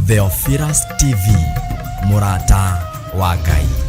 Theophilus TV, MURATA wa Ngai.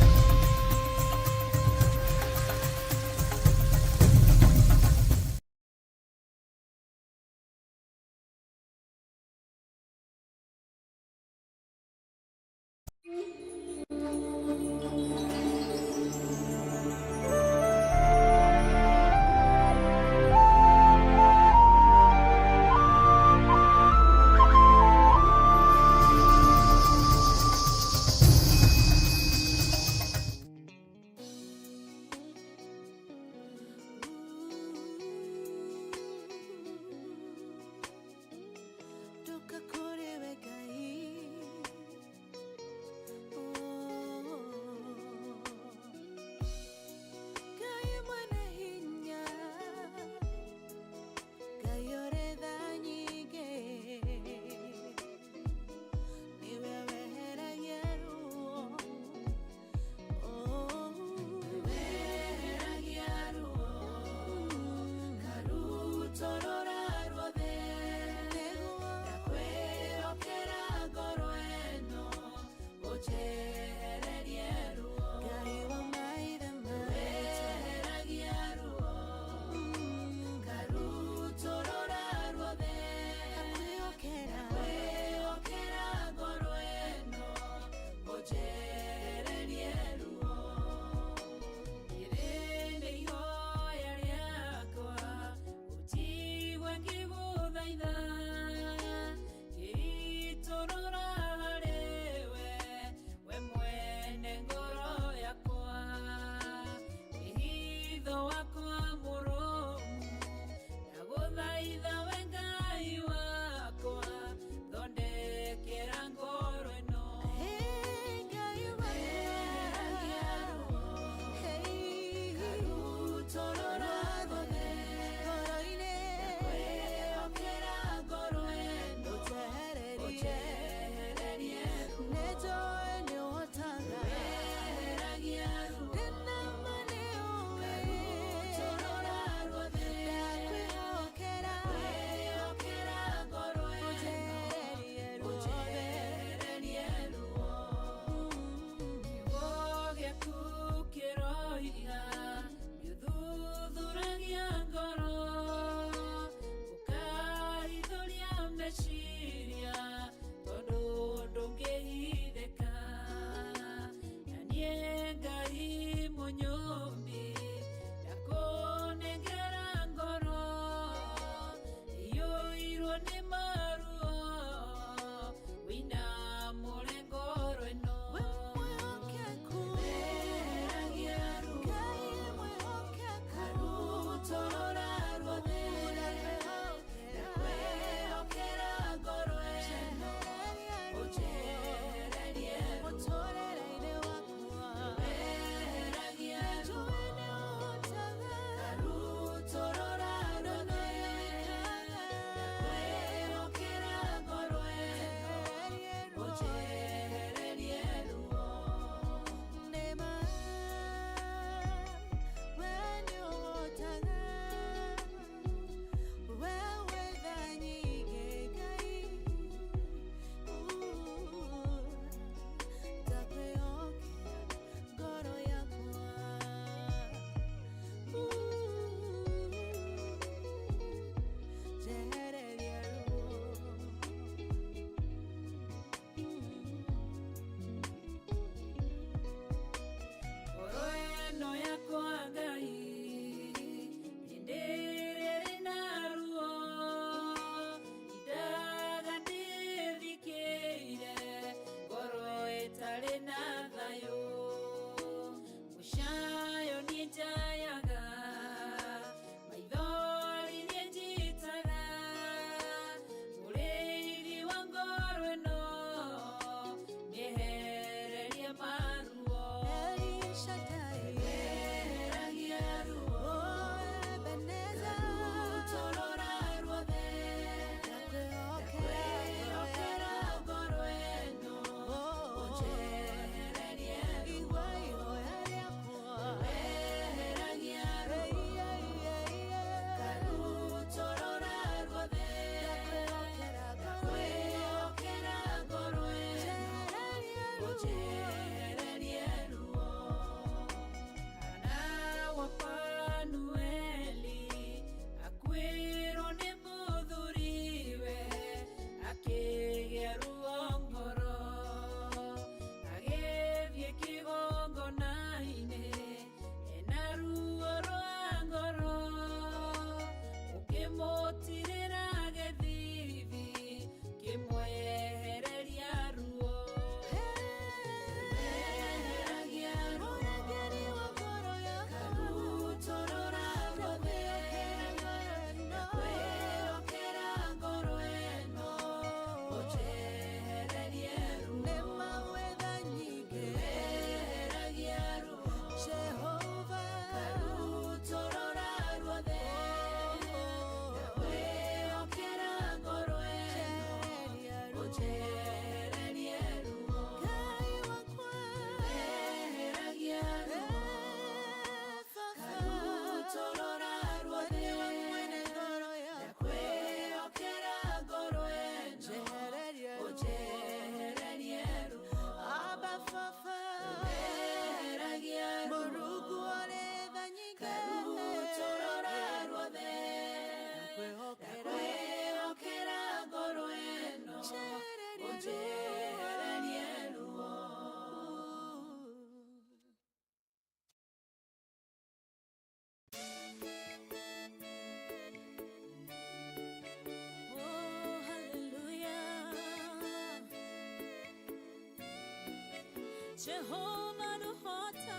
Jehovah no hota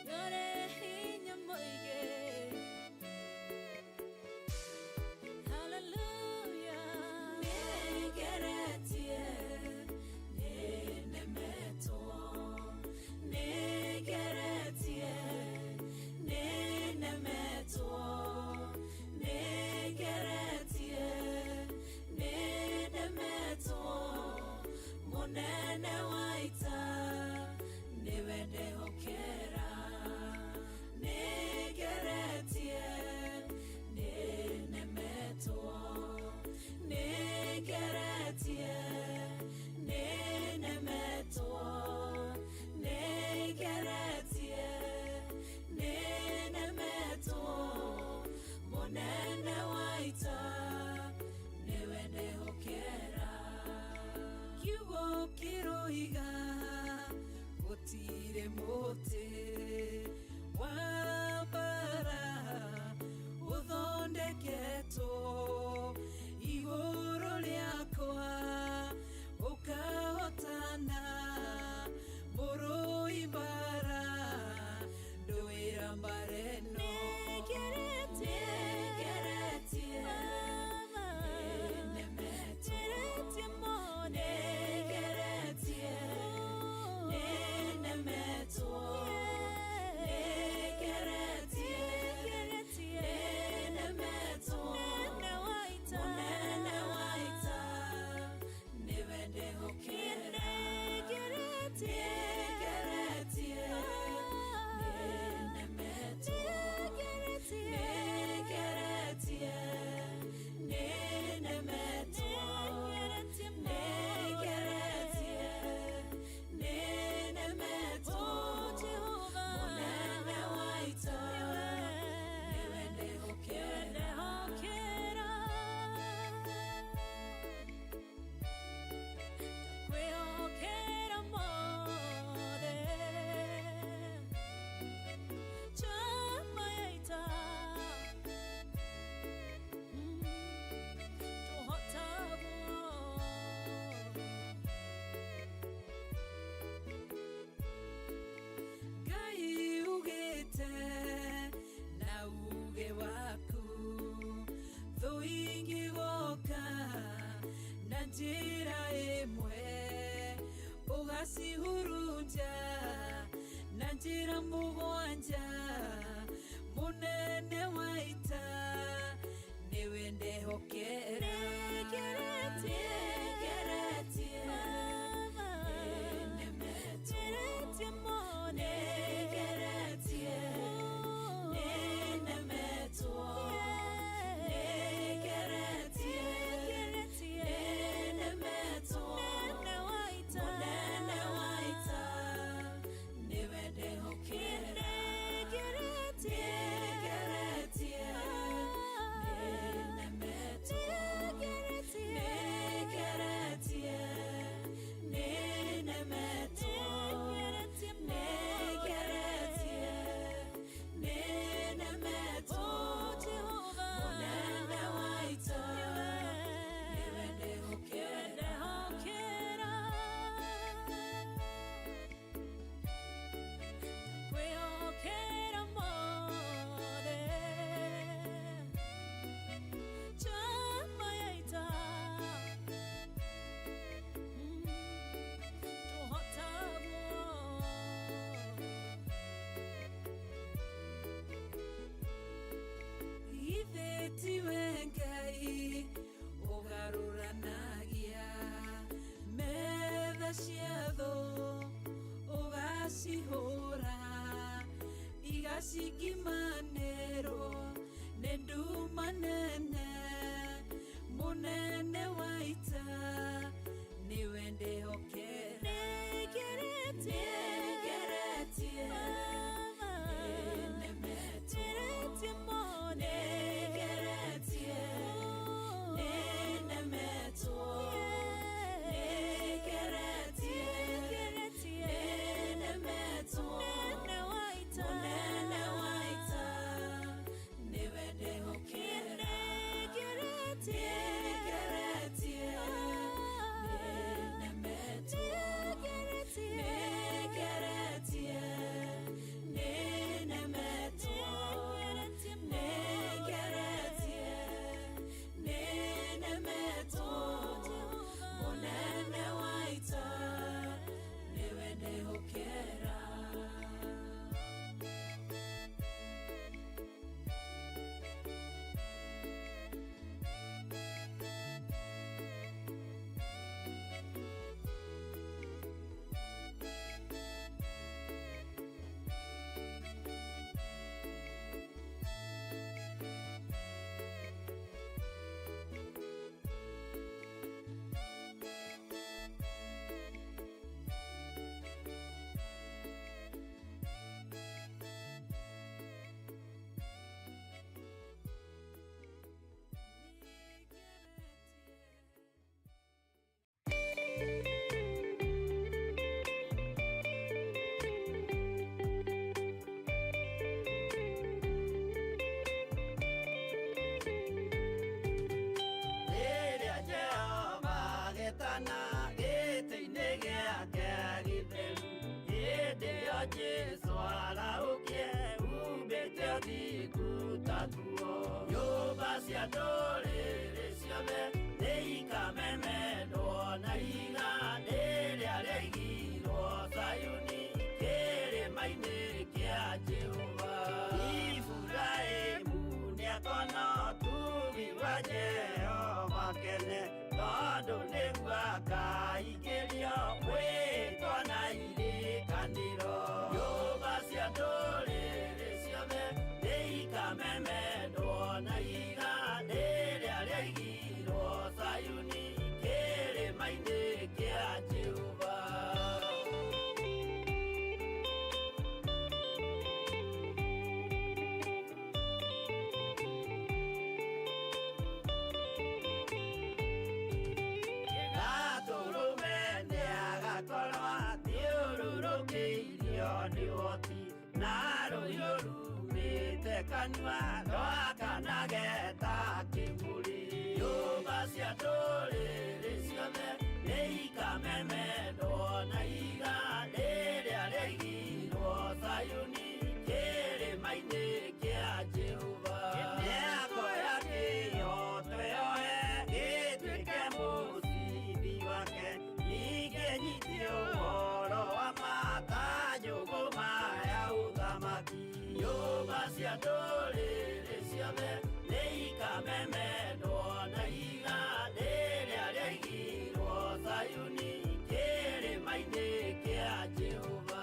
yore hinya moige. Hallelujah. Negeretie nenemeto, negeretie nenemeto, negeretie nenemeto. Monene waita niwende hokera, negeretie nenemeto, negeretie nenemeto, negeretie nenemeto. Monene waita niwende hokera. Kiroiga gutire muti wambara uthondeketo iguru riakwa ukahotana muruimbara nduira mbareno. Njira imwe ugasihurunja na njira mugwanja. Munene waita niwende hokera, negeretie nenemeto, negeretie nenemeto, Ngai ugaruranagia metha ciatho ugacihura igacikimanĩrwo nĩ nduma nene. Munene waita niwe ndĩhokera, negeretie nenemeto, negeretie nenemeto, negeretie nenemeto. Munene waita niwe ndĩhokera, negeretie nenemeto. Jesu araukie umbĩte ũthingu tatuo. Nyũmba cia ndũrĩrĩ ciothe nĩikamemendwo na igandĩ rĩrĩa rĩaigirwo Sayuni kĩrĩma-inĩ kĩa Jehova. Iburahĩmu nĩakona ũtugi wa Jehova kene, tondũ nĩguo akaingĩrio gwĩtwo na irĩkanĩro. Nyũmba cia ndũrĩrĩ ciothe nĩikamemendwo na igandĩ rĩrĩa rĩaigirwo Sayuni kĩrĩma-inĩ kĩa Jehova. Thiũrũrũkĩirio nĩ ũhoti na rũhiũ rumĩte kanua rwakanageta kĩmũrĩ. Nyũmba cia ndũrĩrĩ ciothe nĩikamemendwo na igandĩ rĩrĩa rĩaigirwo Sayuni kĩrĩma-inĩ kĩa Jehova. Nĩakoya kĩhooto yoe gĩtuĩke mũcibi wake, ningĩ nyitio ũhoro wa makanjũgũ maya ũthamaki. Nyũmba cia ndũrĩrĩ ciothe nĩikamemendwo na igandĩ rĩrĩa rĩaigirwo Sayuni kĩrĩma-inĩ kĩa Jehova.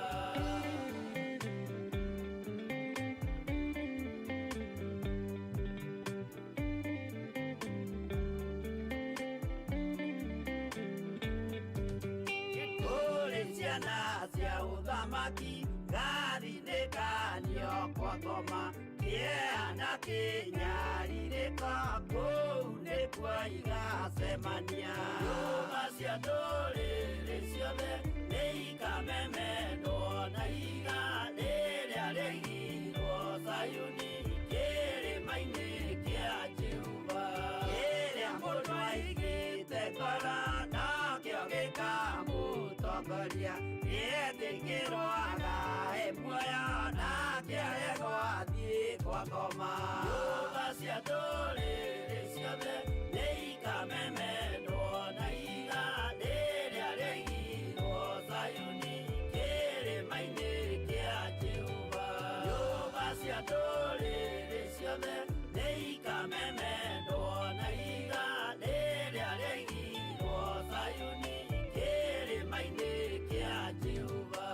Ciana cia ũthamaki gathinĩkanio kwa ngoma, kĩeana kĩnyarirĩka kũu nĩkuo igacemania. Nyũmba cia ndũrĩrĩ ciothe nĩikamemendwo na igandĩ rĩrĩa rĩaigirwo Sayuni kĩrĩma-inĩ kĩa Jehova. Kĩrĩa mũndũ aigĩte ngoro nakĩo gĩkamũtongoria, gĩetĩkĩrwaga muoyo nake arego athiĩ kwa ngoma. Nyũmba cia ndũrĩrĩ ciothe nĩikamemendwo na igandĩ rĩrĩa rĩaigirwo Sayuni kĩrĩma-inĩ kĩa Jehova. Nyũmba cia ndũrĩrĩ ciothe nĩikamemendwo na igandĩ rĩrĩa rĩaigirwo Sayuni kĩrĩma-inĩ kĩa Jehova.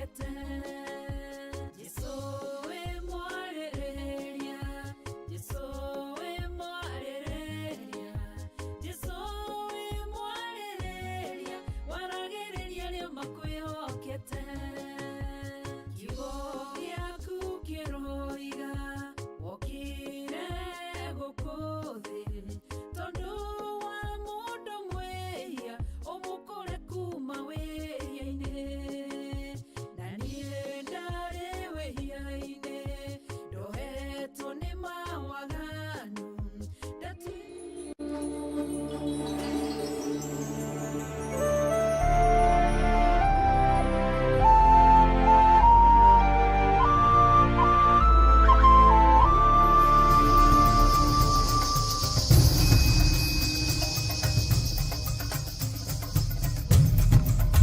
kwĩhokete. Jesũ wĩ mwarĩrĩria, Jesũ wĩ mwarĩrĩria, Jesũ wĩ mwarĩrĩria, waragĩrĩria nĩ makwĩhokete. Kiugo gĩaku kĩroiga wokire gũkũ thĩ, tondũ wa mũndũ mwĩhia ũmũkũre kuma wĩhia-inĩ. Na niĩ ndarĩ wĩhia-inĩ, ndohetwo nĩ mawaganu,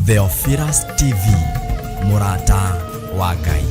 Theophilus TV, MURATA wa Ngai.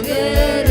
yeah.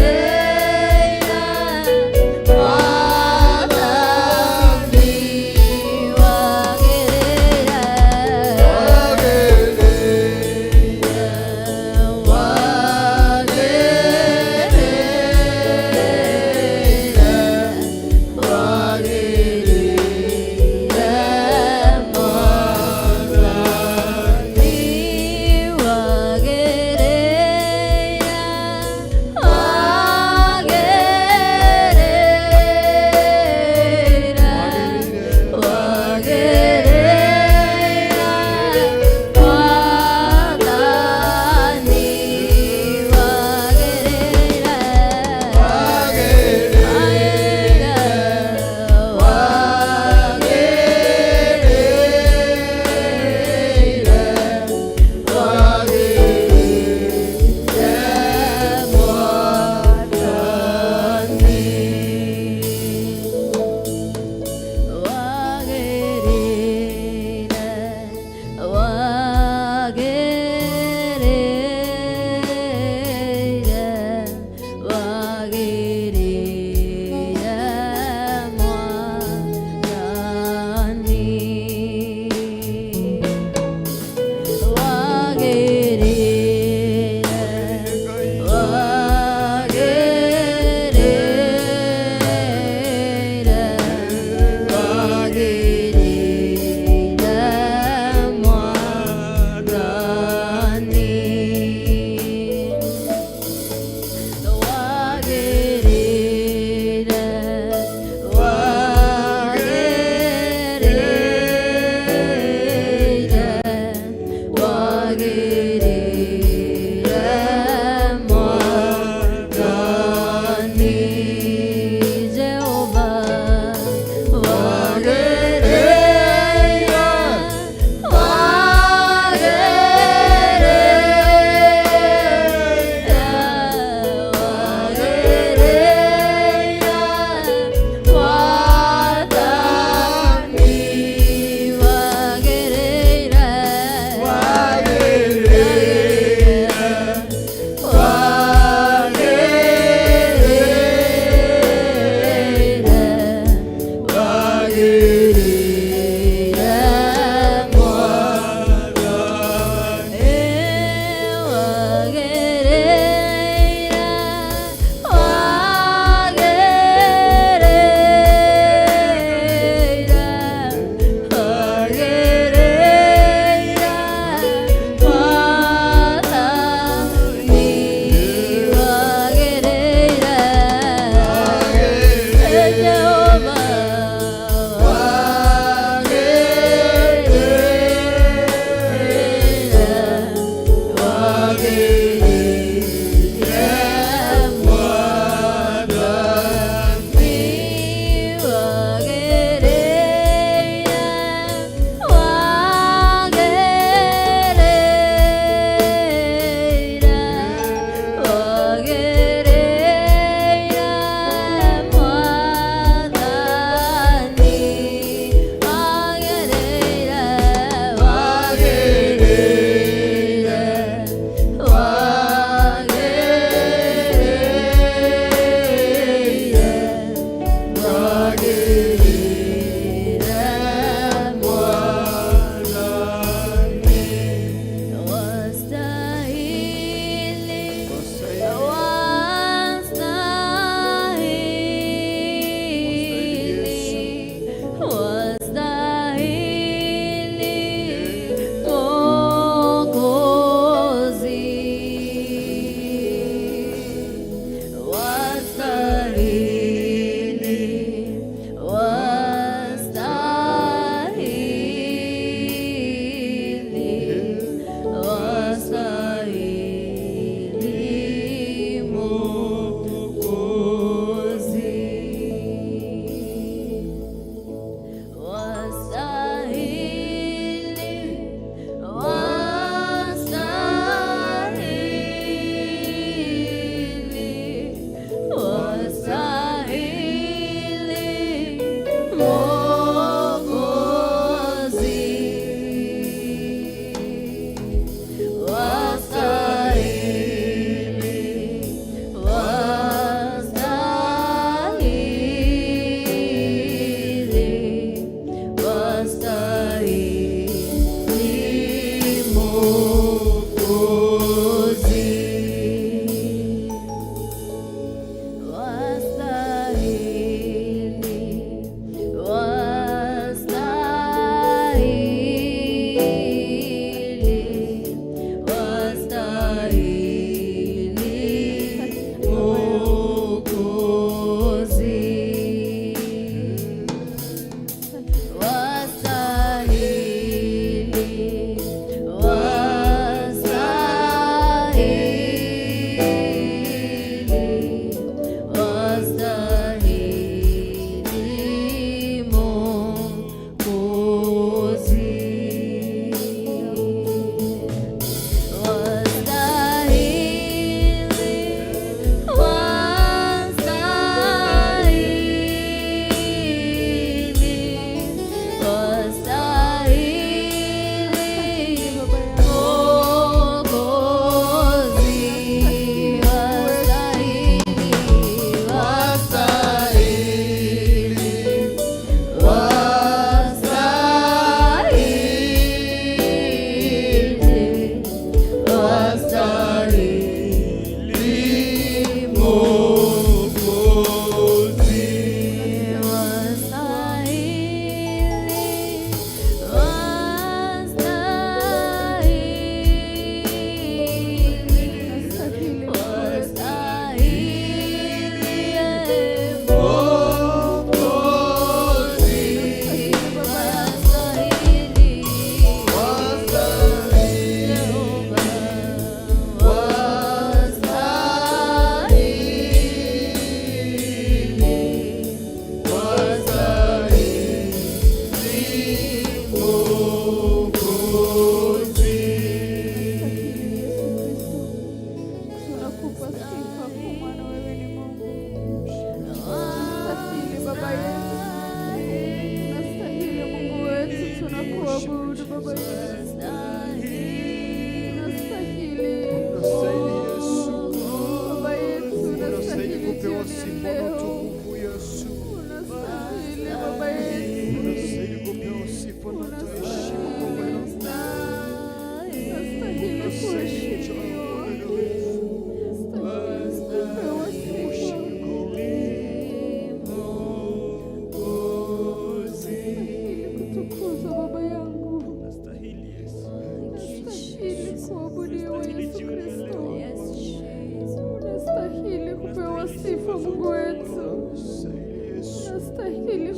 Wagere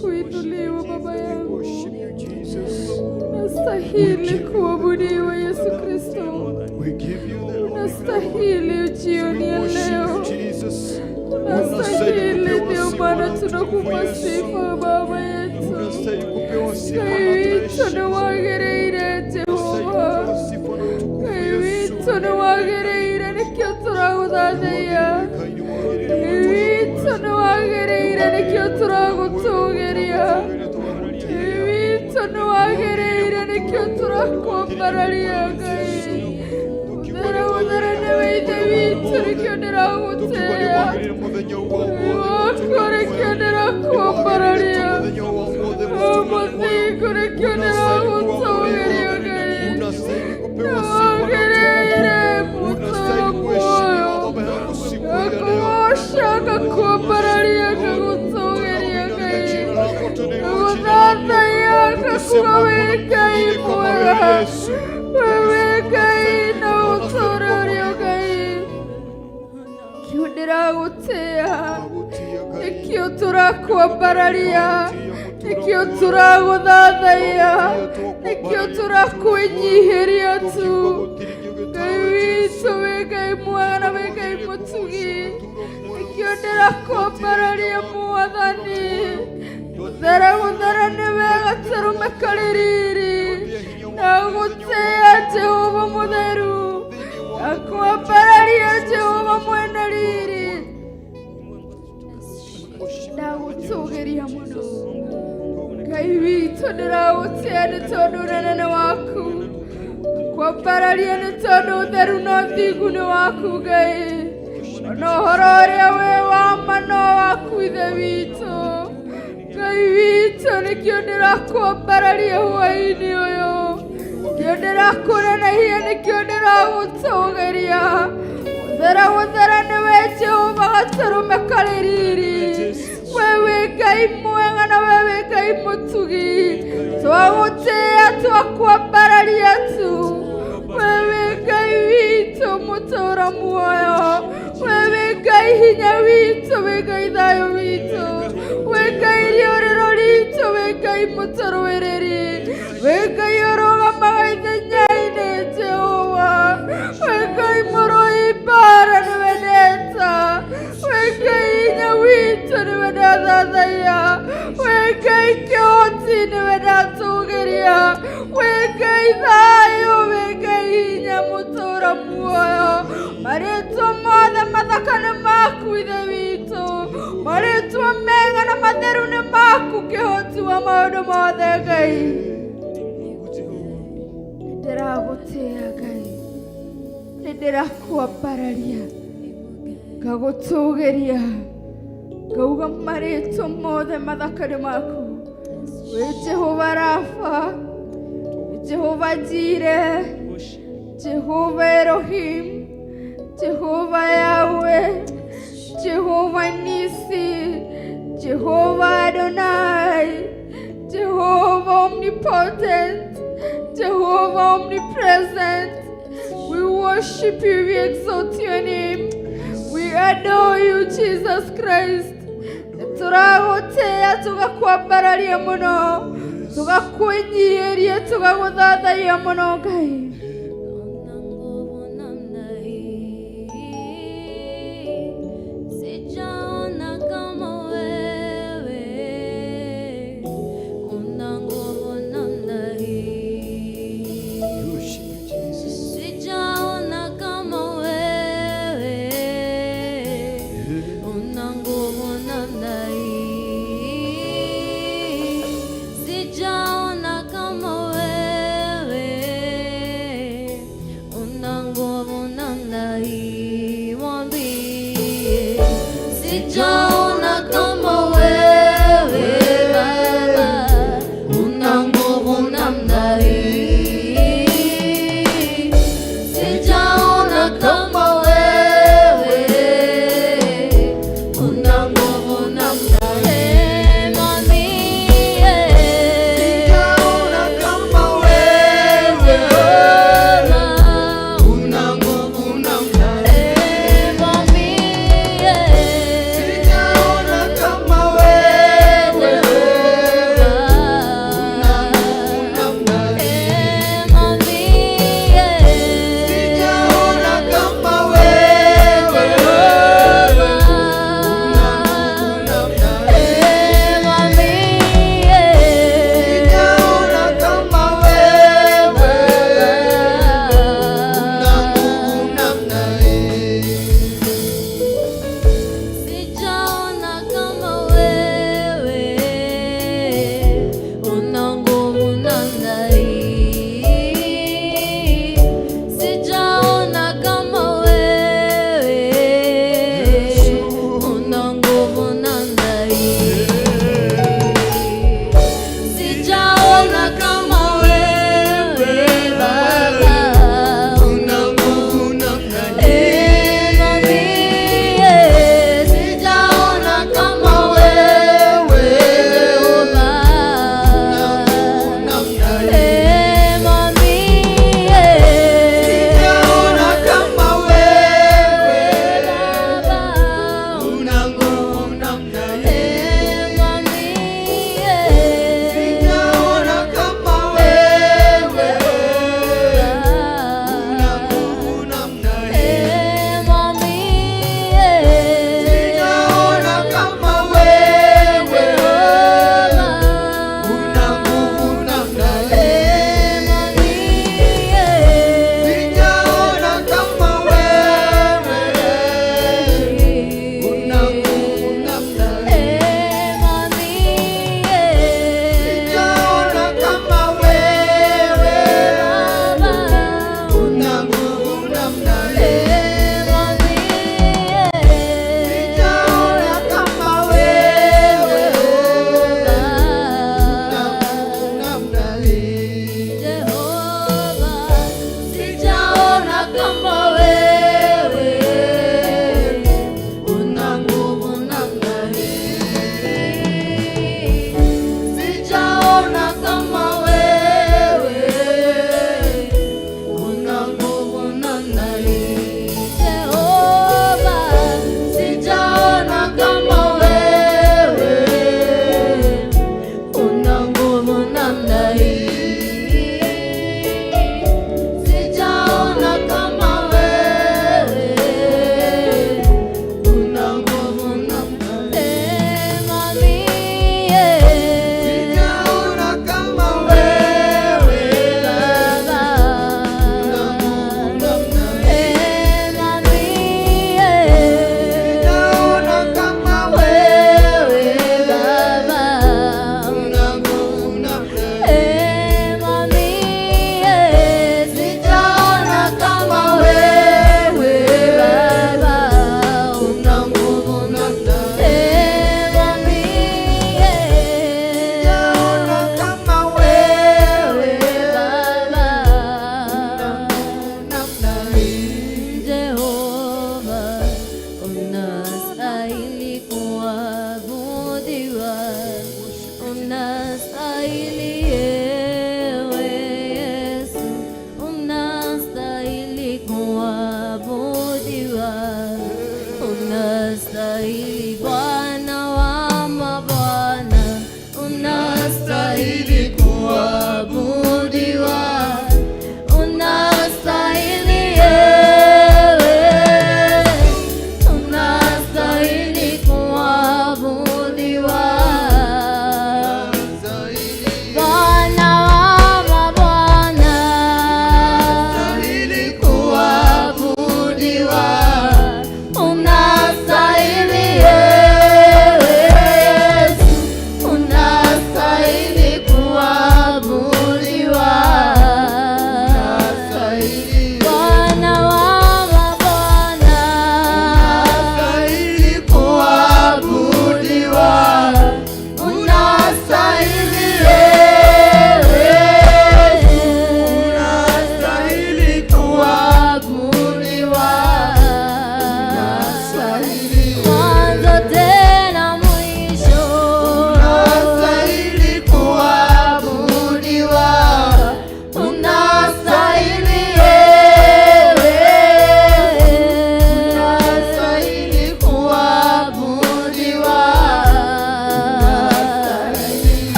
kuinuliwa Baba yangu. Unastahili kuabudiwa Yesu Kristo. Unastahili ujioni ya leo. Unastahili, ndio maana tunakupa sifa Baba yetu. Kaiwito na wagereire Jehova. Kaiwito na wagereire nikio turaguthaathaiya. Kaiwito na wagereire nikio turagutugeria. Kaiwito na wagereire nikio turakwambararia Ngai. Uthera neweithe witũ nikio ndĩragũtĩĩa. Wakwa nikio ndĩrakwambararia. Mũthingu nikio ndĩragũtũgeria Ngai. Wagereire mũtũro muoyo. Ngakũgoca ngakwambararia ngagũtũgeria Ngai. Ngagũthathaiya ngakuga wĩ Ngai mwega. Wewe Ngai na ũtũũro ũrĩa Ngai. Nikio ndĩragũtĩĩa. Nikio tũrakwambararia. Nikio tũragũthathaiya. Nikio tũrakwĩnyihĩria tu. Ngai witũ wĩ Ngai mwega na wĩ Ngai mũtugi. Nikio ndĩrakwambararia Mwathani. Gũthera nĩ wega tũrũme karĩrĩrĩ. Ndagũtĩĩa Jehova mũtheru. Ndakwambararia Jehova mwene riri. Ndagũtũgĩria mũno. Ngai witũ ndĩragũtĩĩa nĩ tondũ ũnene waku. Kwambararia nĩ tondũ ũtheru na ũthingu nĩ waku Ngai. Ona ũhoro ũrĩa wĩ wa ma no waku Ithe witũ. Ngai witũ nĩkĩo ndĩrakwambararia hwa-inĩ ũyũ. Nĩkĩo ndĩrakũnenehia, nĩkĩo ndĩragũtũgĩria. Gũthera nĩ we Jehova gatũrũme karĩ riri. Wewe Ngai mwega na wewe Ngai mũtugi. Twagũtĩĩa twakwambararia tu. Wewe Ngai witũ mũtũũro muoyo. Wewe Ngai hinya witũ, wĩ Ngai thayũ witũ. Wĩ Ngai rĩũrĩro ritũ, wĩ Ngai mũtũrũĩrĩri. Wĩ Ngai ũrũgamaga ithenya-inĩ Jehova. Wĩ Ngai mũrũi mbara nĩwe ndeta. Wĩ Ngai hinya witũ nĩwe ndathathaiya. Wĩ Ngai kĩhoti nĩwe ndatũgĩria. Wĩ Ngai thayũ, wĩ Ngai hinya mũtũũro muoyo. Marĩtwa mothe mathaka nĩ maku Ithe witũ. Marĩtwa mega na matheru nĩ maku, kĩhoti wa maũndũ mothe Ngai. Ndĩragũtĩĩa Ngai. Nĩndĩrakwambararia. Ngagũtũgĩria. Ngauga marĩtwa mothe mathaka nĩ maku. Wĩ Jehova Rafa. Jehova Jire. Jehova Elohim. Jehova Yahweh. Jehova Nisi. Jehova Adonai. Jehova Omnipotent. Jehova Omnipresent. We worship you, we exalt your name. We adore you, Jesus Christ. Turagũtĩĩa tugakwambararia mũno. Tugakwĩnyihĩria tugagũthathaiya mũno Ngai.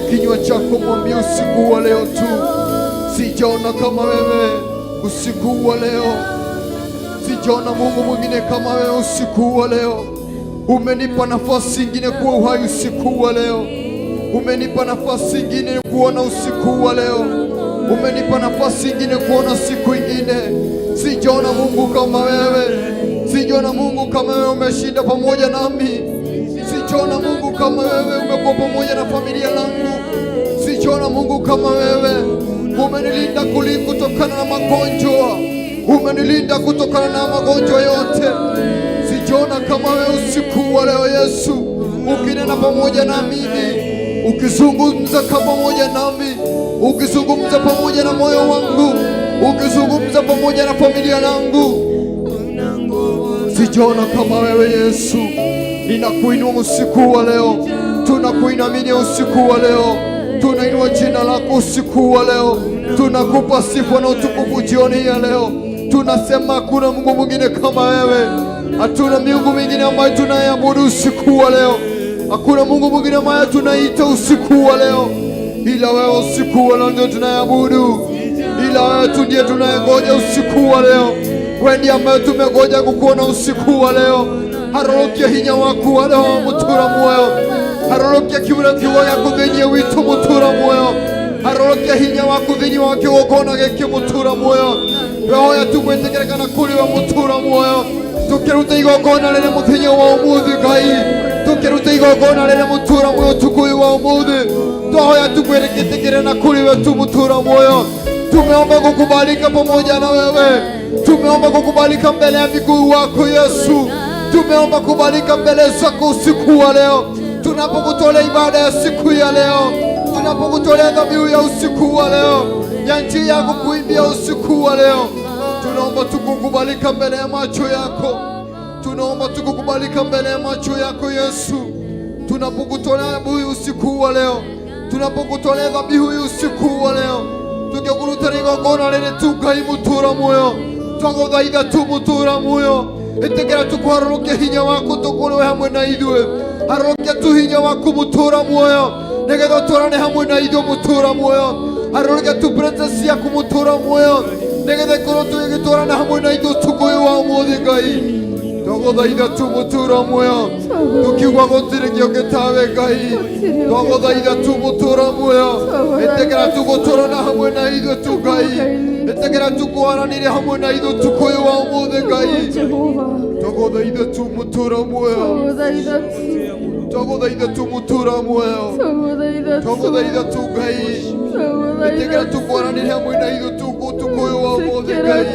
kinywa chako, mwambie usiku wa leo tu, sijaona kama wewe usiku wa leo, sijaona Mungu mwingine kama wewe usiku wa leo. Umenipa nafasi ingine kuwa uhai usiku wa leo, umenipa nafasi ingine kuona usiku wa leo, umenipa nafasi ingine kuona siku ingine. Sijaona Mungu kama wewe, sijaona Mungu kama wewe umeshinda pamoja nami, sijaona Mungu kama wewe umekuwa pamoja na familia langu, sijaona Mungu kama wewe umenilinda kutokana na magonjwa, umenilinda kutokana na magonjwa yote. Sijaona kama wewe usiku wa leo Yesu, ukinena pamoja na mimi, ukizungumza pamoja nami, ukizungumza pamoja na moyo wangu, ukizungumza pamoja na familia langu. Sijaona kama wewe Yesu. Ninakuinua usiku wa leo, tunakuinamia usiku wa leo, tunainua jina lako usiku wa leo, tunakupa sifa na utukufu jioni ya leo. Tunasema hakuna Mungu mwingine kama wewe, hatuna miungu mingine ambayo tunayeabudu usiku wa leo, hakuna Mungu mwingine ambaye tunaita usiku wa leo, ila wewe usiku wa leo ndio tunayeabudu, ila wewe tu ndiye tunayengoja usiku wa leo. Wewe ndiye ambaye tumengoja kukuona usiku wa leo. Harorokia hinya waku wa leo mutura moyo, harorokia kibura kiwa yako thĩinĩ witũ mutura moyo, harorokia hinya waku thĩinĩ wa kĩgongona gĩkĩ mutura moyo. Wehoya tũgwĩtĩkĩrĩkana kũrĩ we mutura moyo, tũkĩruta igongona rĩrĩ mũthenya wa ũmũthĩ Ngai, tũkĩruta igongona rĩrĩ mutura moyo ũtukũ ũyũ wa ũmũthĩ. Twahoya tũgwĩtĩkĩrĩkana kũrĩ we tu mutura moyo. Tumeomba kukubalika pamoja na wewe, tumeomba kukubalika mbele ya miguu wako Yesu, tumeomba kukubalika mbele zako usiku wa leo. Tunapokutolea ibada ya siku ya leo, tunapokutolea dhabihu ya usiku wa leo, ya njia yako kuimbia usiku wa leo, tunaomba tukukubalika mbele ya macho yako, tunaomba tukukubalika mbele ya macho yako Yesu. Tunapokutolea dhabihu usiku wa leo, tunapokutolea dhabihu usiku wa leo, tukikuruta igongona rĩrĩ tu Ngai mutura muoyo, twagũthaitha tu mutura muoyo, ĩtĩkĩra tukũharũrũkia hinya waku tũkũrũe hamwe na ithuĩ, harũrũkia tu hinya waku mutura muoyo, nĩgetha ũtũrane hamwe na ithuĩ mutura muoyo, harũrũkia tu presence yaku mutura muoyo, nĩgetha ikorwo tũgĩtũrana hamwe na ithuĩ ũtukũ ũyũ wa ũmũthĩ Ngai. Twagũthaitha tu mutura muoyo, tukiuga gũtirĩ kĩngĩ tawe Ngai, twagũthaitha tu mutura muoyo, ĩtĩkĩra tũgũtũrana hamwe na ithuĩ tu Ngai, ĩtĩkĩra tũkwaranĩria hamwe na ithuĩ ũtukũ ũyũ wa ũmũthĩ Ngai. Twagũthaitha tu mutura muoyo, twagũthaitha tu mutura muoyo, twagũthaitha tu Ngai, ĩtĩkĩra tũkwaranĩria hamwe na ithuĩ ũtukũ ũyũ wa ũmũthĩ Ngai,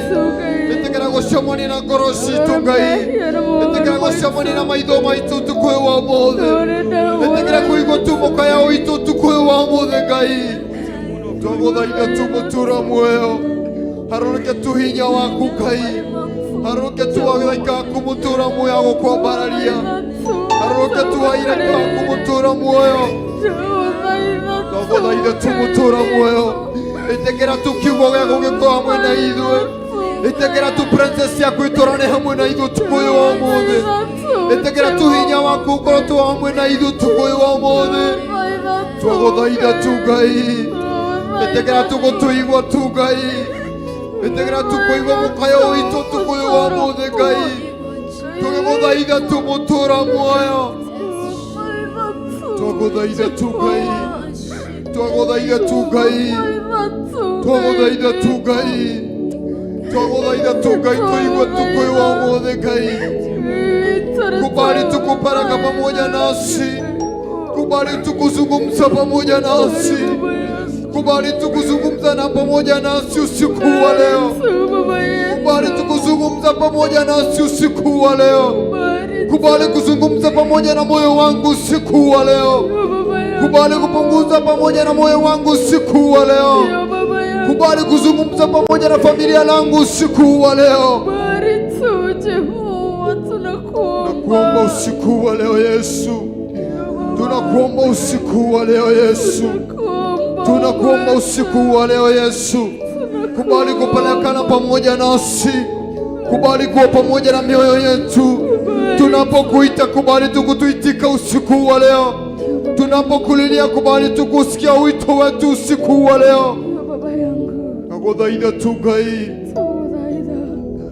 ĩtĩkĩra gũcemania na ngoro citũ Ngai, ĩtĩkĩra gũcemania na maitho maitũ ũtukũ ũyũ wa ũmũthĩ, ĩtĩkĩra kũigua tu mũkaya witũ ũtukũ ũyũ wa ũmũthĩ Ngai. Twagũthaitha tu mutura muoyo, harũrũkia tu hinya waku Ngai, harũrũkia tu wagaika waku mutura muoyo wa gũkwambararia, harũrũkia tu wairĩtu waku mutura muoyo. Twagũthaitha tu mutura muoyo, ĩtĩkĩra tu kiugo gĩaku gĩkorwo hamwe na ithuĩ, ĩtĩkĩra tu presence yaku ĩtũrane hamwe na ithuĩ ũtukũ ũyũ wa ũmũthĩ, ĩtĩkĩra tu hinya waku ũkorwo tu hamwe na ithuĩ ũtukũ ũyũ wa ũmũthĩ. Twagũthaitha tu Ngai, ĩtĩkĩra tu gũtũigua tu Ngai, ĩtĩkĩra tu kũigua mũkayo witũ ũtukũ ũyũ wa ũmũthĩ Ngai, tũgĩgũthaitha tu mutura muoyo. Twagũthaitha tu Ngai, twagũthaitha tu Ngai, twagũthaitha tu Ngai, twagũthaitha tu Ngai, tũigua ũtukũ ũyũ wa ũmũthĩ Ngai. Kubali tukubaraka pamoja nasi, kubali tukuzungumza pamoja nasi, kubali tukuzungumza na pamoja nasi usiku wa leo, kubali tukuzungumza pamoja nasi usiku wa leo, kubali kuzungumza pamoja na moyo wangu usiku wa leo, kubali kupunguza pamoja na moyo wangu usiku wa leo, kubali kuzungumza pamoja na familia langu usiku wa leo. Tunakuomba usiku wa leo Yesu, tunakuomba usiku wa leo Yesu, tunakuomba usiku wa leo Yesu, kubali kupelekana pamoja nasi, kubali kuwa pamoja na mioyo yetu tunapokuita, kubali tukutuitika usiku wa leo. tunapokulilia kubali tukusikia wito wetu usiku wa leo. Baba yangu, Nagothaitha tu Ngai, tũgũthaitha,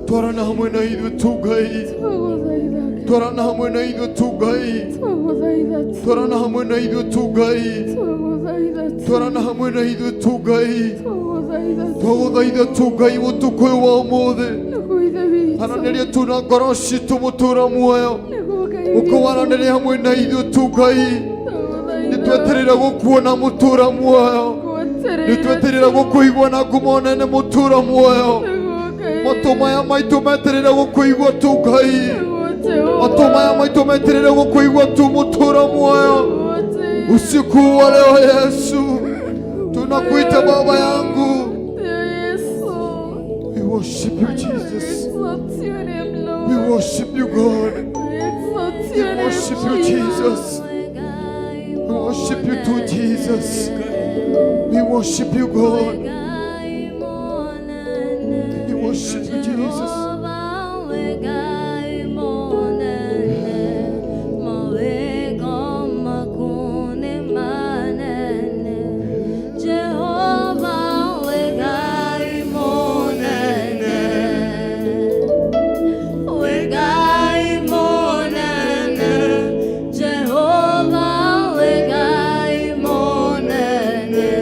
twarana hamwe na ithuĩ tu Ngai, tũgũthaitha, twarana hamwe na ithuĩ tu Ngai, tũgũthaitha, twarana hamwe na ithuĩ tu Ngai, tũgũthaitha, twarana hamwe na ithuĩ tu Ngai, tũgũthaitha, twagũthaitha tu Ngai ũtukũ ũyũ wa ũmũthĩ. nĩgũithe witũ, Aranĩria tu na ngoro citũ mũtũũra muoyo, nĩguo Ngai witũ, ũkũwaranĩria hamwe na ithuĩ tu Ngai. tũgũthaitha, Nĩtweterera gũkuona mũtũũra muoyo, ngũetereire, nĩtweterera gũkũigua na ngumo nene mũtũũra muoyo. nĩguo Ngai, Matũ maya maitũ meterere gũkũigua tu Ngai, nĩguo Jehova, matũ maya maitũ meterere gũkũigua tu mũtũũra muoyo. nĩguo Jehova, Usiku wa leo Yesu, tunakuita Baba yangu. Yesu, We worship you we Jesus, exalt your name, we Lord, worship you God, we exalt we your name, worship you Jesus, we worship you too Jesus, we worship you God, we worship you Jesus. Jehovah, we gai monene,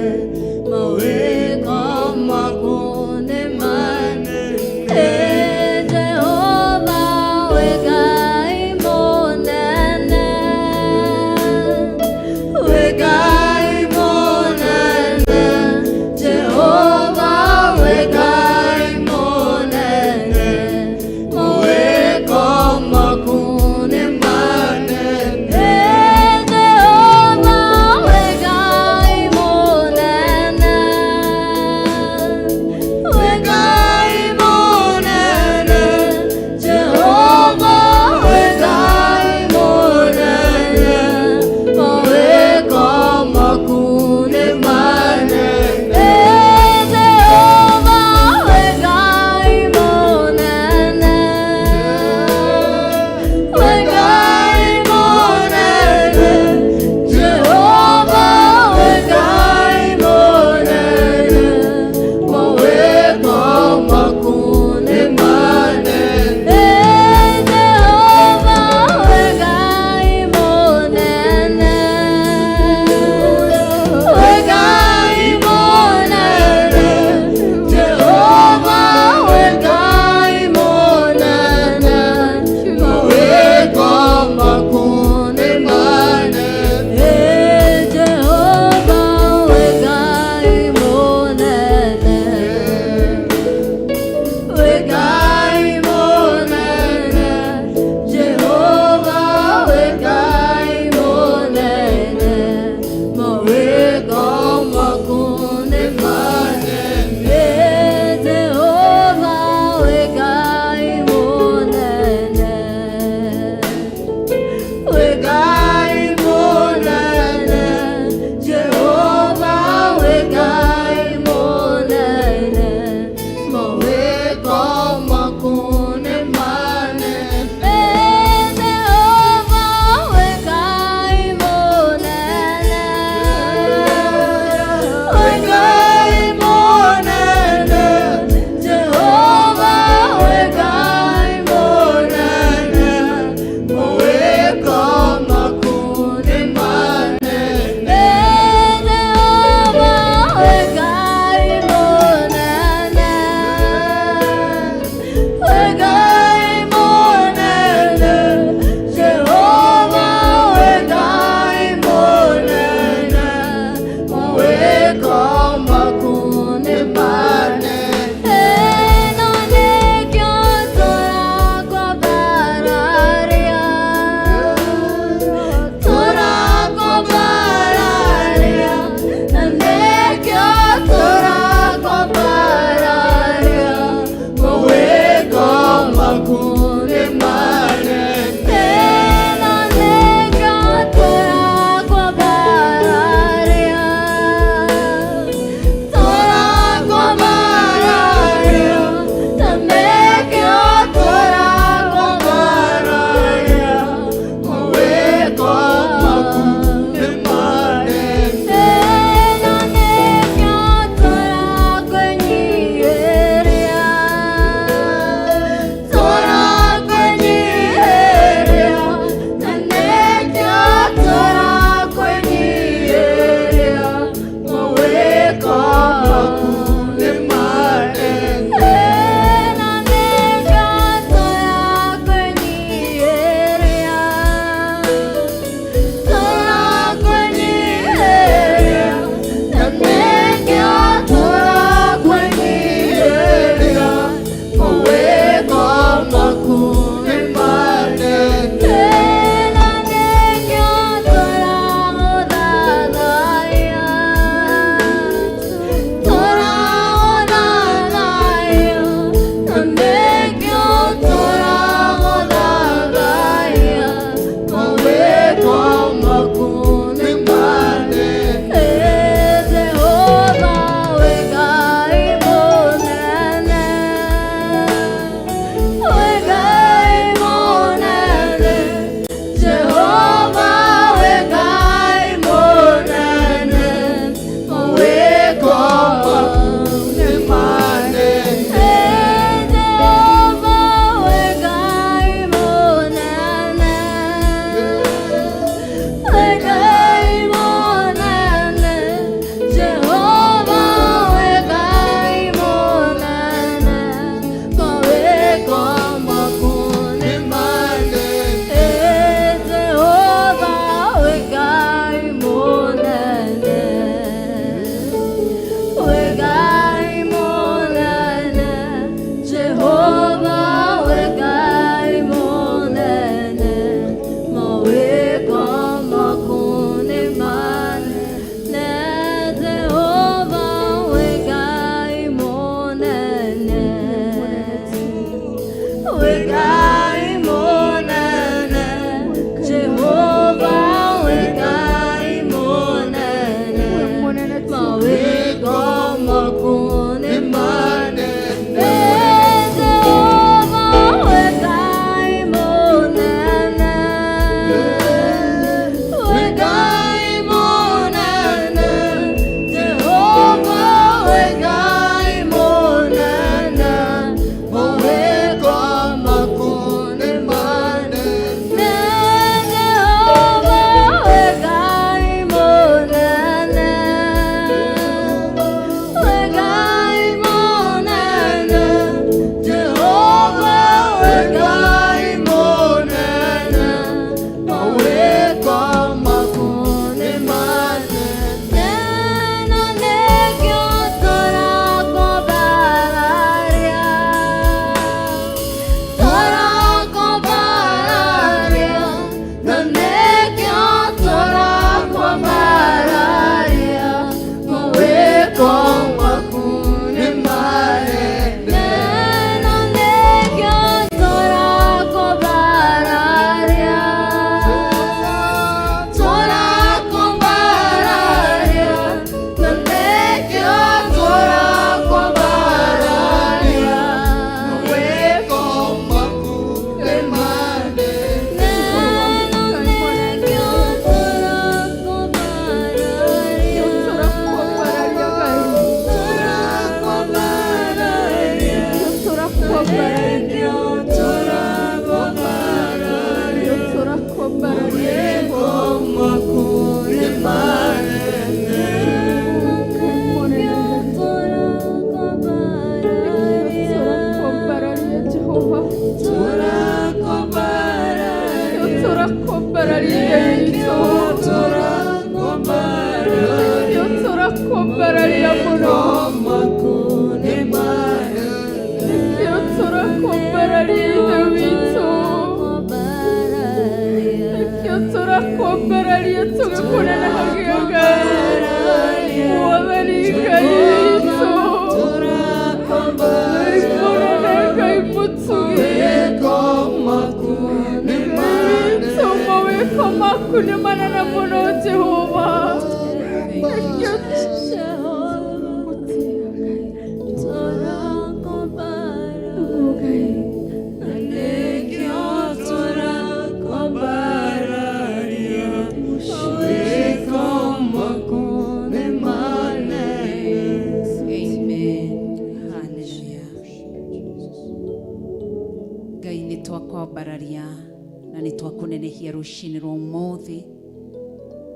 na nĩ twakũnenehia rũcinĩ rwa ũmũthĩ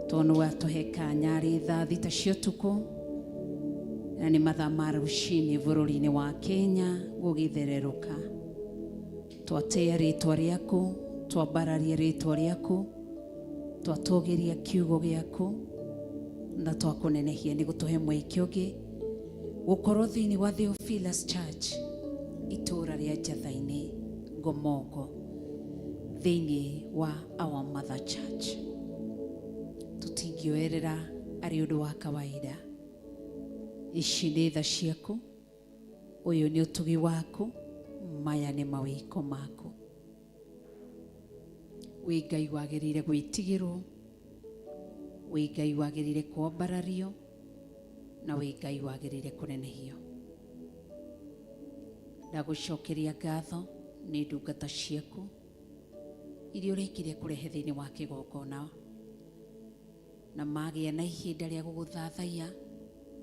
tondũ watũhe kanya rĩ thaa thita cia ũtukũ na nĩ mathaa ma rũcinĩ bũrũri-inĩ wa Kenya gũgĩthererũka. Twatĩa rĩtwa rĩaku, twambararia rĩtwa rĩaku, twatũgĩria kiugo gĩaku na twakũnenehia nĩ gũtũhe mweke ũngĩ gũkorwo thĩinĩ wa Theophilus Church itũra rĩa Njatha-inĩ Ngomongo thĩinĩ wa Our Mother Church. Tũtingĩoerera arĩ ũndũ wa kawaida. Ici nĩ tha ciaku, ũyũ nĩ ũtugi waku, maya nĩ mawĩko maku. Wĩ Ngai wagĩrĩire gwĩtigĩrwo, wĩ Ngai wagĩrĩire kwambarario, na wĩ Ngai wagĩrĩire kũnenehio. Ndagũcokeria ngatho nĩ ndungata ciaku iria ũrĩkire kũrehe thĩinĩ wa kĩgongona na magĩa na ihinda rĩa gũgũthathaiya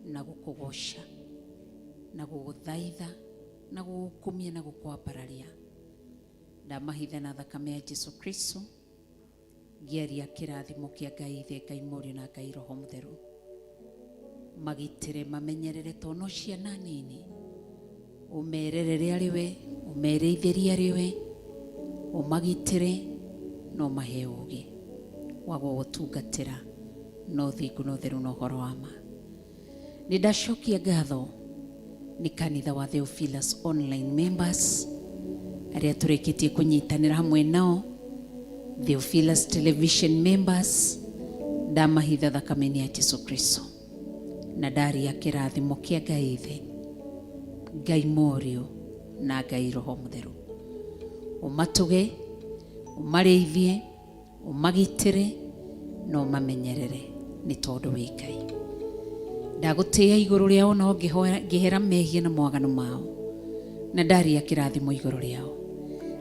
na gũkũgoca na gũgũthaitha na gũgũkumia na gũkwambararia. Ndamahitha na thakame ya Jesu Kristo ngĩaria kĩrathimo kĩa Ngai Ithe, Ngai Mũriũ na Ngai Roho Mũtheru magitĩre mamenyerere tono ciana nini, ũmererere arĩ we, ũmereithĩrie arĩ we, ũmagitĩre no mahe ũgĩ wa gũgũtungatĩra no thingu no theru no ũhoro wa ma. Nĩ ndacokia ngatho nĩ kanitha wa Theophilus online members arĩa tũrĩkĩtie kũnyitanĩra hamwe nao, Theophilus television members. Ndamahitha thakame-inĩ ya Jesu Kristo na ndaria kĩrathimo kĩa Ngai Ithe, Ngai Mũriũ na Ngai Roho Mũtheru umatuge, umareithie, umagitire, no mamenyerere ni tondu wi Ngai. Ndagutia iguru riao no ngihera mehia na mwagano mao, na ndaria kirathimo iguru riao,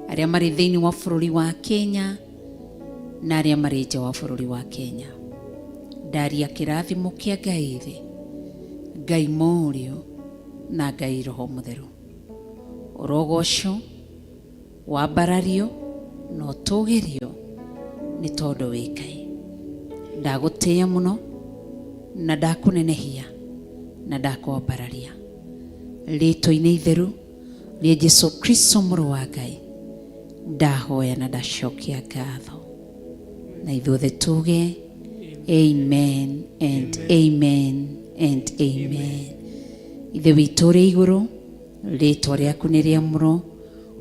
aria mari thiini wa bururi wa Kenya na aria mari nja wa bururi wa Kenya. Ndaria kirathimo kia Ngai thi, Ngai Murio na Ngai Roho Mutheru. Orogoco wambarario no tugirio ni tondu wi Ngai. Ndagutia muno na ndakunenehia na ndakwambararia ritwa-ini itheru ria Jesu Kristo muru wa Ngai ndahoya na ndacokia ngatho, na ithuothe tuge amen and amen and amen. Ithe witũ ũrĩ igũrũ, rĩtwa rĩaku nĩ rĩamũrwo,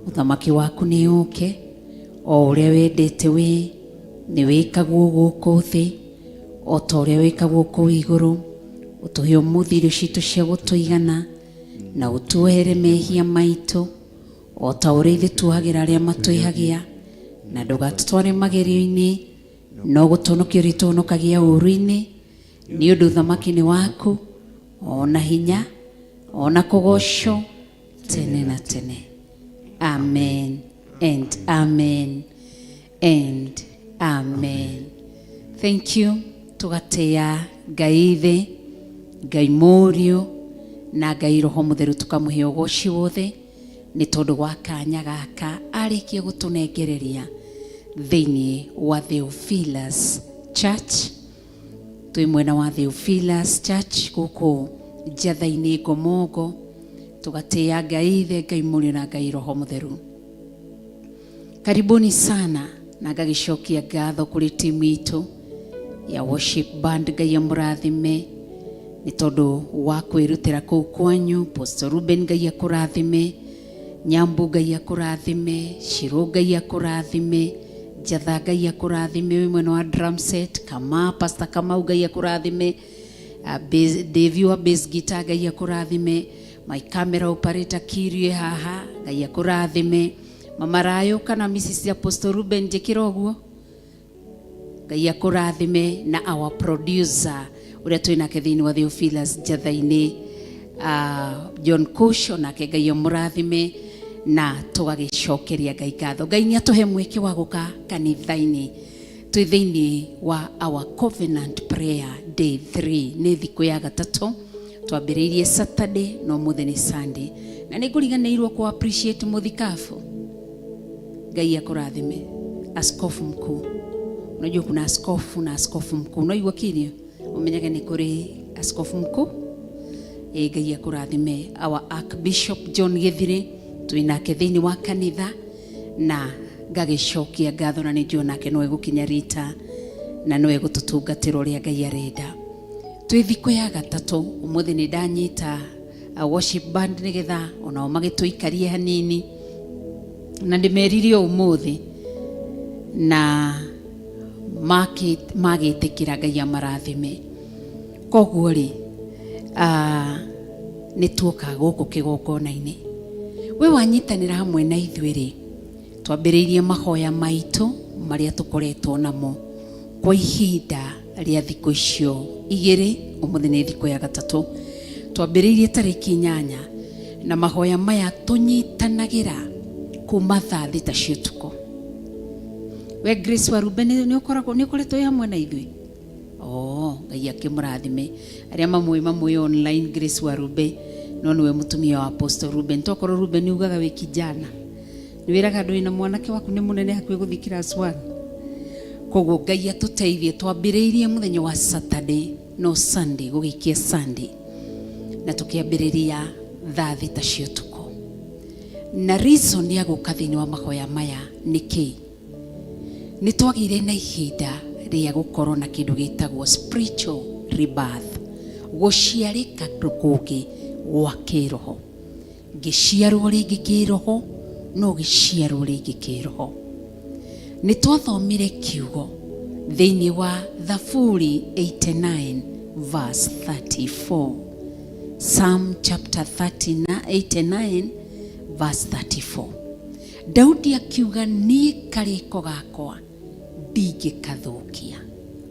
ũthamaki waku nĩ ũke, o ũrĩa wendete wĩ nĩ wĩkagwo gũkũ thĩ o ta ũrĩa wĩkagwo kũu igũrũ. Ũtũhe ũmũthĩ irio citũ cia gũtũigana, na ũtuohere mehia maitũ o ta ũrĩa ithuĩ tuohagĩra arĩa matwĩhagia, na ndũgatũtware magerio-inĩ, no gũtũhonokia ũrĩa tũhonokagia ũũru-inĩ, nĩ ũndũ ũthamaki nĩ waku, ona hinya, ona kũgocwo tene na tene. Amen and amen and amen. Thank you. Tugatea Ngai Ithe, Ngai Murio na Ngai Roho Mutheru, tukamũhe ũgoci wothe nĩ tondũ wa kanya gaka arĩkia gũtũnengereria thĩinĩ wa Theophilus Church. Twĩ mwena wa Theophilus Church gũkũ njatha-inĩ Ngomongo. Tugatea Ngai Ithe, Ngai Murio na Ngai Roho Mutheru. Karibuni sana, na ngagĩcokia ngatho kũrĩ timu itũ ya worship band. Ngai amũrathime nĩ tondũ wa kwĩrutĩra kũu kwanyu. Pastor Ruben, Ngai akũrathime. Nyambu, Ngai akũrathime. Shiro, Ngai akũrathime. Njatha, Ngai akũrathime. Wĩ mwena wa drum set, Pastor Kamau, Ngai akũrathime. Devi wa bass guitar, Ngai akũrathime. My camera operator Kirie haha, Ngai akũrathime. Mama Rayo kana Mrs. Apostle Ruben njĩkĩra ũguo, Ngai akũrathime. Na our producer ũrĩa twĩ nake thĩinĩ wa Theophilus njatha-inĩ, John Kush, onake Ngai amũrathime, na tũgagĩcokeria Ngai ngatho. Ngai nĩ atũhe mweke wa gũka kanitha-inĩ. Twĩ thĩinĩ wa our covenant prayer day 3, nĩ thikũ ya gatatũ. Twambĩrĩirie Saturday, no mũthĩ nĩ Sunday, na nĩ ngũriganĩirwo ku appreciate mũthikabu. Ngai akũrathime. Askofu mkuu, unajua kuna askofu na askofu mkuu, unaigua kirio, umenyage nĩ kũrĩ askofu mkuu. Ngai akũrathime. Our Archbishop John Githire, twĩ nake thĩinĩ wa kanitha, na ngagĩcokia ngatho, na nĩ njũĩ nake no egũkinya rita na no egũtũtungatĩra ũrĩa Ngai arenda. Twĩ thikũ ya gatatũ, ũmũthĩ nĩ ndanyita worship band nĩgetha onao magĩtũikarie hanini, na ndĩmeririe ũmũthĩ na magĩtĩkĩra Ngai amarathime. Koguo rĩ, nĩ tuoka gũkũ kĩgongona-inĩ. We wanyitanĩra hamwe na ithuĩ rĩ, twambĩrĩirie mahoya maitũ marĩa tũkoretwo namo kwa ihinda rĩa thikũ icio igĩrĩ. Ũmũthĩ nĩ thikũ ya gatatũ. Twambĩrĩirie tarĩki 8, na mahoya maya tũnyitanagĩra kuma thaa thita cia ũtukũ. We Grace wa Ruben, nĩ ũkoretwo hamwe na ithuĩ? Ngai akĩmũrathime. Arĩa mamwe online, Grace wa Ruben no nĩwe mũtumia wa Apostle Ruben. Tokorwo Ruben ugaga wĩ kijana, nĩ wĩraga ndũrĩ na mwanake waku nĩ mũnene hakuhĩ gũthiĩ class 1. Koguo Ngai atũteithie. Twambĩrĩirie mũthenya wa Saturday, no Sunday, gũgĩikia Sunday, na tũkĩambĩrĩria thaa thita cia ũtukũ. Na reason ya gũka thĩinĩ wa mahoya maya nĩ kĩ? Nĩ twagĩire na ihinda rĩa gũkorwo na kĩndũ gĩtagwo spiritual rebirth, gũciarĩka kũngĩ gwa kĩroho. Ngĩciarwo rĩngĩ kĩroho, no gĩciarwo rĩngĩ kĩroho. Nĩ twathomire kiugo thĩinĩ wa Zaburi 89 verse 34. Psalm chapter 89 verse 34. Daudi akiuga niĩ karĩko gakwa ndingĩkathukia.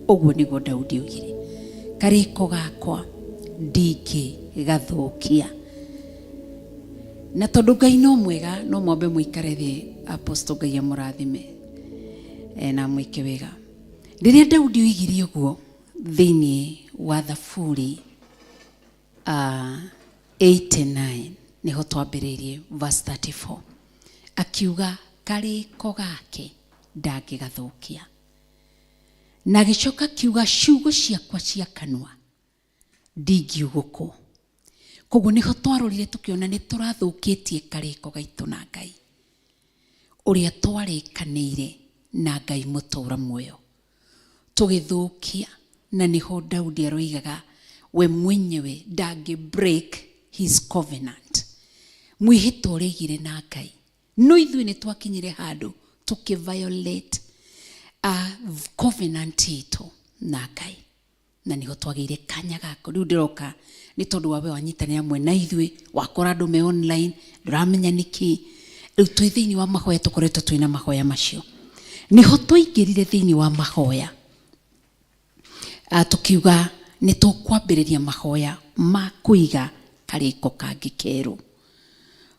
Ũguo nĩguo Daudi oigire, karĩko gakwa ndingĩgathukia. Na tondũ Ngai no mwega, no mwambe mũikare thĩ, Apostle Ngai amũrathime na mwĩke wega. Rĩrĩa Daudi oigire ũguo thĩinĩ wa Thaburi 89 niho twambĩrĩirie verse 34, akiuga karĩko gake ndangĩgathukia. Na agĩcoka akiuga ciugo ciakwa cia kanua ndingĩugũkwo. Koguo niho twarorire tukiona nĩ tũrathũkĩtie karĩko gaitũ na Ngai, ũrĩa twarĩkanĩire na Ngai mũtũũra muoyo, tũgĩthũkia. Na niho Daudi aroigaga we mwenyewe ndangĩ break his covenant, mwĩhĩtwa ũrĩgire na Ngai. No ithuĩ nĩ twakinyire handũ tũkĩ-violate covenant itũ na Ngai, na niho twagĩire kanya gako. Rĩu ndĩroka nĩ tondũ wawe wanyitanĩra hamwe na ithuĩ, wakora andũ me online, ndũramenya nĩkĩ. Rĩu twĩ thĩinĩ wa mahoya, tũkoretwo twĩna mahoya macio. Niho twaingĩrire thĩinĩ wa mahoya, tukiuga nĩ tũkwambĩrĩria mahoya ma kũiga karĩko kangĩ kerũ,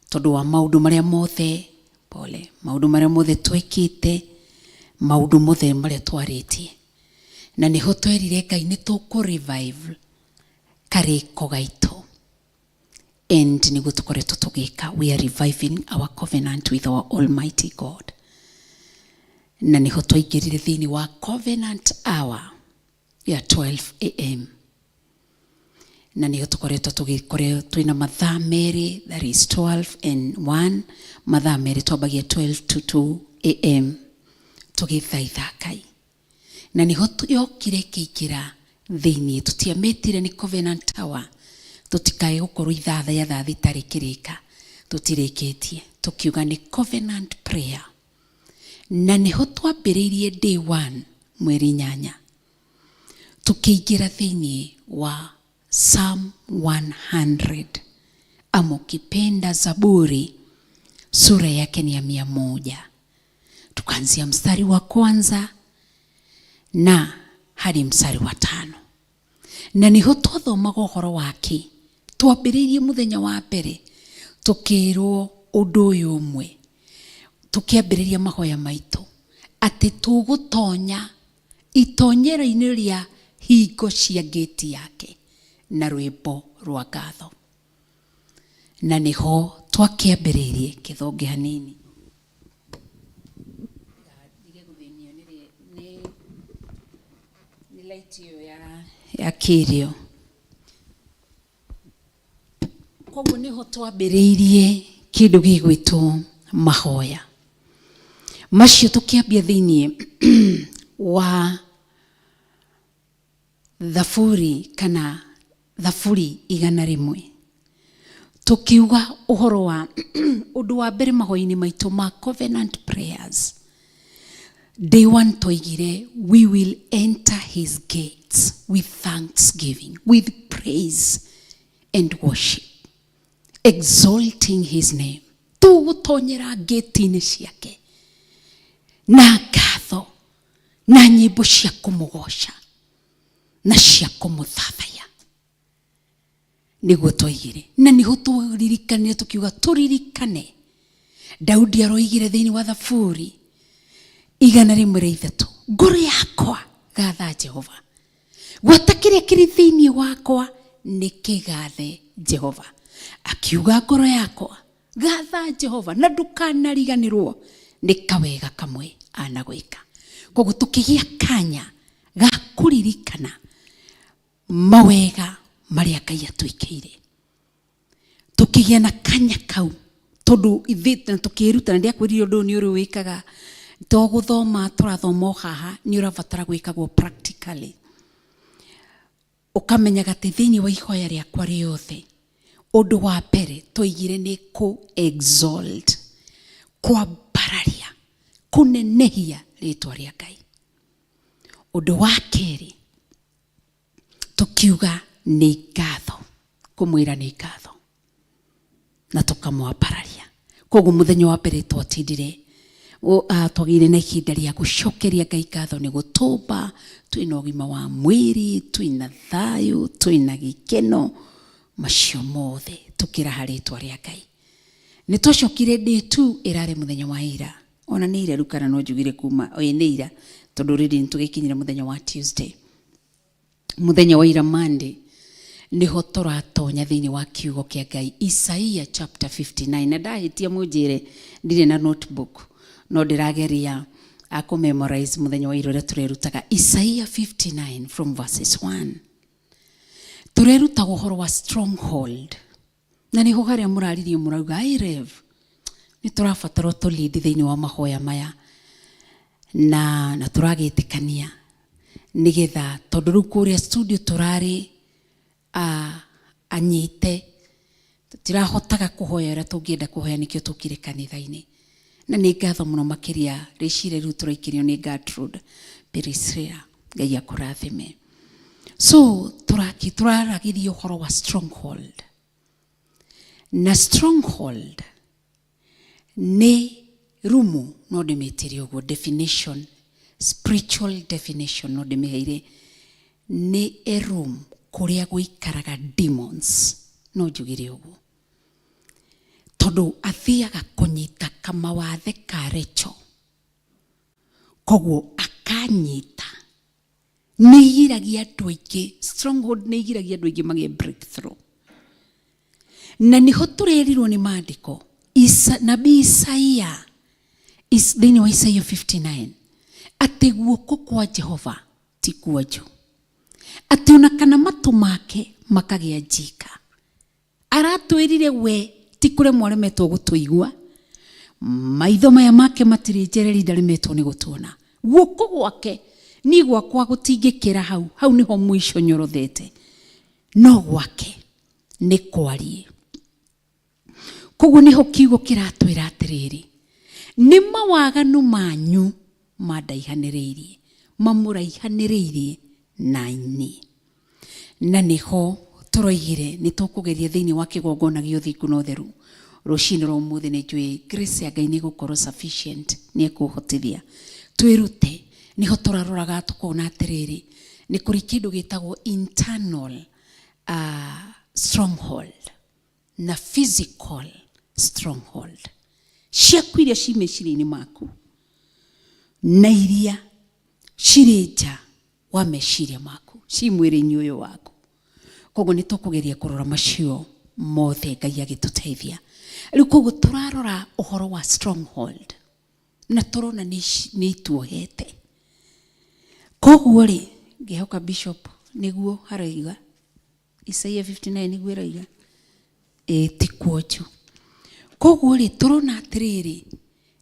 tondũ wa maũndũ marĩa mothe maũndũ marĩa mothe twĩkĩte, maũndũ mothe marĩa twarĩtie. Na niho twerire Ngai nĩ tũkũ-revive karĩko gaitũ, and nĩguo tũkoretwo tũgĩka. We are reviving our covenant with our Almighty God. Na niho twaingĩrire thĩinĩ wa covenant hour ya 12 AM. Na niho tũkoretwo tũgĩkorwo twĩna mathaa merĩ, that is 12 and 1, mathaa merĩ twambagia 12 to 2 AM tũgĩthaitha Ngai. Na niho yokire kĩingĩra thĩinĩ, tũtiametire nĩ covenant hour, tũtikae gũkorwo ithatha itarĩ kĩrĩka, tũtirĩkĩtie, tukiuga nĩ covenant prayer. Na niho twambĩrĩirie day 1 mweri 8, tukĩingĩra thĩinĩ wa Psalm 100, amukipenda Zaburi sura yake ni ya 100. Tukaanzia mstari wa kwanza na hadi mstari wa 5. Na niho twathomaga ũhoro wake. Twambĩrĩirie mũthenya wa mbere tukĩrwo ũndũ ũyũ ũmwe, tukiambĩrĩria mahoya maitũ atĩ tũgũtonya itonyero-inĩ rĩa hingo cia gate yake na rwĩmbo rwa ngatho. Na niho twakĩambĩrĩirie kĩthonge hanini. Ni light hiyo ya kĩrĩo. Koguo niho twambĩrĩirie kĩndũ gĩgwĩtwo mahoya macio, tukĩambia thĩinĩ wa Thaburi kana Thaburi 100, tukiuga ũhoro wa ũndũ wa mbere mahoya-inĩ maitũ ma covenant prayers. Day 1 twaigire we will enter his gates with thanksgiving, with praise and worship, exalting his name. Tũgũtonyera gate-inĩ ciake na ngatho na nyĩmbo cia kũmũgoca na cia kũmũthathaya, nĩguo twaigire. Na niho tũririkanire tukiuga tũririkane Daudi aroigire thĩinĩ wa Thaburi 103, ngoro yakwa gatha Jehova, gwata kĩrĩa kĩrĩ thĩinĩ wakwa nĩ kĩgathe Jehova. Akiuga ngoro yakwa gatha Jehova na ndũkanariganĩrwo nĩ kawega kamwe anagwĩka. Koguo tũkĩgĩa kanya ga kũririkana mawega marĩa Ngai atwĩkĩire, tukĩgĩa na kanya kau, tondũ ithuĩ tukĩruta. Na ndiakwĩrire ũndũ nĩ ũrĩ wĩkaga to gũthoma, tũrathoma haha, nĩ ũrabatara gwĩkagwo practically. Ũkamenyaga atĩ thĩinĩ wa ihoya rĩakwa rĩothe, ũndũ wa mbere twaigire nĩ ku-exalt, kwambararia, kũnenehia rĩtwa rĩa Ngai. Ũndũ wa kerĩ tukiuga nĩ ngatho, kũmwĩra nĩ ngatho na tũkamwambararia. Koguo muthenya wa mbere twatindire twagire na ihinda rĩa gucokeria Ngai ngatho nĩ gũtũmba twĩna ũgima wa mwĩrĩ, twĩna thayũ, twĩna gĩkeno, macio mothe tukĩra harĩ rĩtwa rĩa Ngai. Nĩ twacokire day 2 ĩrarĩ muthenya wa ira. Ona nĩ ira rukana no njugire kuma nĩ ira tondũ rĩrĩ nĩ tũgĩkinyira muthenya wa Tuesday. Muthenya wa ira Monday niho tũratonya thĩinĩ wa kiugo kĩa Ngai Isaiah chapter 59. Na ndahĩtia mũnjĩre ndirĩ na notebook no ndĩrageria memorize muthenya wa ira ũrĩa tũrerutaga Isaiah 59 from verses 1. Tũreruta ũhoro wa stronghold. Na niho harĩa mũraririe mũrauga Rev nĩ tũrabatara tũlead thĩinĩ wa mahoya maya na tũragĩtĩkania nigetha tondũ rĩu kũrĩa studio tũrarĩ anyite tũtirahotaga kũhoya ũrĩa tũngĩenda kũhoya nĩkĩo tũkire kanitha-inĩ. Na nĩ ngatho mũno makĩria rĩcire rĩu tũraikirio nĩ Gertrude Perisrea, Ngai akũrathime. So tũraragirie ũhoro wa stronghold. Na stronghold nĩ rumu no ndĩmĩtire ũguo definition, spiritual definition no ndĩmĩheire nĩ a room kũrĩa gũikaraga demons no njugire ũguo. Tondũ athiaga kũnyita kamawathe ka Rechael. Koguo akanyita. Nĩ igiragia andũ aingĩ, stronghold nĩ igiragia andũ aingĩ magĩe breakthrough. Na niho tũrerirwo nĩ maandĩko nabii Isaiah thĩinĩ wa Isaiah 59 atĩ guoko kwa Jehova ti kuonju, atĩ ona kana matũ make makagĩa njika. Aratwĩrire we ti kũremwo aremetwo gũtũigua, maitho maya make matirĩ njereri ndaremetwo nĩ gũtuona. Guoko gwake ni gwakwa gũtingĩkĩra hau niho mũico nyorothete, no gwake nĩ kwarie. Koguo niho kiugo kĩratwĩra atĩrĩrĩ, nĩ mawaganu manyu mandaihanĩrĩirie, mamũraihanĩrĩirie na ini. Na niho tũroigire nĩ tũkũgeria thĩinĩ wa kĩgongona gĩa ũthingu na ũtheru. Rũcinĩ rwa ũmũthĩ nĩ njũĩ grace ya Ngai nĩ gũkorwo sufficient, nĩ ekũhotithia twĩrute. Niho tũraroraga tũkona atĩrĩrĩ, nĩ kũrĩ kĩndũ gĩtagwo internal stronghold na physical stronghold. Ciaku iria ci meciria-inĩ maku na iria cirĩ nja wa meciria maku, ci mwĩrĩ-inĩ ũyũ waku. Koguo nĩ tũkũgeria kũrora macio mothe Ngai agĩtũteithia. Rĩu koguo tũrarora ũhoro wa stronghold na tũrona nĩ ituohete. Koguo rĩ ngĩhoka bishop nĩguo haraiga Isaiah 59 nĩguo ĩraiga ti kuonju. Koguo rĩ tũrona atĩrĩrĩ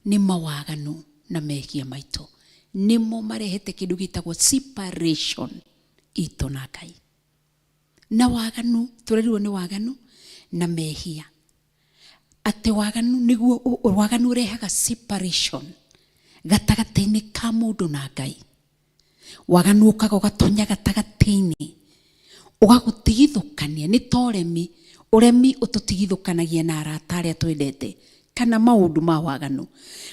nĩ mawaganu na mehia maitũ nĩmo marehete kĩndũ gĩtagwo separation itũ na Ngai. Na waganu tũrerirwo nĩ waganu na mehia atĩ waganu nĩguo waganu ũrehaga separation gatagatĩ-inĩ ka mũndũ na Ngai. Waganu ũkaga ũgatonya gatagatĩ-inĩ ũgagũtigithũkania nĩ ta ũremi ũtũtigithũkanagia na arata arĩa twendete kana maũndũ ma waganu.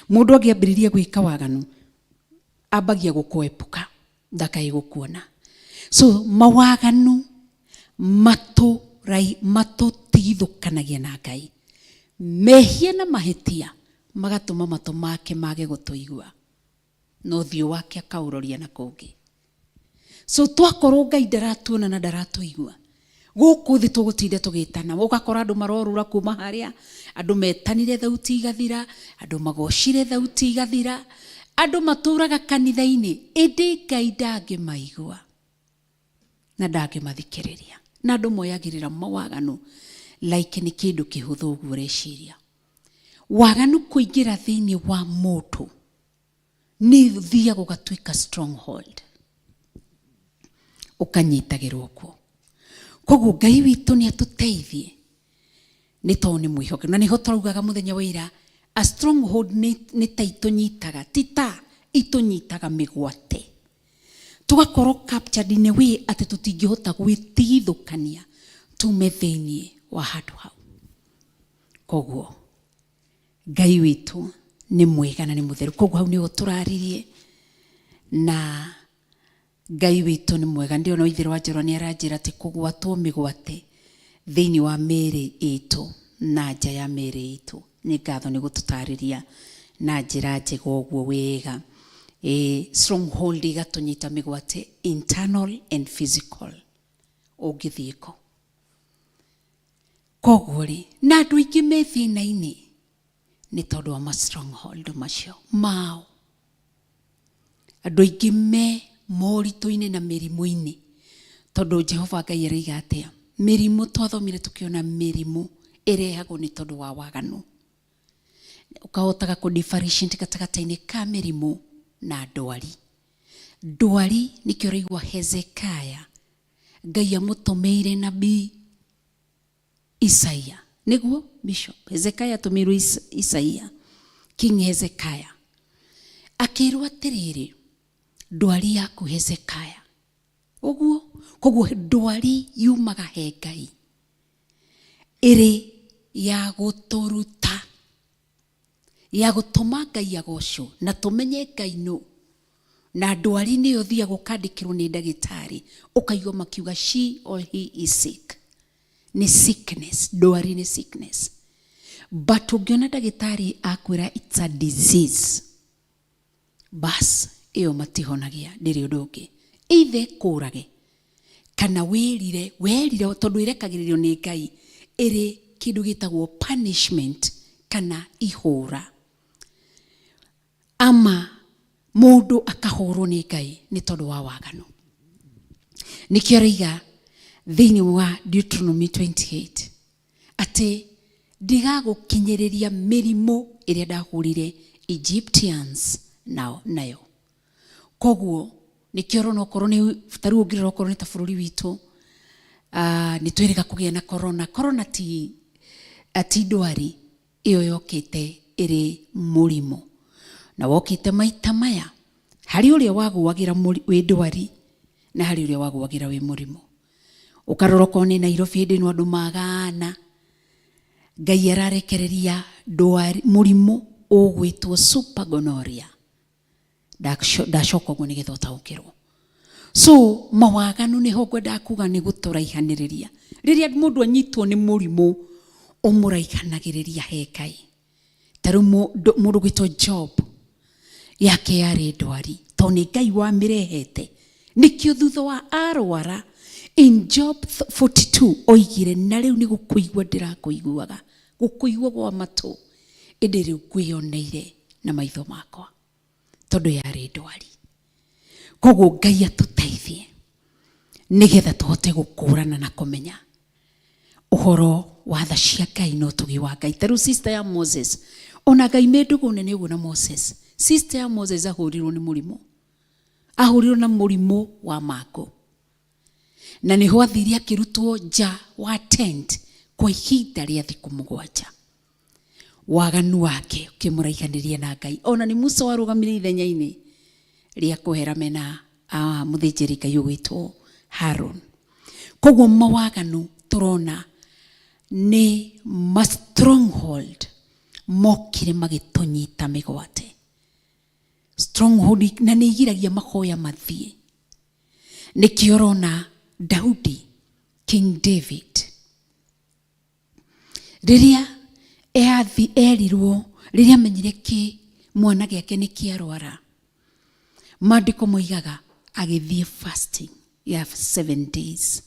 Mũndũ angĩambĩrĩria gwĩka waganu ambagia gũkwepuka ndakae gũkuona. So mawaganu matũtigithũkanagia na Ngai. Mehia na mahĩtia magatũma matũ make mage gũtũigua na ũthiũ wake akaũroria na kũngĩ. So twakorwo Ngai ndaratuona na ndaratũigua gũkũ thĩ tũgũtinda tũgĩtana, ũgakora andũ marorũra kuma harĩa, andũ metanire thauti igathira, andũ magocire thauti igathira, andũ matũraga kanitha-inĩ ĩndĩ Ngai ndangĩmaigua na ndangĩmathikĩrĩria. Na andũ moyagĩrĩra mawaganu like nĩ kĩndũ kĩhũthũ ũguo reciria. Waganu kũingĩra thĩinĩ wa mũndũ nĩ thiaga ũgatuĩka stronghold, ũkanyitagĩrwo kuo. Koguo Ngai witũ nĩ atũteithie nĩ tondũ nĩ mwĩhokeku. Na nĩho tũraugaga mũthenya wa ira a stronghold nĩ ta itũnyitaga, ti ta itũnyitaga mĩgwate, tugakorwo captured in a way atĩ tũtingĩhota gwĩtigithũkania tume thĩinĩ wa handũ hau. Koguo Ngai witu ni mwega na ni mutheru. Koguo hau niho turaririe na Ngai witu ni mwega. Ndio no Ithe wa Njorua ni aranjira ati kugwatwo migwate thiini wa miri itu na nja ya miri itu. Ni ngatho ni gututariria na njira njega uguo wega. Stronghold igatunyita migwate internal and physical ungithiiko. Koguo ri na andu aingi me thina-ini ni tondu wa ma stronghold macio mao. Andu aingi me morito-ini na mirimu-ini tondu Jehova Ngai araiga atia mirimu twathomire tukiona mirimu irehagwo ni tondu wa waganu. Ukahotaga ku differentiate gatagata-ini ka mirimu na ndwari. Ndwari nikio raigwa Hezekiah Ngai amutumeire nabii Isaia. Niguo Bishop Hezekiah tumiru Isaia, King Hezekiah akirwa atiriri ndwari yaku Hezekiah uguo. Koguo ndwari yumaga he Ngai iri ya guturuta, ya gutuma Ngai agocwo na tumenye Ngai no. Na ndwari ni uthia gukandikirwo ni ndagitari ukaigwa makiuga she or he is sick. Ni sickness. Ndwari ni sickness. But ungiona ndagitari akwira it's a disease, bas iyo matihonagia ndiri undu ungi. Ithe kurage kana werire tondu irekagiririo ni Ngai iri kindu gitagwo punishment kana ihura, ama mundu akahurwo ni Ngai ni tondu wa waganu. Nikio raiga thiini wa Deuteronomy 28 ati ndigagukinyiriria mirimu iria ndahurire Egyptians nayo. Koguo nikio rona okorwo ni taru ungirira okorwo ni ta bururi witu ni twirika kugia na corona ti ndwari iyo yokite iri murimo na wokite maita maya hari uria waguagira wi ndwari na hari uria waguagira wi murimo. Ukaroroko ni Nairobi ndi no andu magana Ngai ararekereria ndwari murimo ugwitwo super gonorrhea ndacoko ni getho taukirwo. So mawaganu ni ho gwenda kuga ni guturaihaniriria riria mundu anyitwo ni murimo umuraihanagiriria he Ngai. Taru mundu gwitwo Job yake yari ndwari to ni Ngai wa mirehete. Nikio thutha wa arwara in Job 42 oigire na riu ni gukuigwa ndirakuiguaga gukuigwa kwa matu indi riu kwioneire na maitho makwa tondu yari ndwari. Koguo Ngai atuteithie nigetha tuhote gukurana na kumenya uhoro wa tha cia Ngai no tugi wa Ngai. Taru sister ya Moses ona Ngai mendugu nene uguo na Moses. Sister ya Moses ahurirwo ni murimo, ahurirwo na murimo wa mako na niho athiria kirutwo nja wa tent kwa ihinda ria thiku 7. Waganu wake ukimuraihaniriria na Ngai. Ona ni Musa warugamire ithenya-ini ria kuhera mena muthinjiri Ngai ugwitwo Harun. Koguo mawaganu turona ni ma stronghold mokire magitunyita migwate. Stronghold na ni igiragia mahoya mathie. Nikio rona Daudi, King David riria erirwo riria menyire ki mwana giake ni kiarwara, maandiko moigaga agithie fasting ya 7 days.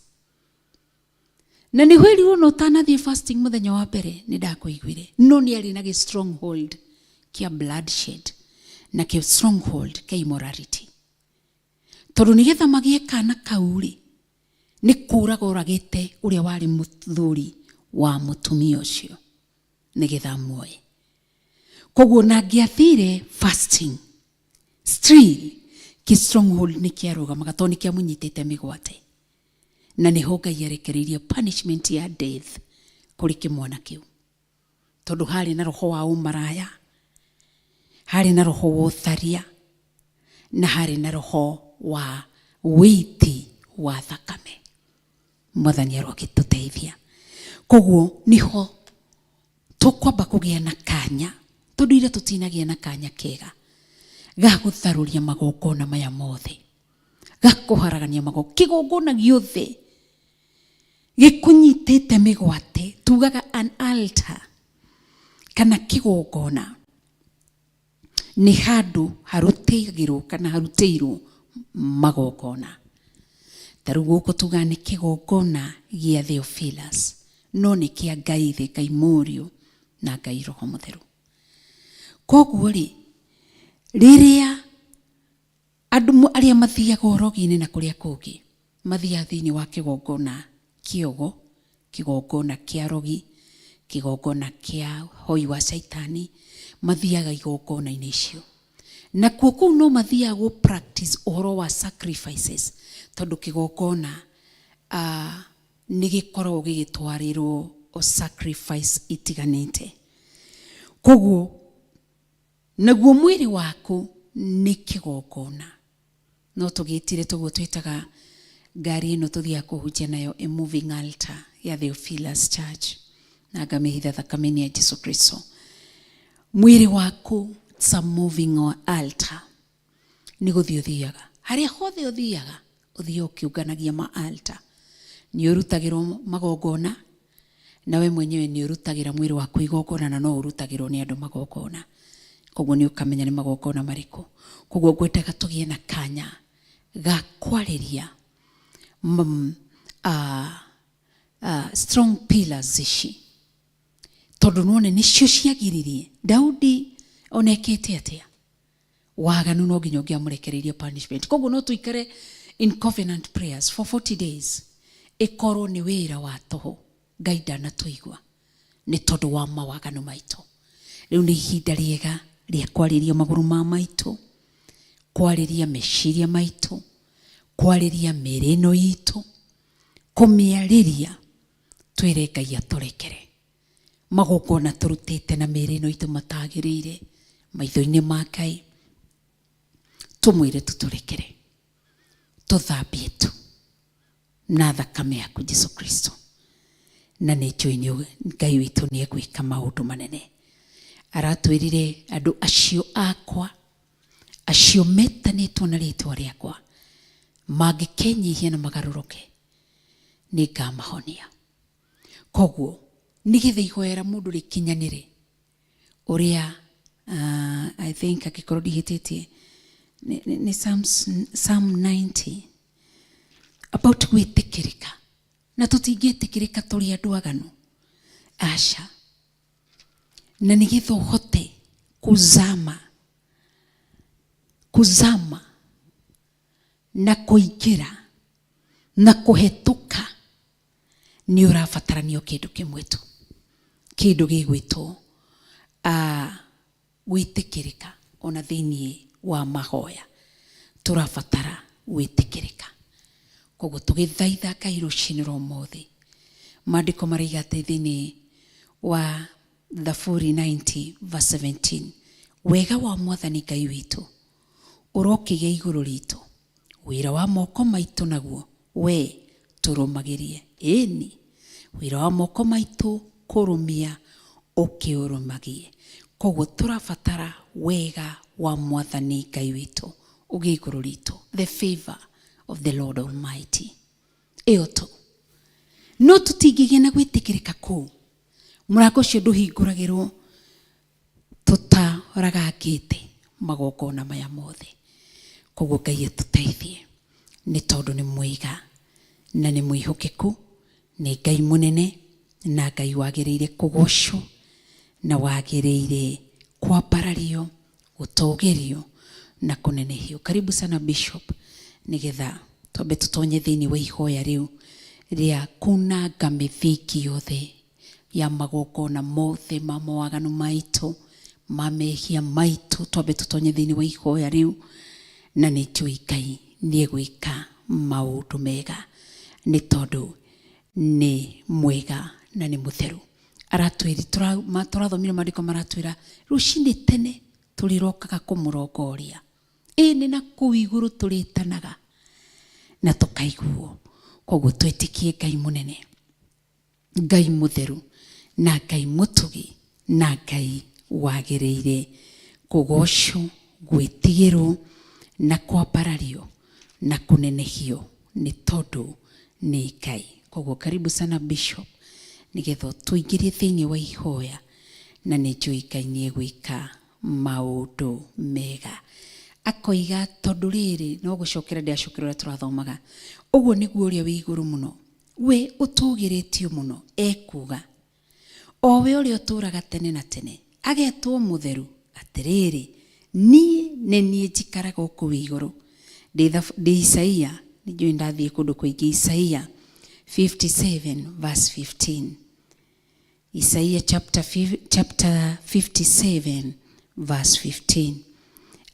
Na ni hwerirwo no tanathie fasting muthenya wa mbere ni ndakuiguire no ni ari na stronghold kia bloodshed na kia stronghold kia immorality. Tondu nigetha magie kana kauri ni kuraga uragite uria wari muthuri wa mutumia ucio nigetha muoye. Koguo na ngiathire fasting still ki stronghold ni kiarugamaga to ni kiamunyitite migwate na niho Ngai arekereirie punishment ya death kuri kimwana kiu tondu hari na roho wa umaraya, hari na roho wa utharia na hari na roho wa witi wa thakame. Mwathani arogituteithia. Koguo niho tukwamba kugia na kanya tondu ira tutinagia na kanya kega ga gutharuria magongona maya mothe gakuharagania kigongona giothe gikunyitite migwate tugaga an altar kana kigongona ni handu haruteigirwo kana haruteirwo magongona. Taru guko tuga ni kigongona gia Theophilus no ni kia Ngai the Ngai Murio na Ngai Roho Mutheru. Koguo riria andu aria mathiaga orogi-ini na kuria kungi mathia thiini wa kigongona kiogo, kigongona kia rogi, kigongona kia hoi wa saitani, mathiaga igongona-ini icio na kuo no mathiaga go practice ohoro wa sacrifices tondu kigongona ni gikoragwo gigitwarirwo o sacrifice itiganite. Koguo naguo mwiri waku ni kigongona no tugitire tuguo twitaga ngari ino tuthia kuhunjia nayo a moving altar ya Theophilus Church na ngamihitha thakame ya Jesu Kristo. Mwiri waku it's a moving altar ni guthio thiaga haria hothe uthiaga uthio kiunganagia ma altar ni urutagirwo magongona na we mwenyewe ni urutagira mwiri waku igongona na no urutagirwo ni andu magongona. Koguo ni ukamenya ni magongona mariku. Koguo ngwetaga tugie na kanya ga kwariria strong pillars ici tondu none nicio ciagiririe Daudi onekete atia waganu no nginya ngiamurekereirie punishment. Koguo no tuikare in covenant prayers for 40 days ikorwo ni wira wa toho Ngai ndanatuigua ni tondu wa mawaganu maitu. Riu ni ihinda riega ria kwariria maguru ma maitu, kwariria meciria maitu, kwariria mirino itu, kumiariria twire Ngai aturekere magongona turutite na mirino itu matagirire maitho-ini ma Ngai, tumwire tuturekere tuthambie tu na thakame yaku Jesu Kristo na ni njui Ngai witu ni egwika maundu manene. Aratwirire andu acio akwa acio metanitwo na ritwa riakwa mangikenyihia na magaruruke ni ngamahonia. Koguo ni githe ihoera mundu rikinyanire uria I think akikorwo ndihititie ni Psalm 90 about gwitikirika na tutingitikirika turi andu aganu asha na nigitho hote kuzama na kuingira na kuhetuka ni urafatarania kindu kimwe tu, kindu gigwitwo gwitikirika. Ona thiini wa mahoya turafatara gwitikirika. Koguo tugithaitha Ngai ruci-ini rumothi maandiko mariga thiini wa Zaburi 90 verse 17 wega wa Mwathani Ngai witu urokigia iguru ritu, wira wa moko maitu naguo we turumagirie. Eni wira wa moko maitu kurumia ukiurumagie. Koguo turafatara wega wa Mwathani Ngai witu ugie iguru ritu, the favor of the Lord Almighty. Iyo tu no tutingigie na gwitikirika kuu murango cio nduhinguragirwo tutaragangite magongona maya mothe. Koguo Ngai atuteithie ni tondu ni mwiga na ni mwihokeku, ni Ngai munene na Ngai wagiriire kugocwo na wagiriire kwambarario, gutogerio na kunenehio. Karibu sana Bishop nigetha twambe tutonye thiini wa ihoya riu ria kunanga mithiki yothe ya magongona mothe ma mawaganu maitu mamehia maitu. Twambe tutonye thiini wa ihoya riu na ni njui Ngai ni egwika maundu mega ni tondu ni mwega na ni mutheru. Turathomire maandiko maratwira ruci-ini tene turirokaga kumurongoria, ini na kuu iguru turitanaga na tukaiguo. Koguo twetikie Ngai munene, Ngai mutheru na Ngai mutugi na Ngai wagĩrĩire kũgocwo, gwĩtigĩrwo na kwambarario na kũnenehio nĩ tondũ nĩ Ngai. Koguo karibu sana Bishop, nĩgetha tũingĩrie thĩinĩ wa ihoya, na nĩ njũĩ Ngai nĩ egwĩka maũndũ mega. Akoiga tondũ rĩrĩ, no gũcokera ndĩacokera ũrĩa tũrathomaga, ũguo nĩguo ũrĩa wĩ igũrũ mũno, we ũtũgĩrĩtio mũno, ekuga o we ũrĩa ũtũraga tene na tene, agetwo mũtheru, atĩrĩrĩ, niĩ nĩ niĩ njikaraga gũkũ igũrũ. Ndĩ Isaia, nĩ njũĩ ndathiĩ kũndũ kũingĩ. Isaia 57 verse 15. Isaia chapter 57 verse 15.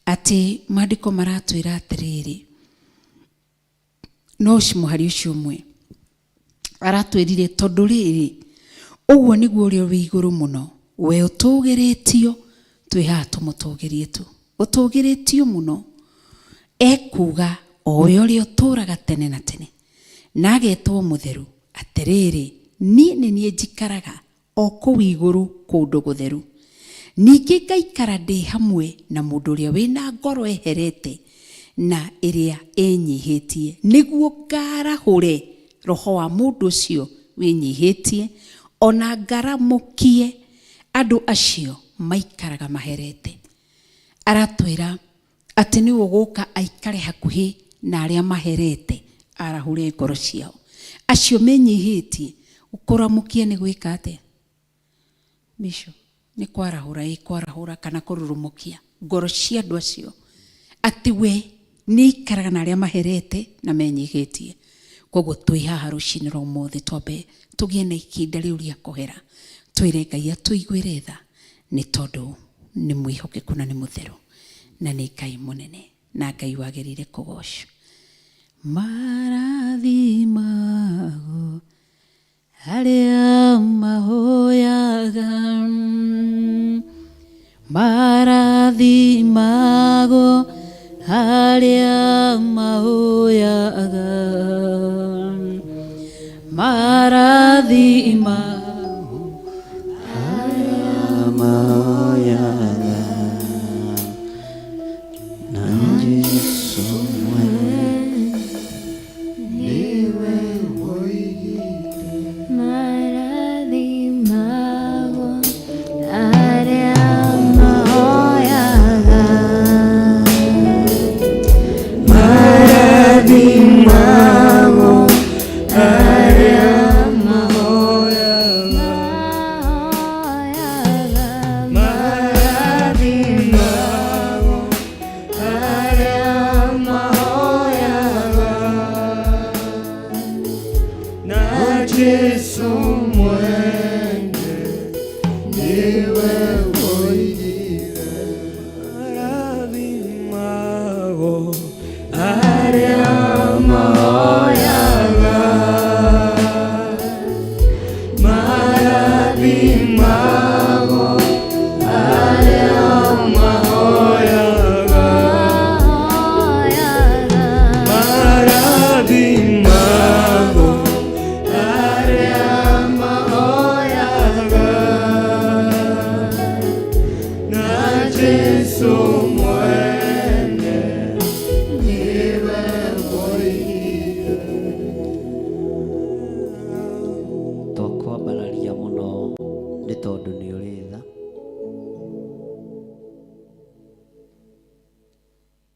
Ati maandĩko maratwĩra atĩrĩrĩ, no mũhari ũcio ũmwe aratwĩrire tondũ rĩrĩ, ũguo nĩguo ũrĩa wĩ igũrũ mũno, we ũtũgĩrĩtio, twĩ haha tũmũtũgĩrie tu, ũtũgĩrĩtio mũno, ekuga o we ũrĩa ũtũraga tene na tene, na agetwo mũtheru, atĩrĩrĩ, niĩ nĩ niĩ njikaraga o kũu igũrũ kũndũ gũtheru, ningĩ ngaikara ndĩ hamwe na mũndũ ũrĩa wĩna ngoro eherete na ĩrĩa ĩnyihĩtie, nĩguo ngarahũre roho wa mũndũ ũcio wĩnyihĩtie, ona ngaramũkie andũ acio maikaraga maherete. Aratwĩra atĩ nĩ ũgũka aikare hakuhĩ na arĩa maherete, arahũre ngoro ciao. Acio menyihĩtie, ũkũramũkie nĩ gwĩka atĩa? Bishop, nĩ kwarahũra kana kũrurumũkia ngoro cia andũ acio, atĩ we nĩ ikaraga na arĩa maherete na menyihĩtie. Koguo twĩ haha rũcinĩ rwa ũmũthĩ, twambe tũgĩe na ihinda rĩu rĩa kũhera, twĩre Ngai atũiguĩre tha, nĩ tondũ nĩ mwĩhokeku na nĩ mũtheru, na nĩ Ngai mũnene, na Ngai wagĩrĩire kũgocwo. Marathimago arĩa mahoyaga, marathimago arĩa mahoyaga, marathimago arĩa mahoyaga, na Jesũ niwe woigĩte. Marathimago arĩa mahoyaga, Marathimago arĩa mahoyaga, marathimago arĩa mahoyaga, na Jesũ mwene niwe woigĩte. Marathimago arĩa mahoyaga, marathimago arĩa mahoyaga, marathimago arĩa mahoyaga, na Jesũ mwene niwe woigĩte. Twakwambararia mũno nĩ tondũ nĩ ũrĩ tha,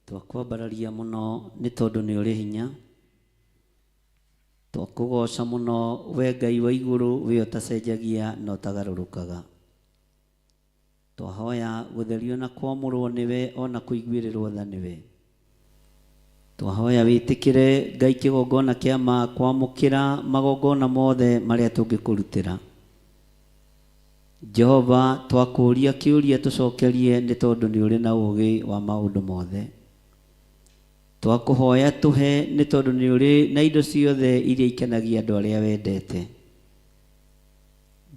twakwambararia mũno nĩ tondũ nĩ ũrĩ hinya, twakũgoca mũno we Ngai wa igũrũ, we ũtacenjagia na ũtagarũrũkaga. Twahoya gũtherio na kwamũrwo nĩwe, ona kũiguĩrĩrwo tha nĩwe. Twahoya wĩtĩkĩre Ngai kĩgongona kĩa ma kwamũkĩra magongona mothe marĩa tũngĩkũrutĩra. Jehova, twakũria kĩũria tũcokerie, nĩ tondũ nĩ ũrĩ na ũũgĩ wa maũndũ mothe. Twakũhoya tũhe, nĩ tondũ nĩ ũrĩ na indo ciothe iria ikenagia andũ arĩa wendete.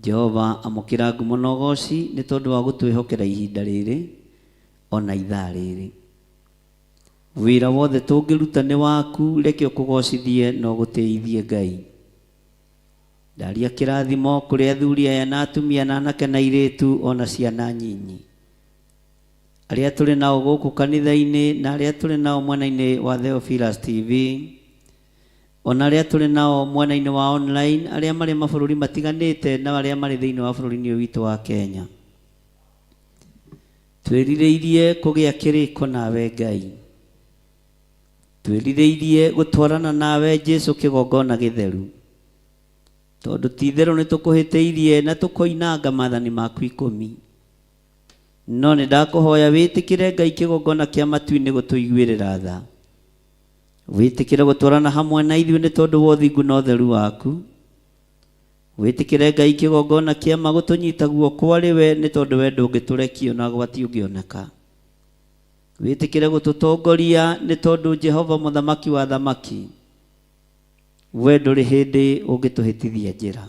Jehova, amũkĩra ngumo na ũgooci, nĩ tondũ wa gũtwĩhokera ihinda rĩrĩ ona ithaa rĩrĩ. Wĩra wothe tũngĩruta nĩ waku, reke ũkũgocithie na ũgũteithie Ngai. Ndaria kĩrathimo kũrĩ athuri aya na atumia na anake na airĩtu ona ciana nyinyi, arĩa tũrĩ nao gũkũ kanitha-inĩ na arĩa tũrĩ nao mwena-inĩ wa Theophilus TV, ona arĩa tũrĩ nao mwena-inĩ wa online, arĩa marĩ mabũrũri matiganĩte na arĩa marĩ thĩinĩ wa bũrũri-inĩ ũyũ witũ wa Kenya. Twĩrirĩirie kũgĩa kĩrĩko nawe Ngai, twĩrirĩirie gũtwarana nawe Jesũ kĩgongona gĩtheru, tondũ ti-itherũ nĩ tũkũhĩtĩirie na tũkoinanga maathani maku 10. No nĩ ndakũhoya wĩtĩkĩre Ngai kĩgongona kĩa matu-inĩ gũtũiguĩrĩra tha, wĩtĩkĩre gũtwarana hamwe na ithuĩ nĩ tondũ wa ũthingu na ũtheru waku, wĩtĩkĩre Ngai kĩgongona kĩa ma gũtũnyita guoko arĩ we nĩ tondũ we ndũngĩtũrekio na gwati ũngĩoneka, wĩtĩkĩre gũtũtongoria nĩ tondũ Jehova mũthamaki wa thamaki, we ndũrĩ hĩndĩ ũngĩtũhĩtithia njĩra.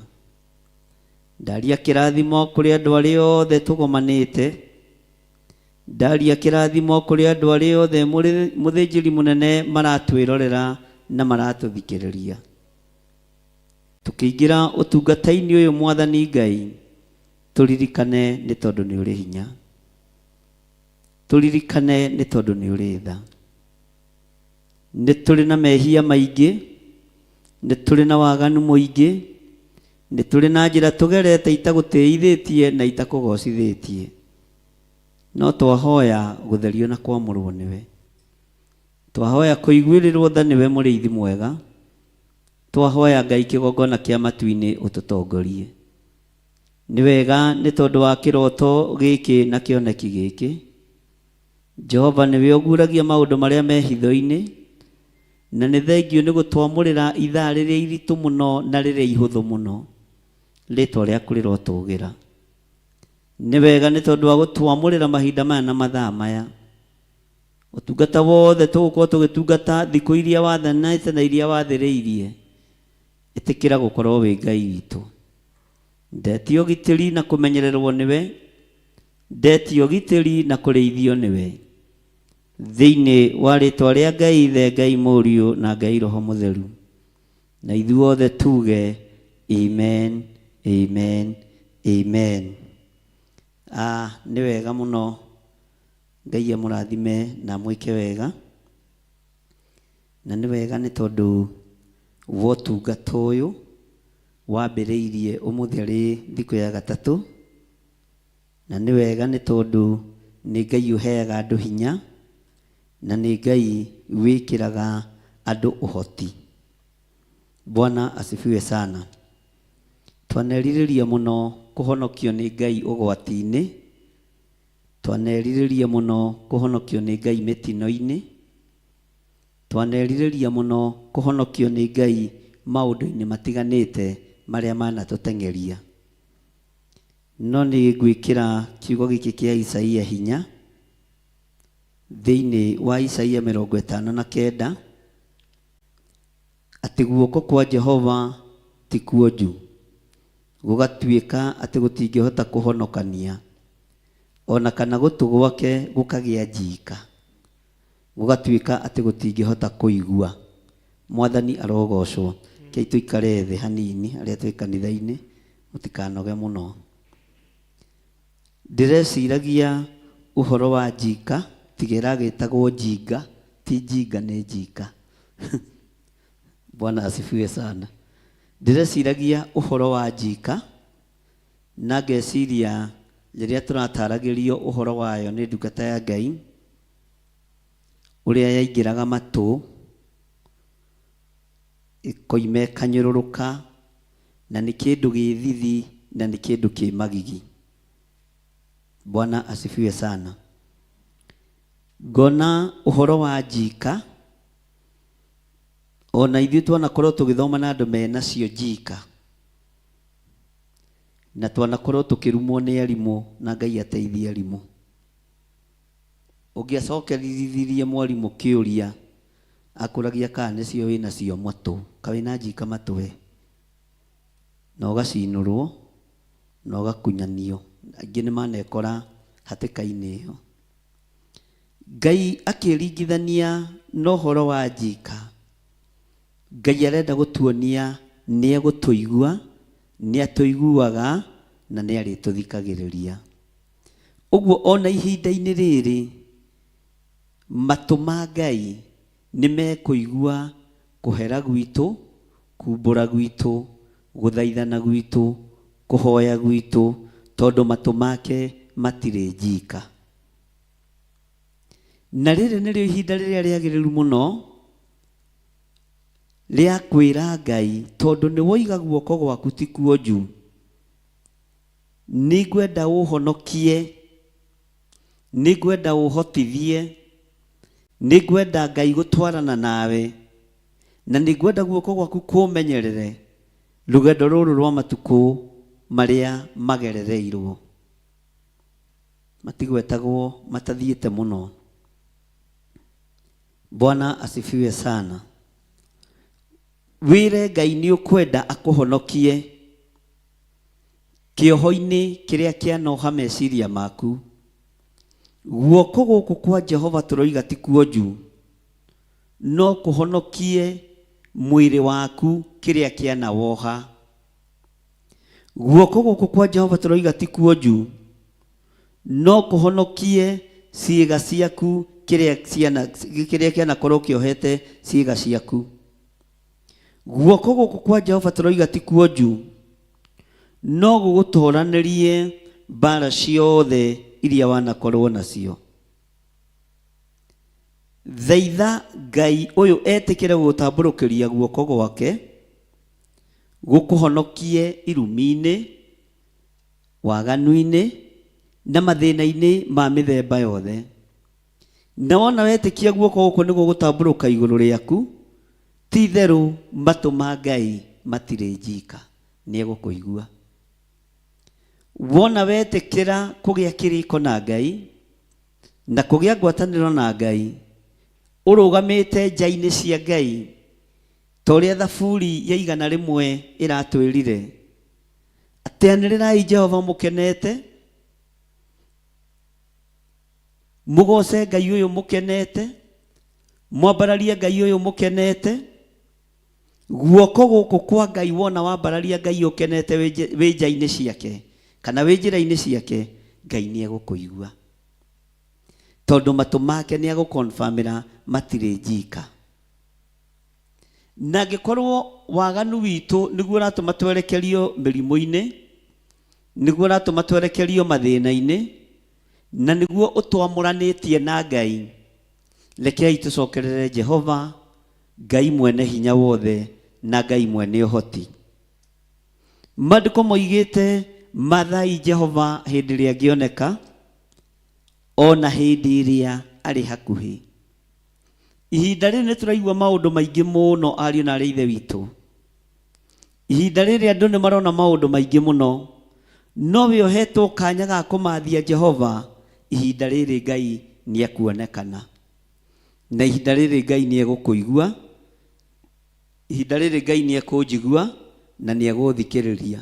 Ndaria kĩrathimo kũrĩ andũ arĩa othe tũgomanĩte, ndaria kĩrathimo kũrĩ andũ arĩa othe mũthĩnjĩri mũnene maratwĩrorera na maratũthikĩrĩria. Tukĩingĩra ũtungata-inĩ ũyũ Mwathani Ngai, tũririkane nĩ tondũ nĩ ũrĩ hinya, tũririkane nĩ tondũ nĩ ũrĩ tha. Nĩ tũrĩ na mehia maingĩ, nĩ tũrĩ na waganu mũingĩ, nĩ tũrĩ na njĩra tũgerete itagũtĩithĩtie na itakũgocithĩtie, no twahoya gũtherio na kwamũrwo nĩwe, twahoya kũiguĩrĩrwo tha nĩwe mũrĩithi mwega, twahoya Ngai kĩgongona kĩa matu-inĩ ũtũtongorie. Nĩ wega nĩ tondũ wa kĩroto gĩkĩ na kĩoneki gĩkĩ, Jehova nĩwe ũguũragia maũndũ marĩa me hitho-inĩ, na nĩ thengio nĩ gũtwamũrĩra ithaa rĩrĩa iritũ mũno na rĩrĩa ihũthũ mũno, rĩtwa rĩaku rĩrotũgĩra. Nĩ wega nĩ tondũ wa gũtwamũrĩra mahinda maya na mathaa maya, ũtungata wothe tũgũkorwo tũgĩtungata thikũ iria wathanĩte na iria wathĩrĩirie, ĩtĩkĩra gũkorwo wĩ Ngai witũ. Ndetio gitĩri na kũmenyererwo nĩwe, ndetio gitĩri na kũrĩithio nĩwe, thĩinĩ wa rĩtwa rĩa Ngai Ithe, Ngai Mũriũ na Ngai Roho Mũtheru, na ithuothe tuge amen, amen, amen. Nĩ wega mũno, Ngai amũrathime na mwĩke wega, na nĩ wega nĩ tondũ wa ũtungata ũyũ wambĩrĩirie ũmũthĩ arĩ thikũ ya gatatũ, na nĩ wega nĩ tondũ nĩ Ngai ũheaga andũ hinya, na nĩ Ngai wĩkĩraga andũ ũhoti. Bwana asifiwe sana. Twanerirĩria mũno kũhonokio nĩ Ngai ũgwati-inĩ, twanerirĩria mũno kũhonokio nĩ Ngai mĩtino-inĩ, twanerirĩria mũno kũhonokio nĩ Ngai maũndũ-inĩ matiganĩte marĩa manatũteng'eria. No nĩ ngwĩkĩra kiugo gĩkĩ kĩa Isaia hinya, thĩinĩ wa Isaia 59, atĩ guoko kwa Jehova ti kuonju, gũgatuĩka atĩ gũtingĩhota kũhonokania, ona kana gũtũ gwake gũkagĩa njika, gũgatuĩka atĩ gũtingĩhota kũigua. Mwathani arogocwo. Kei tũikare thĩ hanini, arĩa twĩ kanitha-inĩ mũtikanoge mũno. Ndĩreciragia ũhoro wa njika, tigera gĩtagwo njinga, ti njinga nĩ njika. Bwana asifiwe sana. Ndĩreciragia ũhoro wa njika, na ngeciria rĩrĩa tũrataragĩrio ũhoro wayo nĩ ndungata ya Ngai, ũrĩa yaingĩraga matũ, ĩkoima ĩkanyũrũrũka, na nĩ kĩndũ gĩthithi na nĩ kĩndũ kĩ magigi. Bwana asifiwe sana. Ngona ũhoro wa njika, ona ithuĩ twanakorwo tũgĩthoma na andũ menacio njika, na twanakorwo tũkĩrumwo nĩ arimũ na Ngai ateithie arimũ. Ũngĩacokerithirie mwarimũ kĩũria, akũragia kana nĩcio wĩnacio matũ, ka wĩna njika matũ, na ũgacinũrwo na ũgakunyanio. Aingĩ nĩ manekora hatĩka-inĩ ĩyo. Ngai akĩringithania na ũhoro wa njika, Ngai arenda gũtuonia nĩ egũtũigua nĩ atũiguaga na nĩ arĩtũthikagĩrĩria. Ũguo ona ihinda-inĩ rĩrĩ matũ ma Ngai nĩ mekũigua kũhera gwitũ, kumbũra gwitũ, gũthaithana gwitũ, kũhoya gwitũ, tondũ matũ make matirĩ njika. Na rĩrĩ nĩrĩo ihinda rĩrĩa rĩagĩrĩru mũno rĩa kwĩra Ngai, tondũ nĩ woiga guoko gwaku ti kuonju, nĩ ngwenda ũhonokie, nĩ ngwenda ũhotithie, nĩ ngwenda Ngai gũtwarana nawe, na nĩ ngwenda guoko gwaku kũmenyerere rũgendo rũrũ rwa matukũ marĩa magerereirwo. Matigwetagwo matathiĩte mũno. Bwana asifiwe sana. Wĩre Ngai nĩ ũkwenda akũhonokie kĩoho-inĩ kĩrĩa kĩanoha meciria maku. Guoko gũkũ kwa Jehova tũroiga ti kuonju, no kũhonokie mwĩrĩ waku kĩrĩa kĩanawoha. Guoko gũkũ kwa Jehova tũroiga ti kuonju, no kũhonokie ciĩga ciaku kĩrĩa kĩanakorwo kĩohete ciĩga ciaku. Guoko gũkũ kwa Jehova tũroiga ti kuonju, no gũgũtũranĩrie mbara ciothe iria wanakorwo nacio. Thaitha Ngai ũyũ etĩkĩre gũtambũrũkĩria guoko gwake gũkũhonokie irumi-inĩ, waganu-inĩ na mathĩna-inĩ ma mĩthemba yothe. Na wona wetĩkia guoko gũkũ nĩguo gũtambũrũka igũrũ rĩaku, ti itherũ matũ ma Ngai matirĩ njika, nĩ egũkũigua. Wona wetĩkĩra kũgĩa kĩrĩko na Ngai na kũgĩa ngwatanĩro na Ngai, ũrũgamĩte nja-inĩ cia Ngai, ta ũrĩa Thaburi ya 100 ĩratwĩrire, atĩanĩrĩrai Jehova mũkenete, mũgoce Ngai ũyũ mũkenete, mwambararie Ngai ũyũ mũkenete. Guoko gũkũ kwa Ngai wona wambararia Ngai ũkenete wĩ nja-inĩ ciake kana wĩ njĩra-inĩ ciake, Ngai nĩ egũkũigua, tondũ matũ make nĩ egũkonfamĩra matirĩ njika. Na angĩkorwo waganu witũ nĩguo ũratũma twerekerio mĩrimũ-inĩ, nĩguo ũratũma twerekerio mathĩna-inĩ, na nĩguo ũtwamũranĩtie na Ngai, rekei tũcokerere Jehova, Ngai mwene hinya wothe na Ngai mwene ũhoti. Maandĩko moigĩte mathai Jehova hĩndĩ ĩrĩa angĩoneka, ona hĩndĩ ĩrĩa arĩ hakuhĩ. Ihinda rĩrĩ nĩ tũraigua maũndũ maingĩ mũno ariũ na arĩ ithe witũ. Ihinda rĩrĩ andũ nĩ marona maũndũ maingĩ mũno, no we ũhetwo kanya ga kũmathia Jehova, ihinda rĩrĩ Ngai nĩ ekuonekana. Na ihinda rĩrĩ Ngai nĩ egũkũigua, ihinda rĩrĩ Ngai nĩ ekũnjigua na nĩ egũthikĩrĩria.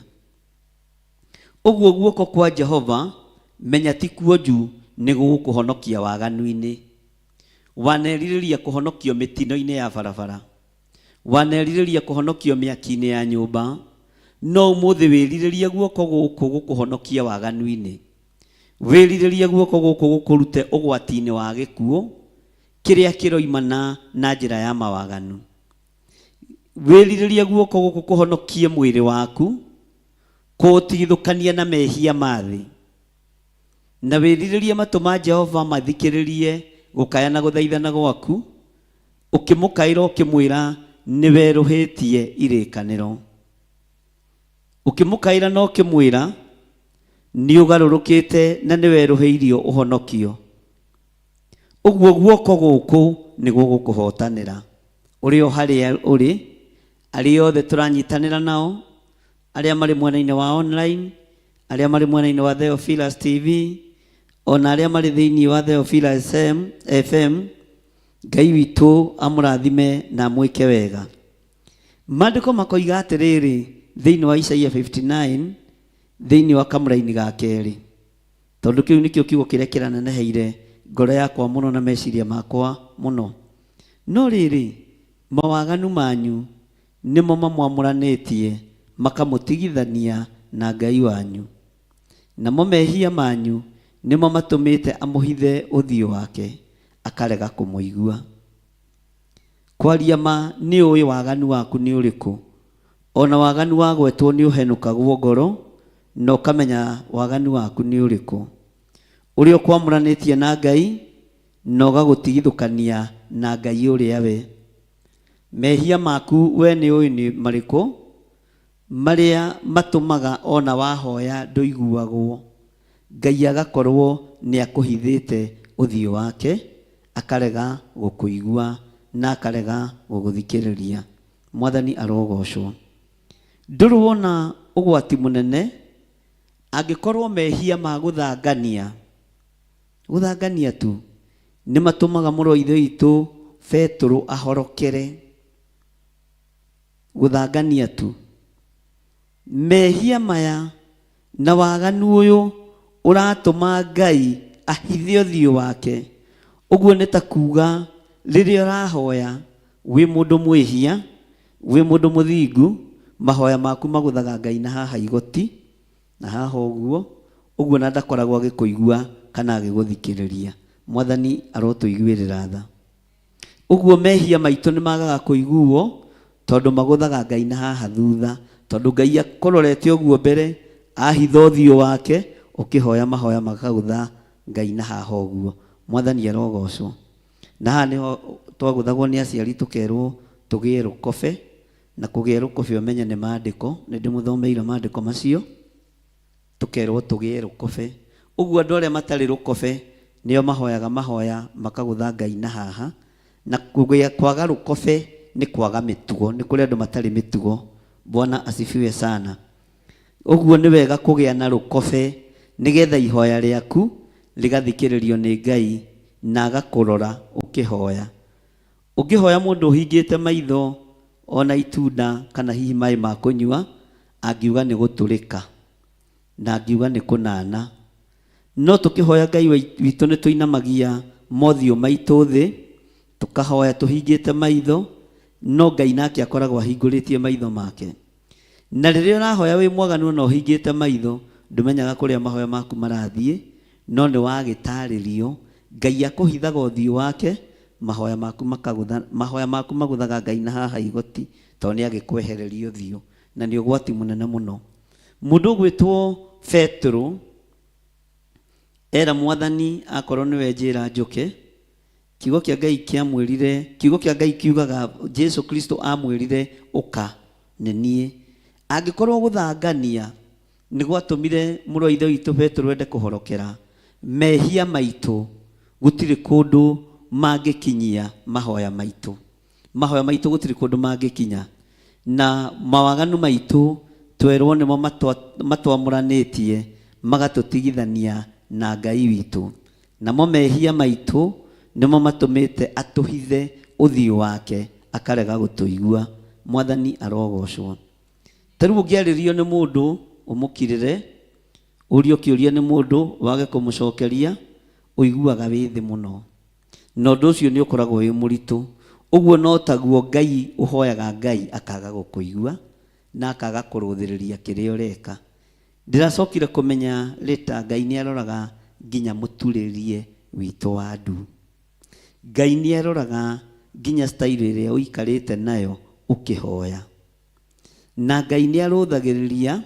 Ũguo guoko kwa Jehova menya ti kuonju, nĩ gũgũkũhonokia waganu-inĩ. Wanerirĩria kũhonokio mĩtino-inĩ ya barabara, wanerirĩria kũhonokio mĩaki-inĩ ya nyũmba, no ũmũthĩ wĩrirĩrie guoko gũkũ gũkũhonokia waganu-inĩ. Wĩrirĩrie guoko gũkũ gũkũrute ũgwati-inĩ wa gĩkuũ kĩrĩa kĩroimana na njĩra ya mawaganu. Wĩrirĩrie guoko gũkũ kũhonokie mwĩrĩ waku kũũtigithũkania na mehia ma thĩ. Na wĩrirĩrie matũ ma Jehova mathikĩrĩrie gũkaya na gũthaithana gwaku, ũkĩmũkaĩra ũkĩmwĩra nĩ werũhĩtie irĩkanĩro. Ũkĩmũkaĩra na ũkĩmwĩra nĩ ũgarũrũkĩte na nĩ werũhĩirio ũhonokio. Ũguo guoko gũkũ nĩguo gũkũhotanĩra. Ũrĩ o harĩa ũrĩ, arĩa othe tũranyitanĩra nao, arĩa marĩ mwena-inĩ wa online, arĩa marĩ mwena-inĩ wa Theophilus TV, ona arĩa marĩ thĩinĩ wa Theophilus FM, Ngai witũ amũrathime na mwĩke wega. Maandĩko makoiga atĩrĩrĩ thĩinĩ wa Isaia 59 thĩinĩ wa kamũra-inĩ ga kerĩ, tondũ kĩu nĩkĩo kiugo kĩrĩa kĩraneneheire ngoro yakwa mũno na meciria makwa mũno. No rĩrĩ, mawaganu manyu nĩmo mamwamũranĩtie makamutigithania na Ngai wanyu. Namo mehia manyu nimo matumite amuhithe uthio wake akarega kumuigua. Kwaria ma ni uwi waganu waku ni uriku, ona waganu wa gwetwo ni uhenukagwo ngoro, no kamenya waganu waku ni uriku. Uri ukwamuranitie na Ngai no gagutigithukania na Ngai uria we. Mehia maku we ni uwi ni mariku maria matumaga ona wahoya nduiguagwo. Ngai agakorwo ni akuhithite uthio wake akarega gukuigua na akarega guguthikiriria. Mwathani arogocwo. Nduruona ugwati munene angikorwo mehia ma guthangania tu ni matumaga muro ithe itu Petro ahorokere. Guthangania tu mehia maya na waganu uyu uratuma Ngai ahithie uthio wake. Uguo ni ta kuga riria urahoya wi mundu mwihia, wi mundu muthingu, mahoya maku maguthaga Ngai na haha igoti na haha uguo na ndakoragwo agikuigua kana agiguthikiriria. Mwathani arotuiguirira tha. Uguo mehia maitu ni magaga kuiguo tondu maguthaga Ngai na haha thutha, tondu Ngai akororete uguo mbere ahitha uthio wake, ukihoya mahoya makagutha Ngai na haha uguo. Mwathani arogocwo. Na haha niho twaguthagwo ni aciari tukerwo tugie rukobe, na kugia rukobe umenye ni maandiko, ni ndimuthomeire maandiko macio. Tukerwo tugie rukobe. Uguo andu aria matari rukobe nio mahoyaga mahoya makagutha Ngai na haha. Na kugia kwaga rukobe ni kwaga mitugo, ni kuri andu matari mitugo. Bwana asifiwe sana. Uguo ni wega kugia na rukobe nigetha ihoya riaku ligathikiririo ni Ngai na agakurora ukihoya. Ukihoya mundu uhingite maitho ona itunda kana hihi mai ma kunyua angiuga ni guturika na angiuga ni kunana. No tukihoya Ngai witu ni tuinamagia mothio maitu thi, tukahoya tuhingite maitho, no Ngai nake akoragwo ahinguritie maitho make. Na riria urahoya wi mwaganu no uhingite maitho, ndumenyaga kuria mahoya maku marathie, no ni wagitaririo. Ngai akuhithaga uthio wake, mahoya maku maguthaga Ngai na haha igoti, to ni agikwehereria uthio, na ni ugwati munene muno. Mundu gwitwo Petro era Mwathani akorwo niwe njira njuke, kiugo kia Ngai kiamwirire, kiugo kia Ngai kiugaga Jesu Kristo amwirire uka ni nie. Angikorwo guthangania ni gwatumire muro ithe witu Petro ende kuhorokera mehia maitu, gutiri kundu mangikinyia mahoya maitu. Mahoya maitu gutiri kundu mangikinya, na mawaganu maitu twerwo nimo matwamuranitie magatutigithania na Ngai witu. Namo mehia maitu nimo matumite atuhithe uthio wake akarega gutuigua. Mwathani arogocwo. Tariu ngiaririo ni mundu umukirire, urio kiuria ni mundu wage kumucokeria, uiguaga withi muno, no ndu ucio ni ukoragwo wi muritu. Uguo no taguo Ngai uhoyaga Ngai akaga gukuigua na akaga kuruthiriria kiria ureka. Ndiracokire kumenya leta Ngai ni aroraga nginya muturirie witu wa ndu. Ngai ni aroraga nginya style iria uikarite nayo ukihoya. Na Ngai ni aruthagiriria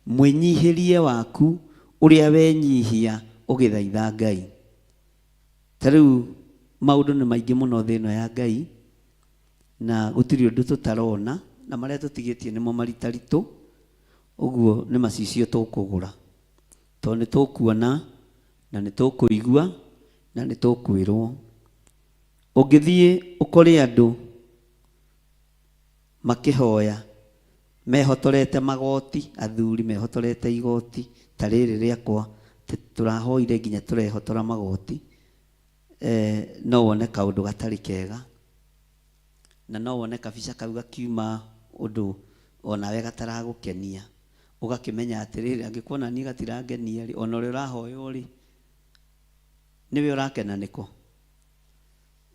mwinyihirie waku uria wenyihia ugithaitha Ngai. Tariu maundu ni maingi muno thino ya Ngai, na gutiri undu tutarona, na maria tutigitie nimo maritaritu. Uguo ni macicio tukugura, to ni tukuona na ni tukuigua na ni tukwirwo. Ungithie ukore andu makihoya mehotorete magoti, athuri mehotorete igoti ta riri riakwa turahoire nginya turehotora magoti, no wone kaundu gatari kega, na no wone kabica kau gakiuma undu onawe gataragukenia, ugakimenya atiriri angikuona ni gatirangenia ri, ona uri urahoya ri niwe urakena niko.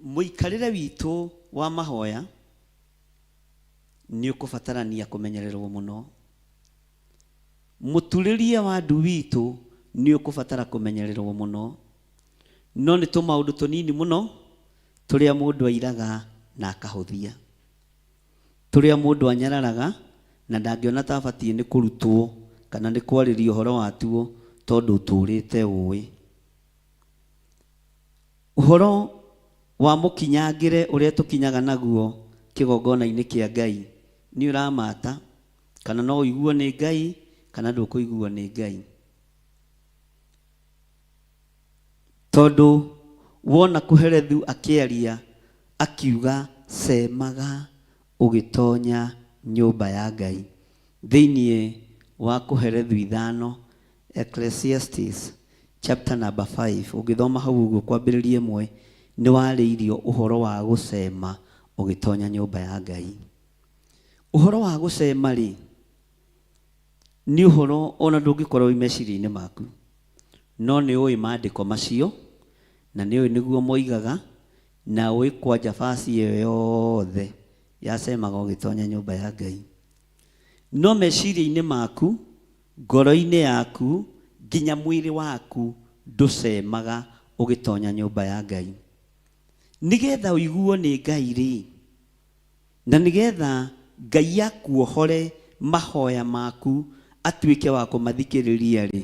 Muikarire witu wa mahoya ni ukubatarania kumenyererwo muno, Mũturĩria wa ndu witũ nĩ ũkũbatara kũmenyererwo mũno, no nĩ tũmaũndũ tũnini mũno tũrĩa mũndũ airaga na akahũthia, tũrĩa mũndũ anyararaga na ndangĩona ta abatiĩ nĩ kũrutwo kana nĩ kwarĩrio ũhoro watuo tondũ ũtũrĩte ũĩ. Ũhoro wa mũkinyangĩre ũrĩa tũkinyaga naguo kĩgongona-inĩ kĩa Ngai nĩ ũramata, kana no ũiguo nĩ Ngai kana ndũkũiguo nĩ Ngai. Tondũ wona Kũherethu akĩaria akiuga cemaga ũgĩtonya nyũmba ya Ngai, thĩinĩ wa Kũherethu 5 Ecclesiastes chapter number 5 ũngĩthoma hau ũguo kwambĩrĩria 1 nĩ warĩirio ũhoro wa gũcema ũgĩtonya nyũmba ya Ngai. Ũhoro wa gũcema rĩ, nĩ ũhoro ona ndũngĩkorwo meciria-inĩ maku, no nĩ ũĩ maandĩko macio na nĩ ũĩ nĩguo moigaga, na ũĩ kwanja basi ĩyo yothe yacemaga ũgĩtonya nyũmba ya Ngai. No meciria-inĩ maku, ngoro-inĩ yaku, nginya mwĩrĩ waku ndũcemaga ũgĩtonya nyũmba ya Ngai. Nĩgetha ũiguo nĩ Ngai rĩ, na nĩgetha Ngai akuohore mahoya maku atuĩke wa kũmathikĩrĩria rĩ,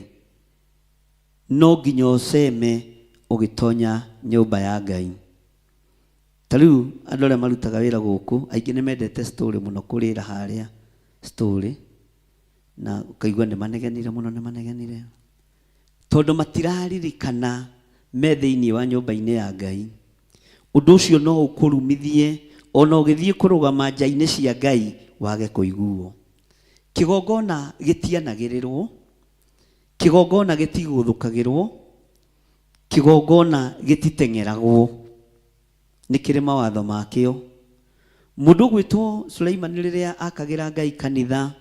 no nginya ũceme ũgĩtonya nyũmba ya Ngai. Ta rĩu andũ arĩa marutaga wĩra gũkũ aingĩ nĩ mendete story mũno, kũrĩra harĩa story, na ũkaigua nĩ manegenire mũno, nĩ manegenire tondũ matiraririkana me thĩinĩ wa nyũmba-inĩ ya Ngai. Ũndũ ũcio no ũkũrumithie ona ũgĩthiĩ kũrũgama nja-inĩ cia Ngai wage kũiguo. Kĩgongona gĩtianagĩrĩrwo, kĩgongona gĩtigũthũkagĩrwo, kĩgongona gĩtiteng'eragwo, nĩ kĩrĩ mawatho makĩo. Mũndũ gwĩtwo Suleiman rĩrĩa akagĩra Ngai kanitha,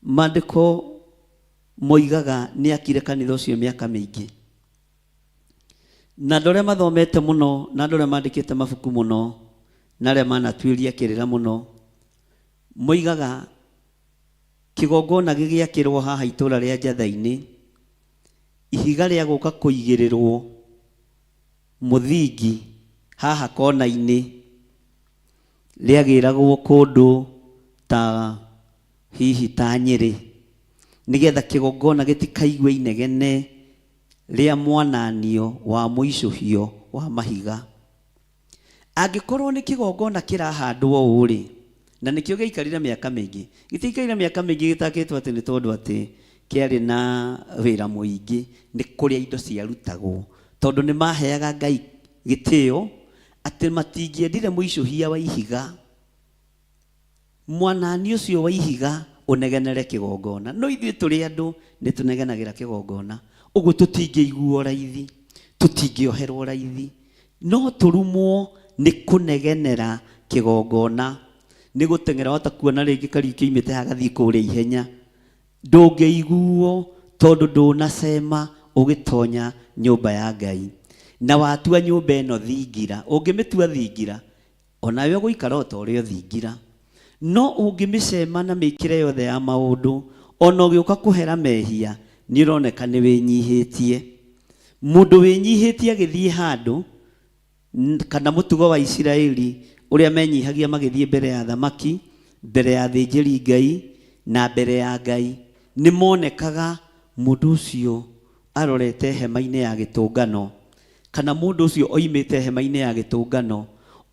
maandĩko moigaga nĩ akire kanitha ũcio mĩaka mĩingĩ, na andũ arĩa mathomete mũno na andũ arĩa mandĩkĩte mabuku mũno na arĩa manatuĩria kĩrĩra mũno moigaga kĩgongona gĩgĩakĩrwo haha itũũra rĩa Njatha-inĩ, ihiga rĩa gũka kũigĩrĩrwo mũthingi haha kona-inĩ rĩagĩragwo kũndũ ta hihi ta Nyĩrĩ, nĩgetha kĩgongona gĩtikaigue inegene rĩa mwananio wa mũicũhio wa mahiga. Angĩkorwo nĩ kĩgongona kĩrahandwo ũũ rĩ, na nĩkĩo gĩaikarire mĩaka mĩingĩ, gĩtiaikarire mĩaka mĩingĩ gĩtakĩtwo atĩ nĩ tondũ atĩ kĩarĩ na wĩra mũingĩ, nĩ kũrĩa indo ciarutagwo, tondũ nĩ maheaga Ngai gĩtĩo atĩ matingĩendire mũicũhia wa ihiga, mwanani ũcio wa ihiga ũnegenere kĩgongona. No ithuĩ tũrĩ andũ nĩ tũnegenagĩra kĩgongona, ũguo tũtingĩiguo raithi, tũtingĩoherwo raithi, no tũrumwo nĩ kũnegenera kĩgongona, nĩ gũteng'era wata kuona rĩngĩ kariĩ kĩimĩte hagathiĩ kũrĩa ihenya, ndũngĩiguo tondũ ndũnacema ũgĩtonya nyũmba ya Ngai. Na watua nyũmba ĩno thingira, ũngĩmĩtua thingira onawe ũgũikara o ta ũrĩa thingira, no ũngĩmĩcema na mĩkĩre yothe ya maũndũ, ona ũgĩũka kũhera mehia nĩ ũroneka nĩ wĩnyihĩtie. Mũndũ wĩnyihĩtie agĩthiĩ handũ, kana mũtugo wa Isiraeli ũrĩa menyihagia magĩthiĩ mbere ya thamaki, mbere ya thĩnjĩri Ngai na mbere ya Ngai, nĩ monekaga mũndũ ũcio arorete hema-inĩ ya gĩtũngano, kana mũndũ ũcio oimĩte hema-inĩ ya gĩtũngano.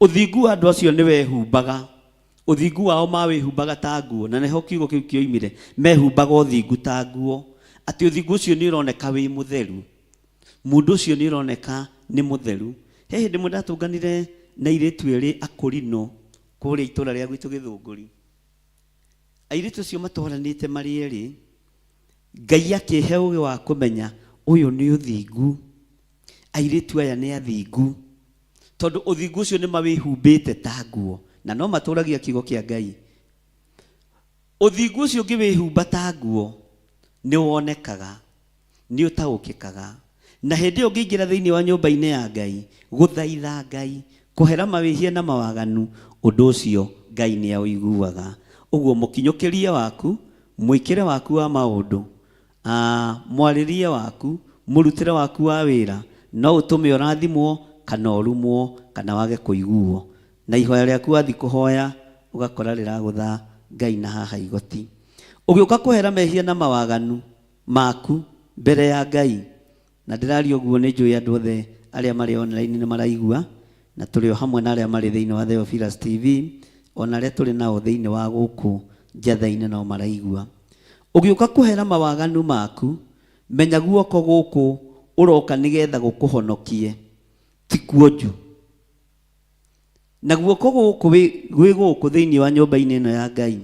Ũthingu wa andũ acio nĩ wehumbaga, ũthingu wao mawĩhumbaga ta nguo, na nĩho kiugo kĩu kĩoimire, mehumbaga ũthingu ta nguo, atĩ ũthingu ũcio nĩ ũroneka wĩ mũtheru, mũndũ ũcio nĩ ũroneka nĩ mũtheru. He hĩndĩ ĩmwe ndatũnganire na airĩtu erĩ akũrinũ kũrĩa itũũra rĩa gwitũ Gĩthũngũri. Airĩtu acio matwaranĩte marĩ erĩ, Ngai akĩhe ũũgĩ wa kũmenya ũyũ nĩ ũthingu, airĩtu aya nĩ athingu, tondũ ũthingu ũcio nĩ mawĩhumbĩte ta nguo, na no matũragia kiugo kĩa Ngai. Ũthingu ũcio ũngĩwĩhumba ta nguo nĩ wonekaga, nĩ ũtaũkĩkaga, na hĩndĩ ĩyo ũngĩingĩra thĩinĩ wa nyũmba-inĩ ya Ngai gũthaitha Ngai, kũhera mawĩhia na mawaganu, ũndũ ũcio Ngai nĩ aũiguaga. Ũguo mũkinyũkĩrie waku, mwikire waku wa maundu mwaririe waku murutire waku wa wira no utume urathimwo kana urumwo kana wage kuiguo na ihoya riaku wathi kuhoya ugakora riragutha Ngai na haha igoti ugiuka kuhera mehia na mawaganu maku mbere ya Ngai na ndirario guo ni njui andu othe aria mari online ni maraigua na tuli hamwe na aria mari thiini wa Theophilus TV ona aria tuli nao thiini wa guku njatha-ini no maraigua ugiuka kuhera mawaganu maku menya guoko guku uroka nigetha gukuhonokie ti kuonju na guoko guku wi guku thiini wa nyumba-ini ino ya Ngai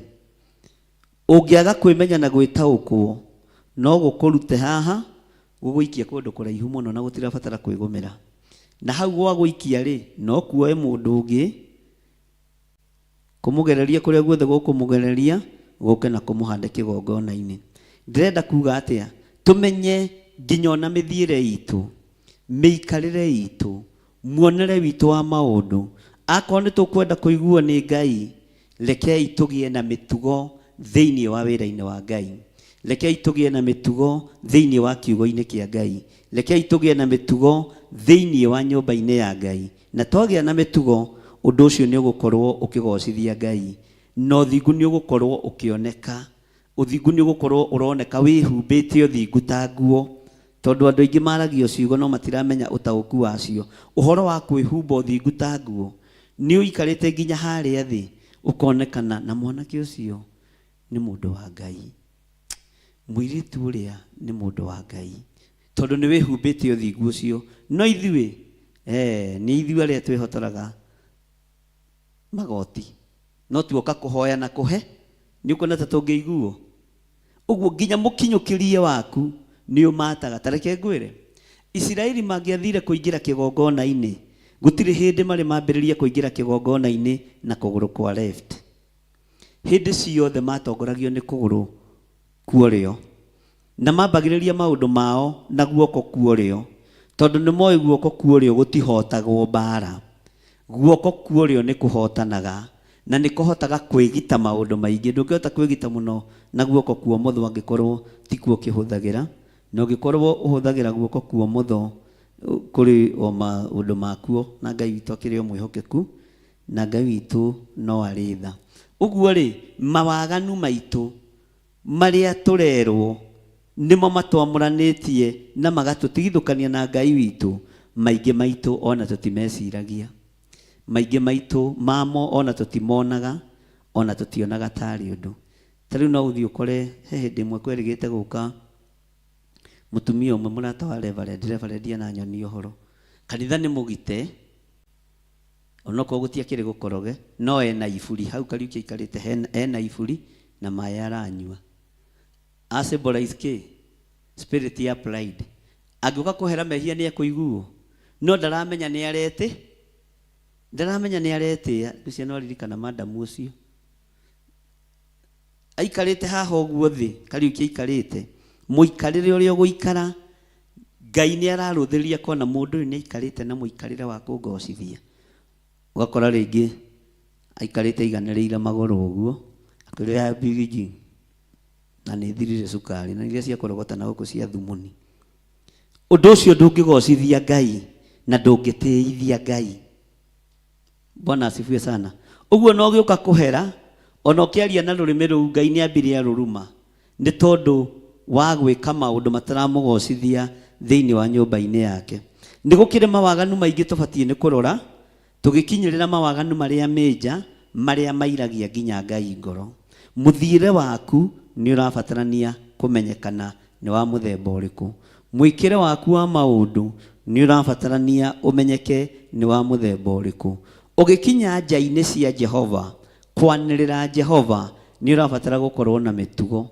ungiaga kwimenya na gwitaukwo no gukurute haha guguikia kundu kuraihu muno na gutira batara kwigumira na hau gwa guikia ri no kuoe mundu ungi kumugereria kuria guothe gukumugereria guke na kumuhande kigongona-ini ndirenda kuga atia tumenye nginya ona mithiire itu miikarire itu muonere witu wa maundu akorwo ni tukwenda kuiguo ni Ngai rekei tugie na mitugo thiini wa wira-ini wa Ngai rekei tugie na mitugo thiini wa kiugo-ini kia Ngai rekei tugie na mitugo thiini wa nyumba-ini ya Ngai na twagia na mitugo undu ucio ni ugukorwo ukigocithia Ngai no thingu ni ugukorwo ukioneka uthingu ni ugukorwo uroneka wihumbite uthingu ta nguo tondu andu aingi maragio ciugo no matiramenya utauku wacio uhoro wa kwihumba uthingu ta nguo ni uikarite nginya haria thi ukonekana na mwanake ucio ni mundu wa Ngai mwiritu uria ni mundu wa Ngai tondu ni wihumbite uthingu ucio no ithuĩ ni ithuĩ aria twihotoraga magoti no tuoka kuhoya na kuhe ni ukona ta tungiiguo uguo nginya mukinyukirie waku ni umataga tareke ngwire Israeli mangiathire kuingira kigongona-ini gutire hindi mari mambiriria kuingira kigongona-ini na kuguru kwa left hindi ciothe matongoragio ni kuguru kuorio na mambagiriria maundu mao na guoko kuorio tondu ni moi guoko kuorio gutihotagwo bara guoko kuorio ni kuhotanaga na ni kuhotaga kwigita maundu maingi ndungihota kwigita muno na guoko kuo mutho angikorwo ti kuo kihuthagira na ungikorwo uhuthagira guoko kuo mutho kuri o maundu makuo na Ngai witu akiri o mwihokeku na Ngai witu no ari tha uguo ri mawaganu maitu maria turerwo nimo matwamuranitie na magatutigithukania na Ngai witu maingi maitu ona tutimeciragia maingi maitu mamo ona tutimonaga ona tutionaga tari undu tariu no uthi ukore he hindi imwe kwerigite guka mutumia umwe murata wa reverend na nyoni uhoro kanitha ni mugite onoko gutia kiri gukoroge no ena iburi hau kariu kiikarite ena iburi na maya aranyua asembolize spirit ya pride agiuka kuhera mehia ni akuiguo no ndaramenya ni arete ucio no ririkana madamu ucio aikarite haha uguo thi kariu kiikarite muikarire uria guikara Ngai ni araruthiria kona mundu ni aikarite na muikarire wa kungocithia ugakora ringi aikarite iganiriire maguru uguo akirira bigiji na ni thirire sukari na iria cia korogota na guku cia thumuni undu ucio ndungigocithia Ngai na ndungitiithia Ngai. Bwana asifiwe sana. Uguo no giuka kuhera ona ukiaria na rurimi ru Ngai ni ambiria ruruma ni tondu wa gwika maundu mataramugocithia thiini wa nyumba-ini yake ni gukire mawaganu maingi tubatie ni kurora tugikinyirira mawaganu maria meja maria mairagia nginya Ngai ngoro muthiire waku ni urabatarania kumenyekana ni wa muthemba uriku mwikire waku wa maundu ni urabatarania umenyeke ni wa muthemba uriku ugikinya nja-ini cia Jehova kwanirira Jehova ni urabatara gukorwo na mitugo.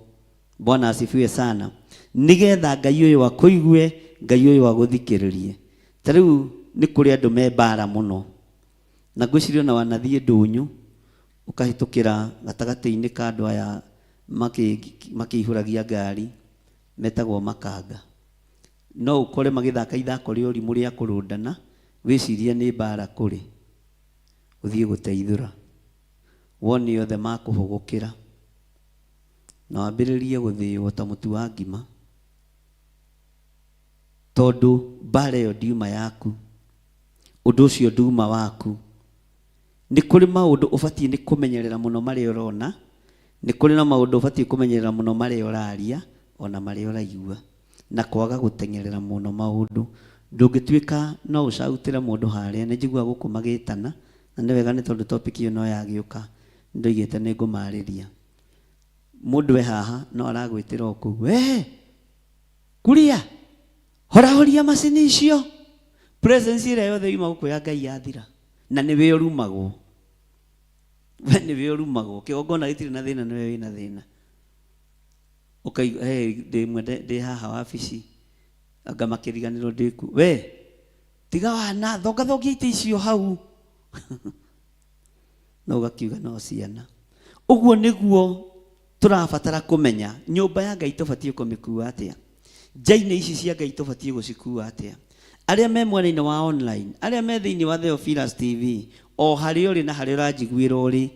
Bwana asifiwe sana nigetha Ngai uyu wa kuigue Ngai uyu wa guthikiririe tariu ni kuri andu me bara muno na ngwiciria na wanathie ndunyu ukahitukira gatagati-ini ka andu aya makihuragia ngari metagwo makanga no ukore magithaka ithako ria urimu ria kurundana wicirie ni bara kuri uthie guteithura woni othe makuhugukira na wambĩrĩrie gũthĩo ta mũtu wa ngima, tondũ mbara ĩyo ndiuma yaku, ũndũ ũcio nduma waku. Nĩ kũrĩ maũndũ ũbatiĩ nĩ kũmenyerera mũno marĩa ũrona, nĩ kũrĩ na maũndũ ũbatiĩ kũmenyerera mũno marĩa ũraria ona marĩa ũraigua, na kwaga gũtengerera mũno maũndũ. Ndũngĩtuĩka no ũcautĩre mũndũ harĩa. Nĩ njigua gũkũ magĩtana, na nĩ wega nĩ tondũ topic ĩyo no yagĩũka, ndoigĩte nĩ ngũmarĩria. Mũndũ we haha no aragwĩtĩra o kũu, we Kuria, horahoria macini icio, presence ĩrĩa yothe yuma gũkũ ya Ngai yathira, na nĩwe ũrumagwo. We nĩwe ũrumagwo, kĩgongona gĩtirĩ na thĩna, nĩwe wĩna thĩna. Ũkaigua ndĩ haha wabici, anga makĩriganĩrwo ndĩku, we tiga wana thongathongia ite icio hau. No ũgakiuga no ciana. Ũguo nĩguo tũrabatara kũmenya nyũmba ya Ngai tũbatiĩ kũmĩkua atĩa, njainĩ ici cia Ngai tũbatiĩ gũcikua atĩa. Arĩa me mwena-inĩ wa online, arĩa me thĩinĩ wa Theophilus TV, o harĩa ũrĩ na harĩa ũranjiguĩra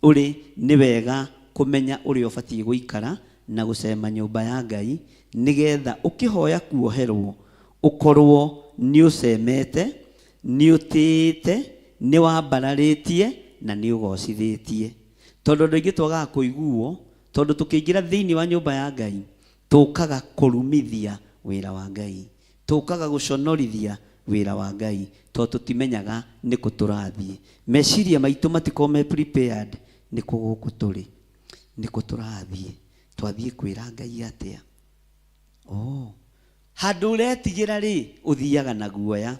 ũrĩ, nĩ wega kũmenya ũrĩa ũbatiĩ gũikara na gũcema nyũmba ya Ngai, nĩgetha ũkĩhoya kuoherwo ũkorwo nĩ ũcemete, nĩ ũtĩĩte, nĩ wambararĩtie na nĩ ũgocithĩtie. Tondũ andũ aingĩ twagaga kũiguo, tondũ tũkĩingĩra thĩinĩ wa nyũmba ya Ngai tũkaga kũrumithia wĩra wa Ngai, tũkaga gũconorithia wĩra wa Ngai, tondũ tũtimenyaga nĩ kũ tũrathiĩ. Meciria maitũ matiko me prepared nĩ kũ gũkũ tũrĩ, nĩ kũ tũrathiĩ, twathiĩ kwĩra Ngai atĩa. Handũ ũretigĩra rĩ, ũthiaga na guoya.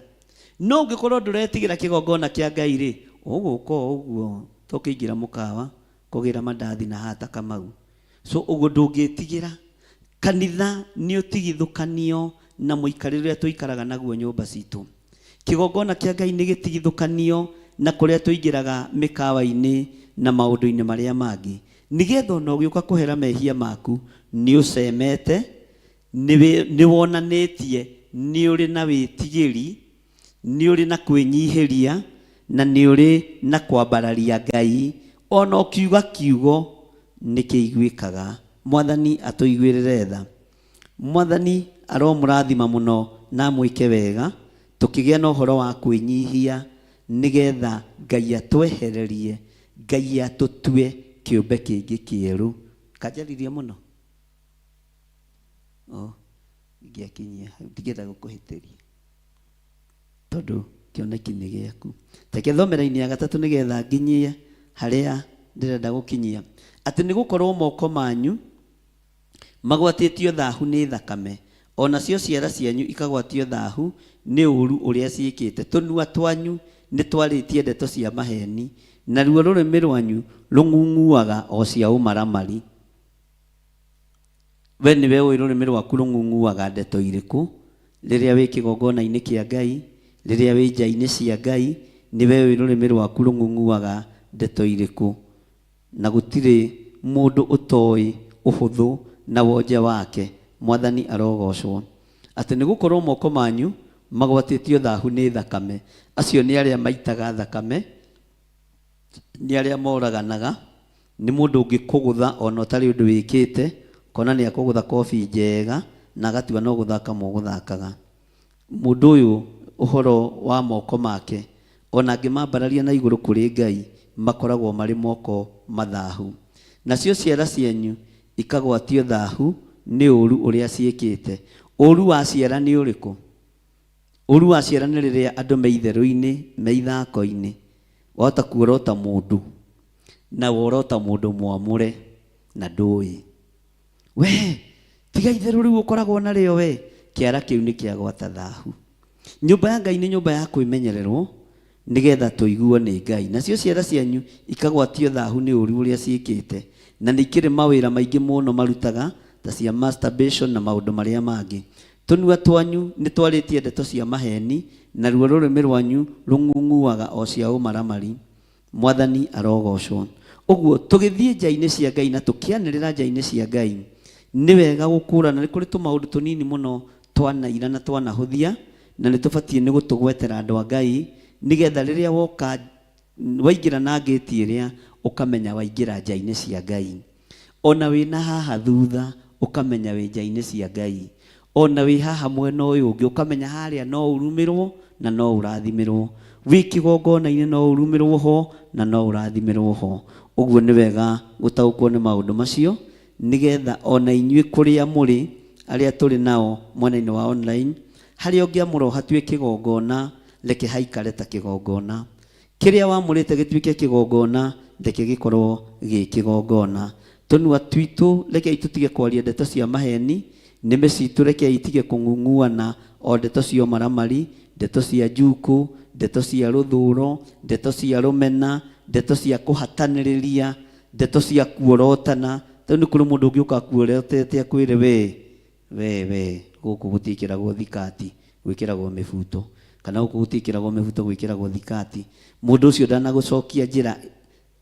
No ũngĩkorwo ndũretigĩra kĩgongona kĩa Ngai rĩ, ũgũka ũguo, tũkĩingĩra mũkawa kũgĩra mandathi na hata Kamau. So ũguo ndũngĩtigĩra. Kanitha nĩ ũtigithũkanio na mũikarĩre ũrĩa tũikaraga naguo nyũmba citũ. Kĩgongona kĩa Ngai nĩ gĩtigithũkanio na kũrĩa tũingĩraga mĩkawa-inĩ na maũndũ-inĩ marĩa mangĩ. Nĩgetha ona ũgĩũka kũhera mehia maku, nĩ ũcemete, nĩ wonanĩtie, nĩ ũrĩ na wĩtigĩri, nĩ ũrĩ na kwĩnyihĩria, na nĩ ũrĩ na kwambararia Ngai, ona ũkiuga kiugo nĩ kĩiguĩkaga. Mwathani atũiguĩrĩre tha. Mwathani aromũrathima mũno na mwĩke wega, tũkĩgĩa na ũhoro wa kwĩnyihia, nĩgetha Ngai atwehererie, Ngai atũtue kĩũmbe kĩngĩ kĩerũ. Kanjaririe mũno. Ingĩakinyia hau, ndigenda gũkũhĩtĩria, tondũ kĩoneki nĩ gĩaku. Reke thome raini ya gatatũ nĩgetha nginyie harĩa ndĩrenda gũkinyia. Atĩ nĩ gũkorwo moko manyu magwatĩtio thaahu nĩ thakame, ona cio ciara cianyu ikagwatio thaahu nĩ ũũru ũrĩa ciĩkĩte. Tũnua twanyu nĩ twarĩtie ndeto cia maheni, na ruo rũrĩmĩ rwanyu rũng'ung'uaga o cia ũmaramari. We nĩwe ũĩ rũrĩmĩ rwaku rũng'ung'uaga ndeto irĩkũ rĩrĩa wĩ kĩgongona-inĩ kĩa Ngai, rĩrĩa wĩ nja-inĩ cia Ngai, nĩwe ũĩ rũrĩmĩ rwaku rũng'ung'uaga ndeto irĩkũ. Na gũtirĩ mũndũ ũtoĩ ũhũthũ na wonje wake. Mwathani arogocwo. Atĩ nĩ gũkorwo moko manyu magwatĩtio thaahu nĩ thakame. Acio nĩ arĩa maitaga thakame, nĩ arĩa moraganaga. Nĩ mũndũ ũngĩkũgũtha ona ũtarĩ ũndũ wĩkĩte, kona nĩ akũgũtha kobi njega na agatua no gũthaka mũgũthakaga. Mũndũ ũyũ ũhoro wa moko make, ona angĩmambararia na igũrũ kũrĩ Ngai, makoragwo marĩ moko mathahu. Nacio ciara cianyu ikagwatio thaahu nĩ ũũru ũrĩa ciĩkĩte. Ũũru wa ciara nĩ ũrĩkũ? Ũũru wa ciara nĩ rĩrĩa andũ me itherũ-inĩ, me ithako-inĩ, wahota kuorota mũndũ na worota mũndũ mwamũre na ndũĩ. We tiga itherũ rĩu ũkoragwo narĩo we, kĩara kĩu nĩ kĩagwata thaahu. Nyũmba ya Ngai nĩ nyũmba ya kwĩmenyererwo, nĩgetha tũiguo nĩ Ngai. Nacio ciara cianyu ikagwatio thaahu nĩ ũũru ũrĩa ciĩkĩte, na nĩ ikĩrĩ mawĩra maingĩ mũno marutaga, ta cia masturbation na maũndũ marĩa mangĩ. Tũnua twanyu nĩ twarĩtie ndeto cia maheni, na ruo rũrĩmĩ rwanyu rũng'ung'uaga o cia ũmaramari. Mwathani arogocwo. Ũguo tũgĩthiĩ nja-inĩ cia Ngai na tũkĩanĩrĩra nja-inĩ cia Ngai, nĩ wega gũkũrana. Nĩ kũrĩ tũmaũndũ tũnini mũno twanaira na twanahũthia, na nĩ tũbatiĩ nĩ gũtũgwetera andũ a Ngai, nĩgetha rĩrĩa woka waingĩra na ngĩti ĩrĩa ũkamenya waingĩra nja-inĩ cia Ngai. ona wina haha thutha ukamenya wi nja-ini cia Ngai, ona wi haha mwena uyu ungi ukamenya haria no urumirwo na no urathimirwo, wi kigongona-ini no urumirwo ho na no urathimirwo ho. Uguo ni wega gutaukwo ni maundu macio nigetha ona inyui kuria muri aria turi nao mwena-ini wa online haria ungiamura hatue kigongona reke haikare ta kigongona, kiria wamurite gituike kigongona reke gikorwo gi kigongona. Tunua twitu reke itutige kwaria ndeto cia maheni, nime citu reke itige kung'ung'uana o ndeto cia maramari, ndeto cia njuku, ndeto cia ruthuro, ndeto cia rumena, ndeto cia kuhataniriria, ndeto cia kuorotana. Toni kuri mundu ngiuka kuorotete akwire we guku gutikiragwo thikati gwikiragwo mibuto, kana guku gutikiragwo mibuto gwikiragwo thikati. Mundu ucio ndanagucokia njira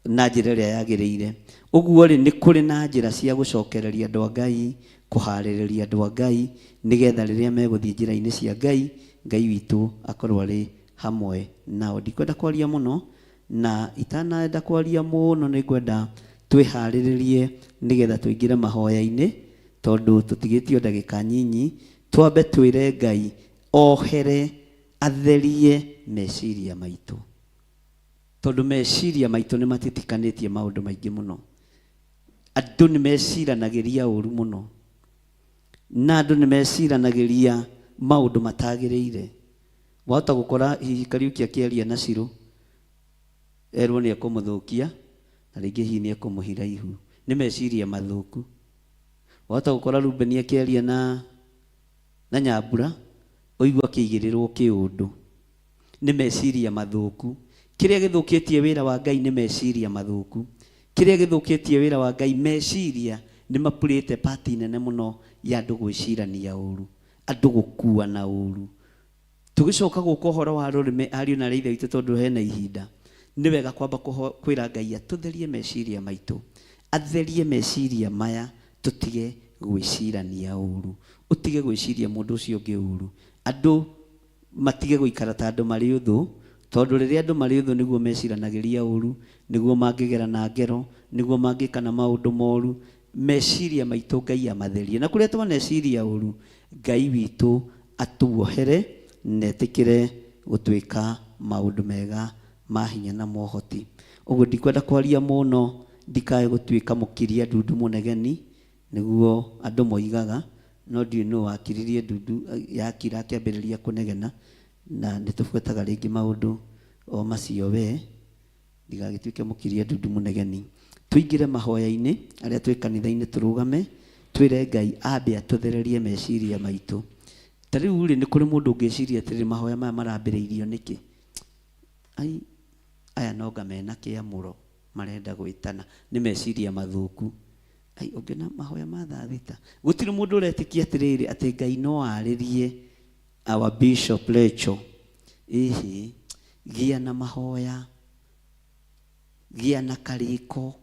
na njira iria yagiriire. Uguo ri ni kuri na njira cia gucokereria andu a Ngai, kuhaririria andu a Ngai nigetha riria meguthie njira-ini cia Ngai, Ngai witu akorwo ari hamwe nao. Ndikwenda kwaria muno na itanaenda kwaria muno, ni kwenda twihariririe nigetha tuingire mahoya-ini tondu tutigitio ndagika nyinyi. Twambe twire Ngai ohere atherie meciria maitu, tondu meciria maitu ni matitikanĩtie maundu maingi muno. Andu ni meciranagiria uru muno na andu ni meciranagiria maundu matagiriire. Wahota gukora hihi Kariuki akiaria na Ciru erwo ni akumuthukia na ringi hihi ni akumuhira ihu, ni meciria mathuku. Wahota gukora Rubeni akiaria na Nyambura uigua kiigirirwo kiundu, ni meciria mathuku. Kiria githukitie wira wa Ngai ni meciria mathuku. Kiria githukitie wira wa Ngai, meciria ni mapurite pati nene muno ya andu gwicirania uru, andu gukua na uru. Tugicoka guka uhoro wa rurimi ariu na reitha itu tondu hena ihinda, ni wega kwamba kwira Ngai atutherie meciria maitu, atherie meciria maya, tutige gwicirania uru, utige gwiciria mundu ucio ungi uru, andu matige guikara ta andu mari uthu, tondu riria andu mari uthu niguo meciranagiria uru, niguo mangigera na ngero, niguo mangikana maundu moru. Meciria maitu Ngai amatherie, na kuria twaneciria uru Ngai witu atuohere netikire gutwika maundu mega ma hinya na mohoti. Uguo ndikwenda kwaria muno, ndikae gutwika mukiria ndundu munegeni niguo andu moigaga, no ndiu no wakiririe ndundu yakira akiambiriria kunegena, na nitubuetaga ringi maundu o macio we ndigagituike mukiria ndundu munegeni. Tuingire mahoya-ini aria twi kanitha-ini, turugame twire Ngai ambe atuthererie meciria maitu. Tariu ri ni kuri mundu ungiciria atiri mahoya maya marambiriirio niki, ai aya noga mena kiamuro marenda gwitana, ni meciria mathuku. Ai ungena mahoya ma thaa thita, gutiri mundu uretikia atiriri ati Ngai no aririe our Bishop Rechael, gia na mahoya, gia na kariko,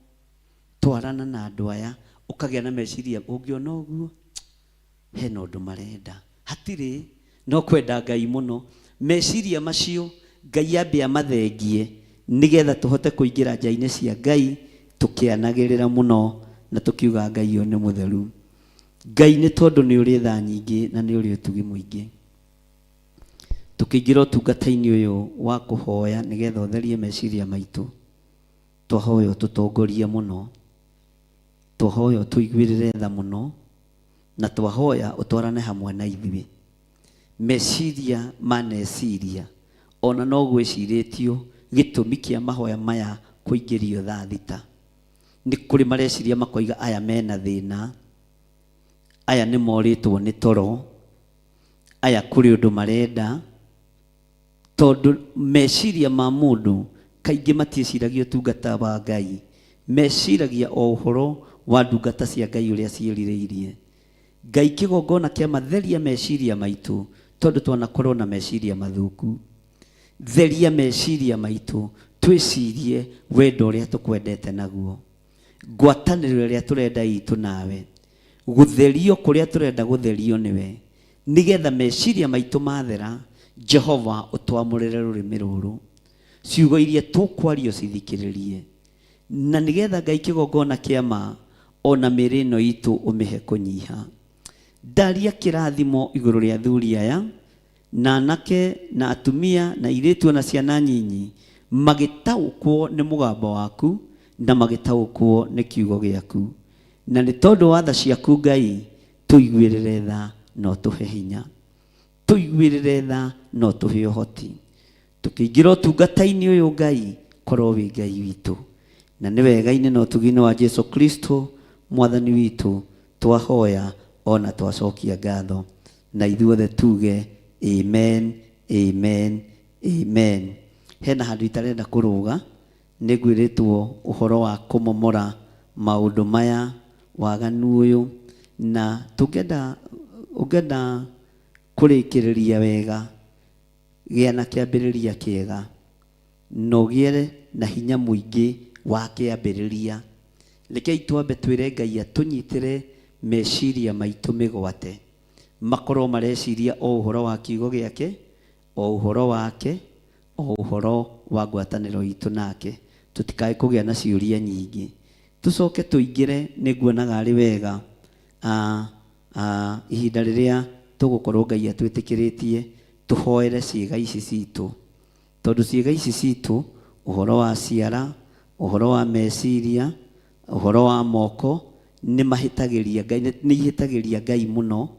twarana na andu aya, ukagia na meciria ungiona uguo hena undu marenda. Hatiri no kwenda Ngai muno, meciria macio Ngai ambe amathengie nigetha tuhote kuingira nja-ini cia Ngai tukianagirira muno na tukiuga Ngai yo ni mutheru. Ngai ni tondu ni uri tha nyingi na ni uri utugi muingi. Tukiingira utungata-ini uyu wa kuhoya nigetha utherie meciria maitu, twahoya tutongoria muno, twahoya tuiguirire tha muno, na twahoya utwarane hamwe na ithuĩ. Meciria maneciria ona no gwiciritio gitumi kia mahoya maya kuingirio thaa thita. Ni kuri mareciria makoiga aya mena thina, aya ni moritwo ni toro, aya kuri undu marenda, tondu meciria ma mundu kaingi matieciragia utungata wa Ngai, meciragia o uhoro wa ndungata cia Ngai uria ciĩrirĩirie. Ngai kigongona kia matheria meciria maitu tondu twanakorwo na meciria mathuku. Theria meciria maitu, twicirie wendo uria tukwendete naguo, ngwatanĩro iria turenda itu nawe, gutherio kuria turenda gutherio niwe, nigetha meciria maitu mathera, Jehova utwamurire rurimi ruru, ciugo iria tukwario cithikiririe, na nigetha Ngai kigongona kia ma ona mĩrĩ ĩno itũ ũmĩhe kũnyiha. Ndaria kĩrathimo igũrũ rĩa athuri aya na anake na atumia na airĩtu na ciana nyinyi magĩtaũkwo nĩ mũgambo waku na magĩtaũkwo nĩ kiugo gĩaku, na nĩ tondũ wa tha ciaku Ngai tũiguĩrĩre tha no tũhe hinya, tũiguĩrĩre tha no tũhe ũhoti, tũkĩingĩra ũtungata-inĩ ũyũ Ngai korwo wĩ Ngai witũ, na nĩ wega-inĩ na ũtugi-inĩ wa Jesu Kristo mwathani witũ twahoya ona twacokia ngatho, na ithuothe tuge amen, amen, amen. Hena handũ itarenda kũrũga, nĩ ngwĩrĩtwo ũhoro wa kũmomora maũndũ maya waganu ũyũ, na ũngenda kũrĩkĩrĩria wega, gĩa na kĩambĩrĩria kĩega, no gĩere na hinya mũingĩ wa kĩambĩrĩria. Rekei twambe twĩre Ngai atũnyitĩre meciria maitũ mĩgwate, makorwo mareciria o ũhoro wa kiugo gĩake, o ũhoro wake, o ũhoro wa ngwatanĩro itũ nake, tũtikae kũgĩa na ciũria nyingĩ. Tũcoke tũingĩre, nĩ nguonaga arĩ wega ihinda rĩrĩa tũgũkorwo Ngai atwĩtĩkĩrĩtie tũhoere ciĩga ici citũ, tondũ ciĩga ici citũ, ũhoro wa ciara, ũhoro wa meciria, ũhoro wa moko, nĩ ihĩtagĩria Ngai mũno,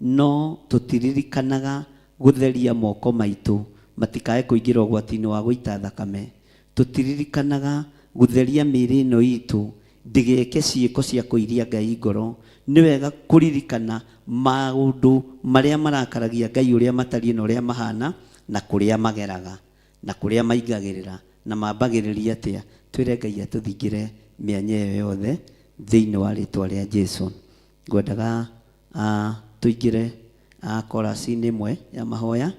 no tũtiririkanaga gũtheria moko maitũ matikae kũingĩra ũgwati-inĩ wa gũita thakame. Tũtiririkanaga gũtheria mĩĩrĩ ĩno itũ ndĩgeke ciĩko cia kũiria Ngai ngoro. Nĩ wega kũririkana maũndũ marĩa marakaragia Ngai ũrĩa matariĩ na ũrĩa mahana, na kũrĩa mageraga, na kũrĩa maingagĩrĩra, na mambagĩrĩria atĩa. Twĩre Ngai atũthingĩre mĩanya ĩyo yothe thĩinĩ wa rĩtwa rĩa Jesu. Ngwendaga tũingĩre korasi-inĩ ĩmwe ya mahoya,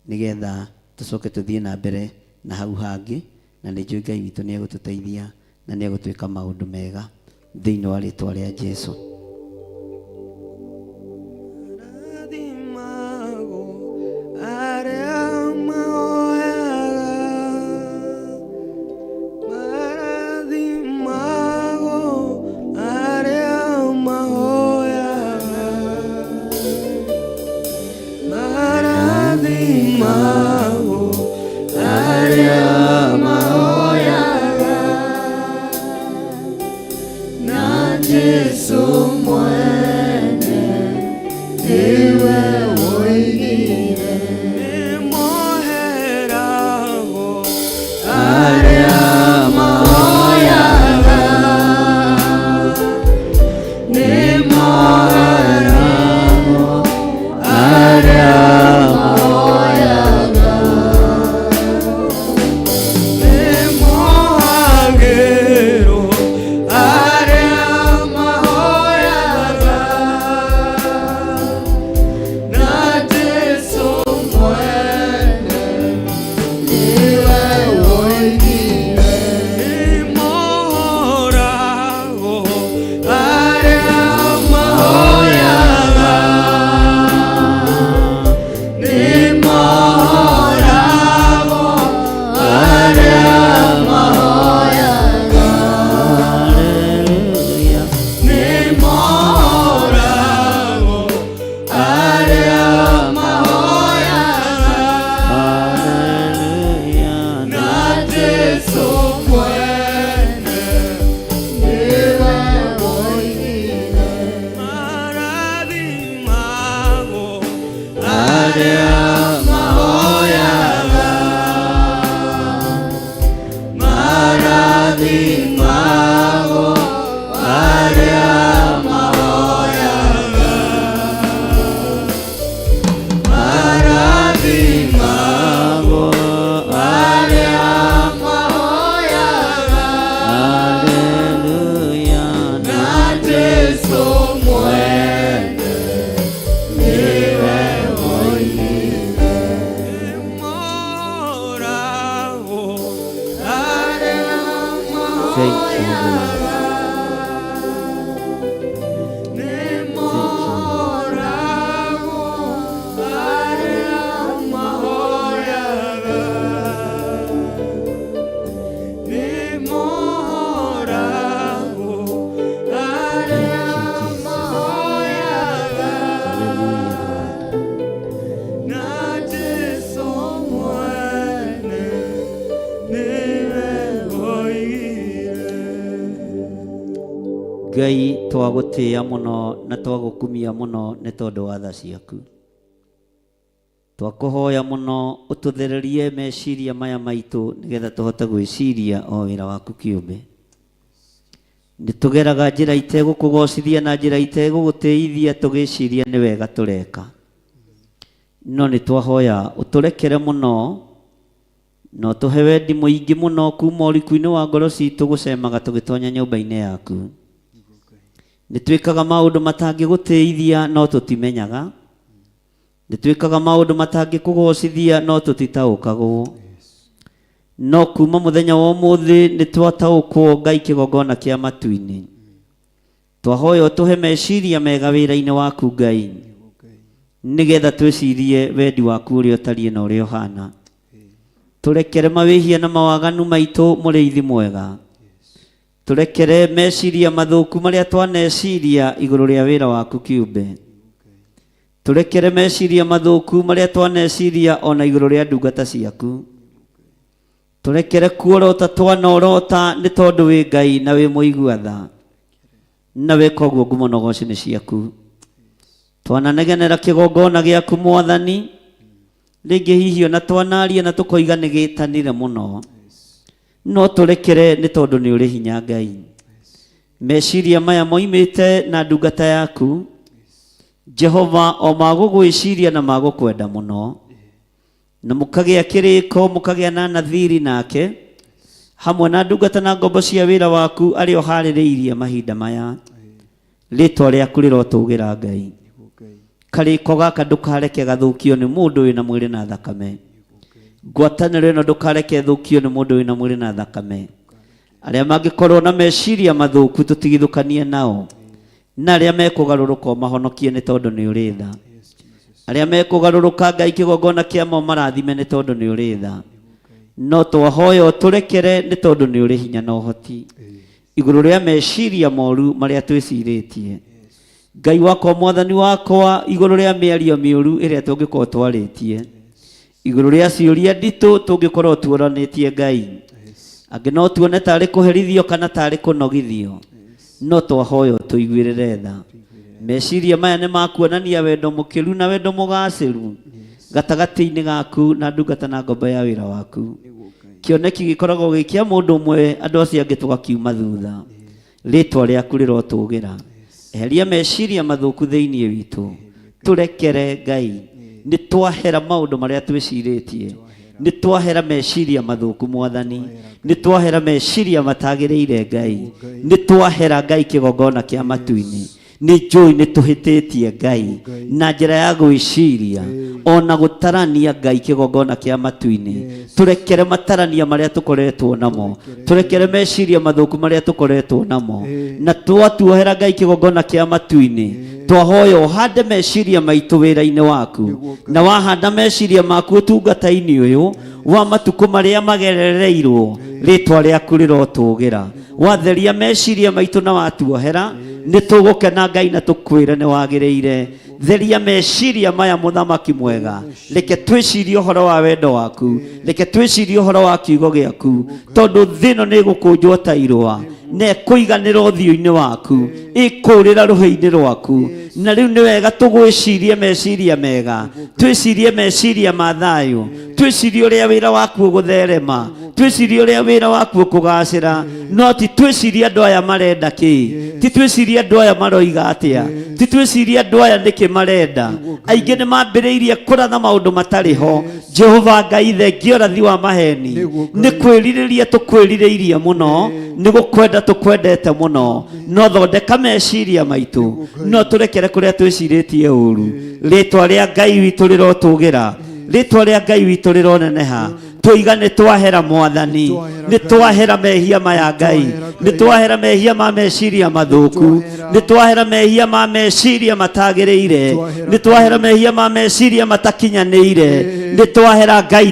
nĩgetha tũcoke tũthiĩ na mbere na hau hangĩ, na nĩ njũĩ Ngai witũ nĩ egũtũteithia na nĩ egũtwĩka maũndũ mega thĩinĩ wa rĩtwa rĩa Jesu. Ngai twagutia muno na twagukumia muno nĩ tondũ wa tha ciaku. Twakuhoya muno ũtũthererie meciria maya maitũ nĩgetha tũhote gwĩciria o wĩra waku kĩũmbe. Nĩtũgeraga njĩra itegũkũgocithia na njĩra itegũgũtĩithia tũgĩciria nĩ wega tũreka. No nĩtwahoya ũtũrekere mũno no tũhe wendi mũingĩ mũno kuma ũriku-inĩ wa ngoro citũ gũcemaga tũgĩtonya nyũmba-inĩ yaku. Nĩtwĩkaga maũndũ matangĩgũtĩithia no tũtimenyaga. Nĩtwĩkaga maũndũ matangĩkũgocithia no tũtitaũkagwo. No kuma mũthenya wa ũmũthĩ nĩtwataũkwo Ngai kĩgongona kĩa matu-inĩ. Twahoya ũtũhe meciria mega wĩra-inĩ waku Ngai, nĩgetha twĩcirie wendi waku ũrĩa ũtariĩ na ũrĩa ũhana. Tũrekere mawĩhia na mawaganu maitũ mũrĩithi mwega. Tũrekere meciria mathũku marĩa twaneciria igũrũ rĩa wĩra waku kĩũmbe. Tũrekere meciria mathũku marĩa twaneciria ona igũrũ rĩa ndungata ciaku. Tũrekere kuorota twanorota nĩ tondũ wĩ Ngai na wĩ mũigua tha, na wĩka ũguo ngumo na ũgooci nĩ ciaku. Twananegenera kĩgongona gĩaku Mwathani, rĩngĩ hihi ona twanaria na tũkoiga nĩ gĩtanire mũno, no tũrekere nĩ tondũ nĩ ũrĩ hinya Ngai. Meciria maya moimĩte na ndungata yaku Jehova o magũgwĩciria na magũkwenda mũno, na mũkagĩa kĩrĩko, mũkagĩa na nathiri nake hamwe na ndungata na ngombo cia wĩra waku arĩa ũharĩrĩirie mahinda maya. Rĩtwa rĩaku rĩrotũgĩra Ngai. Karĩko gaka ndũkareke gathũkio nĩ mũndũ wĩna mwĩrĩ na thakame. Ngwatanĩro ĩno ndũkareke thũkio nĩ mũndũ wĩna mwĩrĩ na thakame. Arĩa mangĩkorwo na meciria mathũku tũtigithũkanie nao, na arĩa mekũgarũrũka mahonokie nĩ tondũ nĩ ũrĩ tha. Arĩa mekũgarũrũka Ngai kĩgongona kĩamo marathime nĩ tondũ nĩ ũrĩ tha. No twahoya ũtũrekere nĩ tondũ nĩ ũrĩ hinya na ũhoti igũrũ rĩa meciria moru marĩa twĩcirĩtie. Ngai wakwa Mwathani wakwa, igũrũ rĩa mĩario mĩũru ĩrĩa tũngĩkorwo twarĩtie, igũrũ rĩa ciũria nditũ tũngĩkorwo tuoranĩtie Ngai, angĩ no tuone tarĩ kũherithio kana tarĩ kũnogithio, no twahoya ũtũiguĩrĩre tha. Meciria maya nĩ makuonania wendo mũkĩru na wendo mũgacĩru gatagatĩ-inĩ gaku na ndungata na ngombo ya wĩra waku. Kĩoneki gĩkoragwo gĩ kĩa mũndũ ũmwe, andũ acio angĩ tũgakiuma thutha. Rĩtwa rĩaku rĩrotũgĩra. Eheria meciria mathũku thĩinĩ witũ. Tũrekere Ngai. Nĩ twahera maũndũ marĩa twĩcirĩtie. Nĩ twahera meciria mathũku Mwathani. Nĩ twahera meciria matagĩrĩire Ngai. Nĩ twahera Ngai kĩgongona kĩa matu-inĩ. Nĩ njũĩ nĩ tũhĩtĩtie Ngai na njĩra ya gwĩciria ona gũtarania Ngai kĩgongona kĩa matu-inĩ. Tũrekere matarania marĩa tũkoretwo namo, tũrekere meciria mathũku marĩa tũkoretwo namo, na twatuohera Ngai kĩgongona kĩa matu-inĩ. Twahoya ũhande meciria maitũ wĩra-inĩ waku, na wahanda meciria maku ũtungata-inĩ ũyũ wa matukũ marĩa magerereirwo, rĩtwa rĩaku rĩrotũgĩra. Watheria meciria maitũ na watuohera, nĩ tũgũkena Ngai na tũkwĩre nĩ wagĩrĩire. Theria meciria maya Mũthamaki mwega. Reke twĩcirie ũhoro wa wendo waku, reke twĩcirie ũhoro wa kiugo gĩaku, tondũ thĩ ĩno nĩ ĩgũkũnjwo ta irũa na ĩkũiganĩra ũthiũ-inĩ waku, ĩkũũrĩra rũhĩ-inĩ rwaku. Na rĩu nĩ wega tũgwĩcirie meciria mega, twĩcirie meciria ma thayũ, twĩcirie ũrĩa wĩra waku ũgũtherema, twĩcirie ũrĩa wĩra waku ũkũgacĩra, no ti twĩcirie andũ aya marenda kĩ, ti twĩcirie andũ aya maroiga atĩa, ti twĩcirie andũ aya nĩkĩ marenda. Aingĩ nĩ mambĩrĩirie kũratha maũndũ matarĩ ho. Jehova Ngai, thengio ũrathi wa maheni, nĩ kwĩrirĩria tũkwĩrirĩirie mũno, nĩ gũkwenda tũkwendete mũno, no thondeka meciria maitũ, no tũrekere kũrĩa twĩcirĩtie ũru. Rĩtwa rĩa Ngai witũ rĩrotũgĩra, rĩtwa rĩa Ngai witũ rĩroneneha. Tũiga nĩ twahera Mwathani, nĩ twahera mehia maya Ngai, nĩ twahera mehia ma meciria mathũku, nĩ twahera mehia ma meciria matagĩrĩire, nĩ twahera mehia ma meciria matakinyanĩire. nitwahera Ngai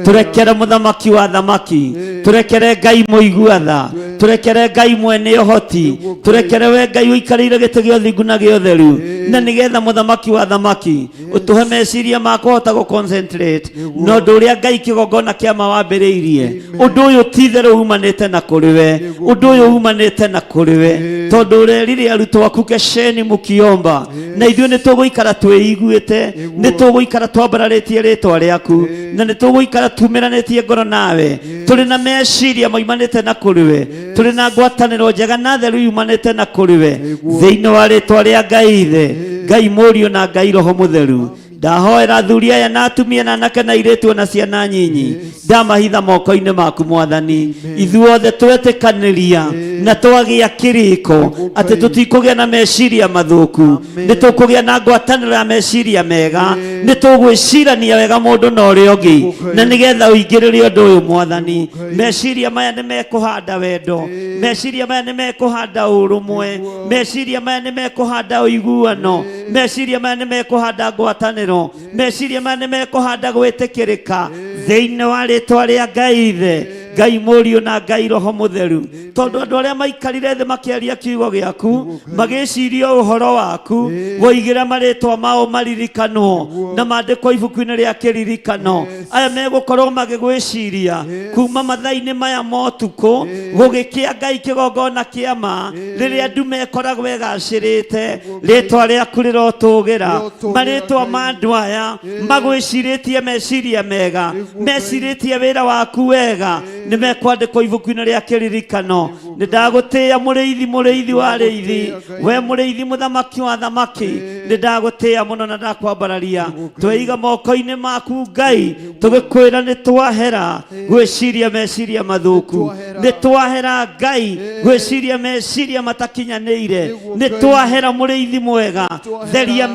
turekere muthamaki wa thamaki turekere Ngai muiguatha turekere Ngai mwene uhoti turekere we Ngai uikarire gite gio thingu na gio theru na nigetha muthamaki wa thamaki utuhe meciria ma kuhota go concentrate no nduria Ngai kigongona kia mawambiriirie undu uyu titheru umanite na kuriwe undu uyu umanite na kuriwe tondu urerire arutwo aku kesheni mukiomba na ithuĩ nĩtũgũikara twĩiguĩte nĩtũgũikara twambararĩtie rĩtwa rĩaku na nĩtũgũikara tumiranĩtie ngoro nawe tũrĩ na meciria maimanĩte na kũrĩ we tũrĩ na ngwatanĩro njega na theru yumanĩte na kũrĩ we thĩinĩ wa rĩtwa rĩa Ngai ithe Ngai Mũriũ na Ngai Roho Mũtheru ndahoera athuri aya na atumia na anake na airĩtu na ciana nyinyi ndamahitha moko-inĩ maku Mwathani ithuothe twetĩkanĩria na twagĩa kĩrĩko atĩ tũtikũgĩa na meciria mathũku nĩtũkũgĩa na ngwatanĩro ya meciria mega nĩtũgwĩcirania wega mũndũ na ũrĩa ũngĩ na nĩgetha ũingĩrĩre ũndũ ũyũ Mwathani meciria maya nĩmekũhanda wendo meciria maya nĩmekũhanda ũrũmwe meciria maya nĩmekũhanda ũiguano meciria maya nĩmekũhanda ngwatanĩro meciria maya nĩmekũhanda gwĩtĩkĩrĩka thĩinĩ wa rĩtwa rĩa Ngai ithe Ngai Mũriũ na Ngai Roho Mũtheru tondu andũ arĩa maikarire thĩ makĩaria kiugo gĩaku magĩciria ũhoro waku woigĩra marĩtwa mao maririkanwo na mandĩkwo ibuku-inĩ rĩa kĩririkano aya megũkorwo magĩgwĩciria kuma mathaa-inĩ maya ma ũtukũ gũgĩkĩa Ngai kĩgongona kĩa ma rĩrĩa andu mekoragwo egacĩrĩte rĩtwa rĩaku rĩrotũgĩra marĩtwa ma andũ aya magwĩcirĩtie meciria mega mecirĩtie wĩra waku wega nimekwandĩkwo ibuku-inĩ rĩa kĩririkano nĩndagũtĩĩa mũrĩithi wa arĩithi we mũrĩithi mũthamaki wa thamaki nĩndagũtĩĩa mũno na ndakwambararia tweiga moko-inĩ maku Ngai tũgĩkwĩra nĩtwahera gwĩciria meciria mathũku nĩtwahera Ngai gwĩciria meciria matakinyanĩire nĩtwahera mũrĩithi mwega theria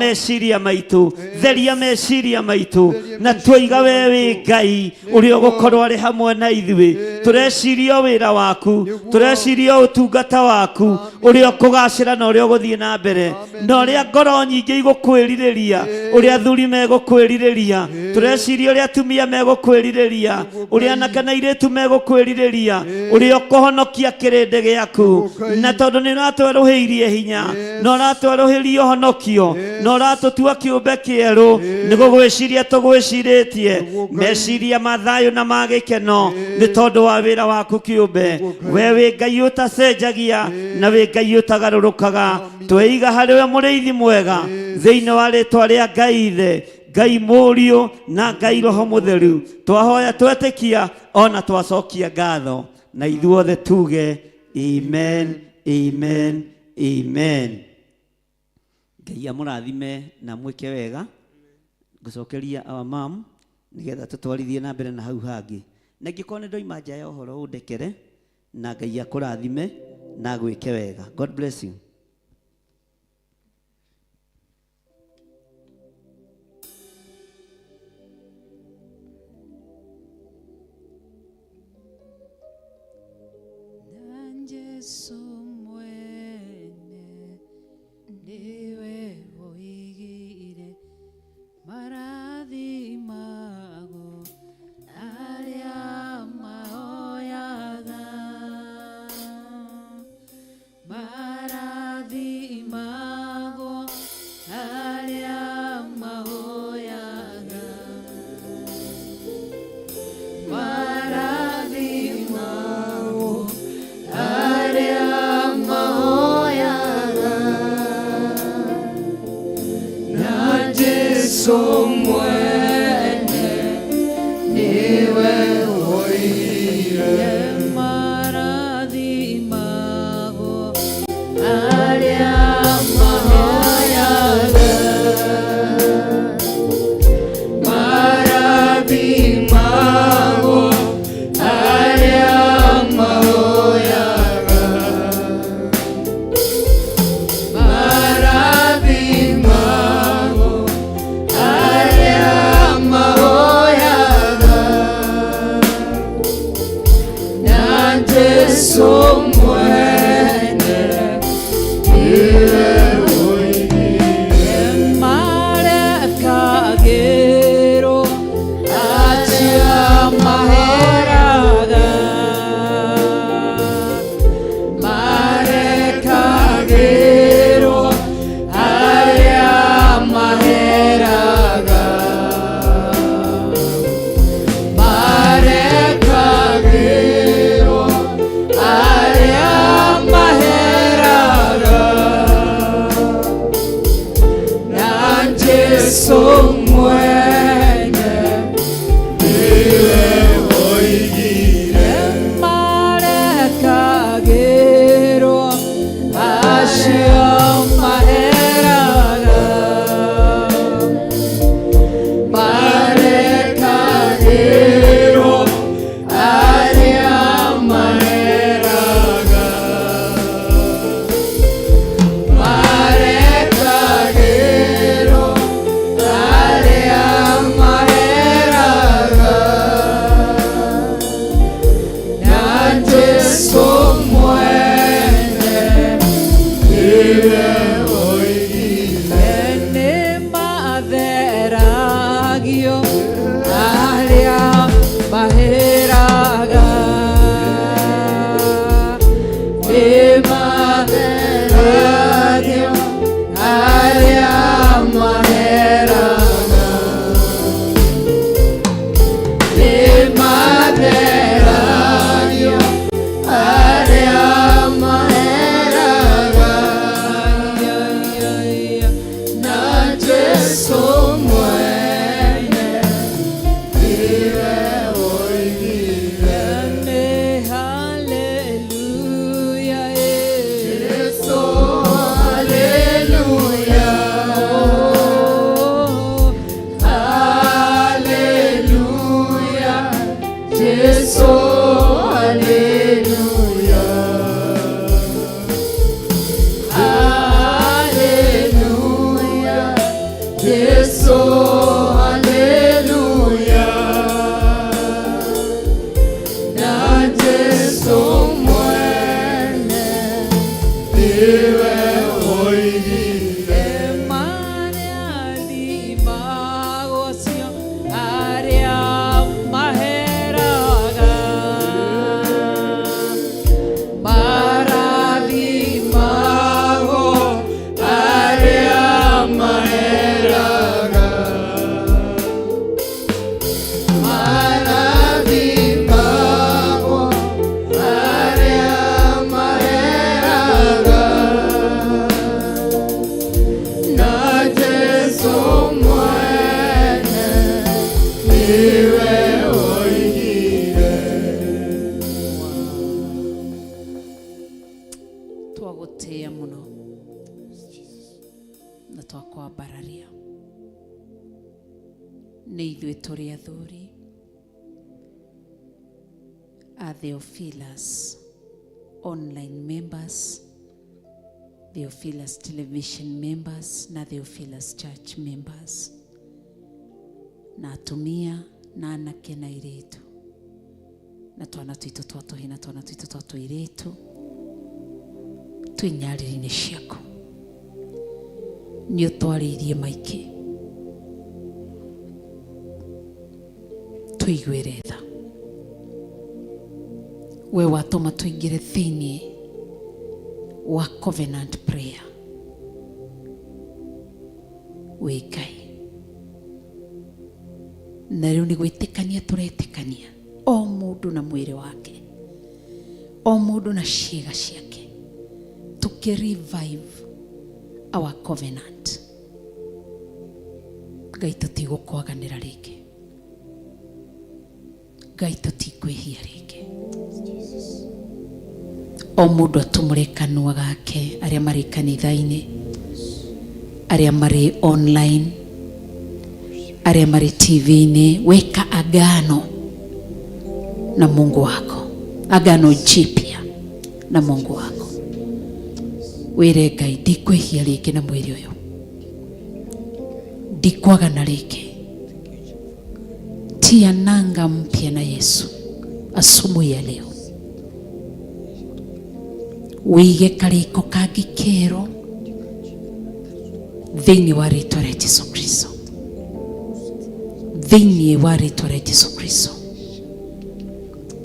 meciria maitũ na tweiga we wĩ Ngai ũrĩa ũgũkorwo arĩ hamwe na ithuĩ tureciria wĩra waku tureciria ũtungata waku ũrĩa ũkũgacĩra na ũrĩa ũgũthiĩ na mbere na ũrĩa ngoro nyingĩ igũkwĩrirĩria ũrĩa athuri megũkwĩrirĩria tureciria ũrĩa atumia megũkwĩrirĩria ũrĩa anake na airĩtu megũkwĩrirĩria ũrĩa ũkũhonokia kĩrĩndĩ gĩaku na tondũ nĩ ũratwerũhĩirie hinya na ũratwerũhĩria ũhonokio na ũratũtua kĩũmbe kĩerũ nĩ gũgwĩciria tũgwĩcirĩtie meciria ma thayũ na ma gĩkeno nĩ tondũ wa wĩra waku kĩũmbe we wĩ Ngai ũtacenjagia na wĩ Ngai ũtagarũrũkaga tweiga harĩ we mũrĩithi mwega thĩinĩ wa rĩtwa rĩa Ngai ithe Ngai Mũriũ na Ngai Roho Mũtheru twahoya twetĩkia ona twacokia ngatho na ithuothe tuge amen amen amen. Ngai amũrathime na mwĩke wega ngũcokeria our mom nigetha tũtwarithie na mbere na hau hangĩ na ngĩkorwo nĩ ndoima nja ya ũhoro ũndekere na Ngai akũrathime na gwĩke wega. God bless you. Maria Jesu mwene niwe woigire nĩ matheragio arĩa mahĩraga nĩ matheragio arĩa mahĩraga nĩ matheragio arĩa mahĩraga na Jesu mwene niwe woigire nĩ haleluya Jesu haleluya haleluya Jesu haleluya haleluya Jesu haleluya na Jesu mwene niwe woigire marĩathimagũcio arĩa maheraga marathimagwo arĩa maheraga marathimagwo arĩa maheraga na Jesu mwene niwe woigire twagũtĩĩa mũno na twakwambararia nĩ ithuĩ tũrĩ athuri a Theophilus online members, Theophilus television members na Theophilus church members na atumia na anake na airĩtu na twana twitũ twa tũhĩ na twana twitũ twa tũirĩtu twĩ nyarĩrĩ-inĩ ciaku nĩ ũtwarĩirie maingĩ tũiguĩre tha we watũma tũingĩre thĩinĩ wa covenant prayer wĩ Ngai na rĩu nĩ gwĩtĩkania tũretĩkania o mũndũ na mwĩrĩ wake o mũndũ na ciĩga ciake tũkĩ-revive our covenant. Ngai tũtigũkwaganĩra rĩngĩ, Ngai tũtikwĩhia rĩngĩ. O mũndũ atumũre kanua gake, arĩa marĩ kanitha-inĩ, arĩa marĩ online, arĩa marĩ TV-inĩ, weka agano na Mungu wako, agano jipya na Mungu wako. Wĩre Ngai, ndikwĩhia rĩngĩ na mwĩrĩ ũyũ, ndikwagana rĩngĩ. Tia nanga mpya na Yesu asubuhi ya leo. Wĩige karĩko kangĩ kerũ thĩinĩ wa rĩĩtwa rĩa Jesũ Kristo, thĩinĩ wa rĩĩtwa rĩa Jesũ Kristo.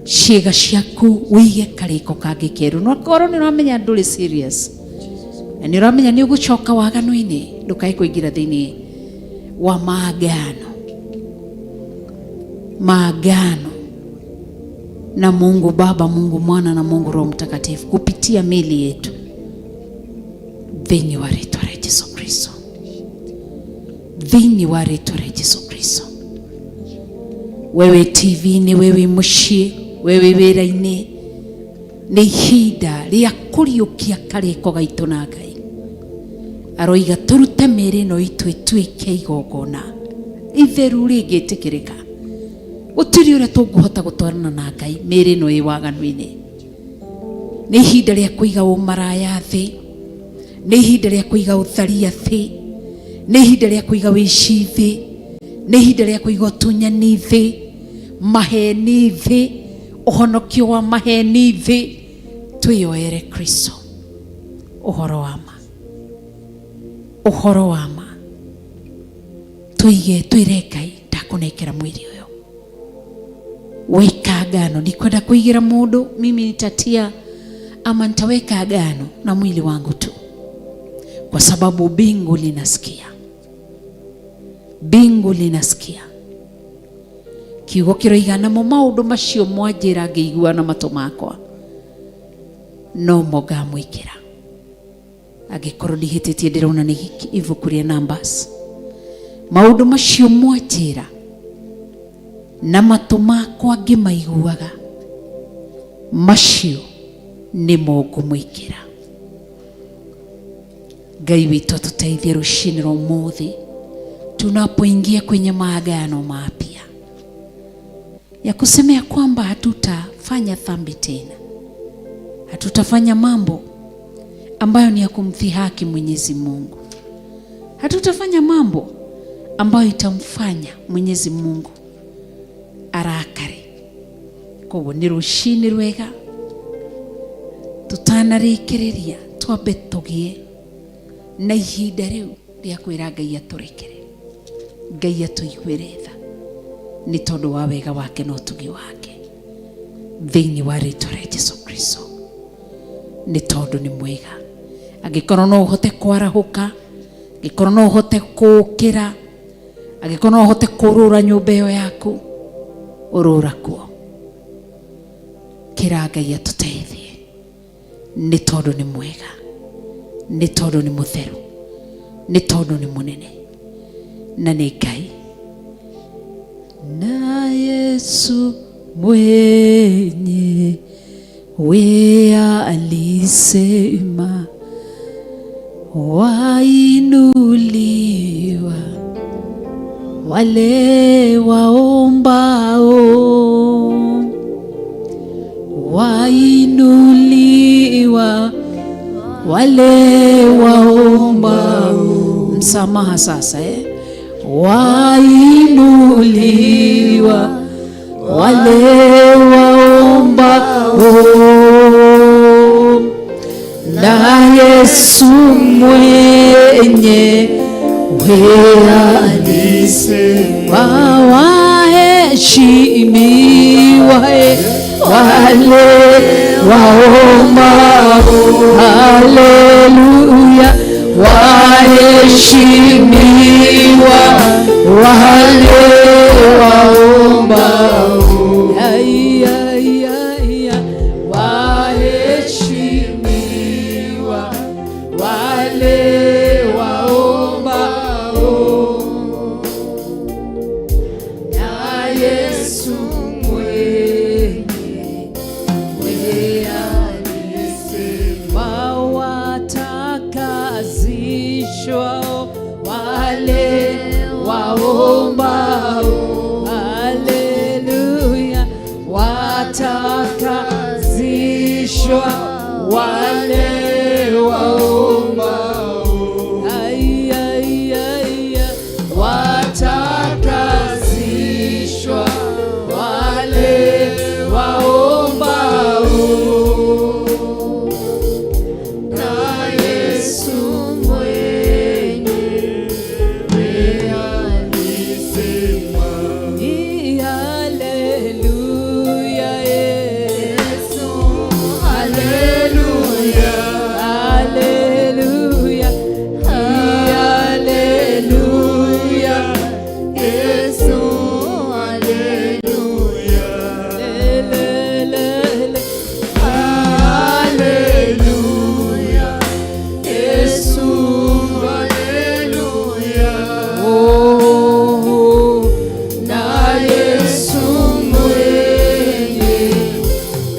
Ciĩga ciaku wĩige karĩko kangĩ kerũ. No korwo nĩ ũramenya ndũrĩ serious na nĩ ũramenya nĩ ũgũcoka wagano-inĩ, ndũkae kũingĩra thĩinĩ wa maagano na Mungu Baba, Mungu Mwana na Mungu Roho Mtakatifu kupitia miili yetu thĩinĩ wa rĩĩtwa rĩa Jesũ Kristo, thĩinĩ wa rĩĩtwa rĩa Jesũ Kristo. Wewe TV-inĩ, wewe mũciĩ, wewe wĩra-inĩ, nĩ ihinda rĩa kũriũkia karĩko gaitũ na Ngai. Aroiga tũrute mĩĩrĩ ĩno itũ ĩtuĩke igongona itheru rĩngĩtĩkĩrĩka. Gũtirĩ ũrĩa tũngĩhota gũtwarana na Ngai mĩĩrĩ ĩno ĩ waganu-inĩ. Nĩ ihinda rĩa kũiga ũmaraya thĩ, nĩ ihinda rĩa kũiga ũtharia thĩ, nĩ ihinda rĩa kũiga wĩici thĩ, nĩ ihinda rĩa kũiga ũtunyani thĩ, maheni thĩ, ũhonokio wa maheni thĩ, tuyoere Kristo uhoro wa ma, uhoro wa ma tuige twire Ngai ndakunekera mwili uyo weka agano. Nikwenda kuigira mundu mimi nitatia ama nitaweka agano na mwili wangu tu, kwa sababu bingu linasikia, bingu linasikia kiugo kiroigana mo maundu macio mwanjira ngeigua na mato makwa no moga mwikira agikorwo ndihititie ndirona ni ibuku ria Numbers. Maundu macio mwanjira na mato makwa ngimaiguaga macio ni mogu mwikira. Ngai witũ tuteithie ruci-ini rwa umuthi tunapoingia kwenye maagano mapya ya kusemea kwamba hatutafanya dhambi tena, hatutafanya mambo ambayo ni ya kumdhihaki Mwenyezi Mungu, hatutafanya mambo ambayo itamfanya Mwenyezi Mungu arakare. Koguo ni ruci-ini rwega tutanarikiriria twambe tugie na ihinda riu ria kwira Ngai aturekere, Ngai atuiguire tha ni tondu wa wega wake no tugi wake thiini wa ritwa ria Jesu Kristo, ni tondu ni mwega. Angikorwo no uhote kwarahuka, angikorwo no uhote kukira, angikorwo no uhote kurura nyumba iyo yaku, urura kuo. Kira Ngai atuteithie ni tondu ni mwega, ni tondu ni mutheru, ni tondu ni munene na ni Ngai. Na Yesu mwenye wea alisema wainuliwa wale waombao, wainuliwa wale waombao. Msamaha sasa wainuliwa wale waombao, na Yesu mwenye wea alisema waheshimiwa wale waombao. Haleluya, waheshimiwa wale waombao. Waheshimiwa wale waombao, na Yesu mwenye wea alisema watakazishwa wale waombao. Haleluya, watakazishwa wale waombao. Watakazishwa wale waombao, na Yesu mwenye wea alisema. Haleluya, Yesu, haleluya, haleluya, haleluya, Yesu, haleluya, haleluya, Yesu, haleluya. Oh, na Yesu mwenye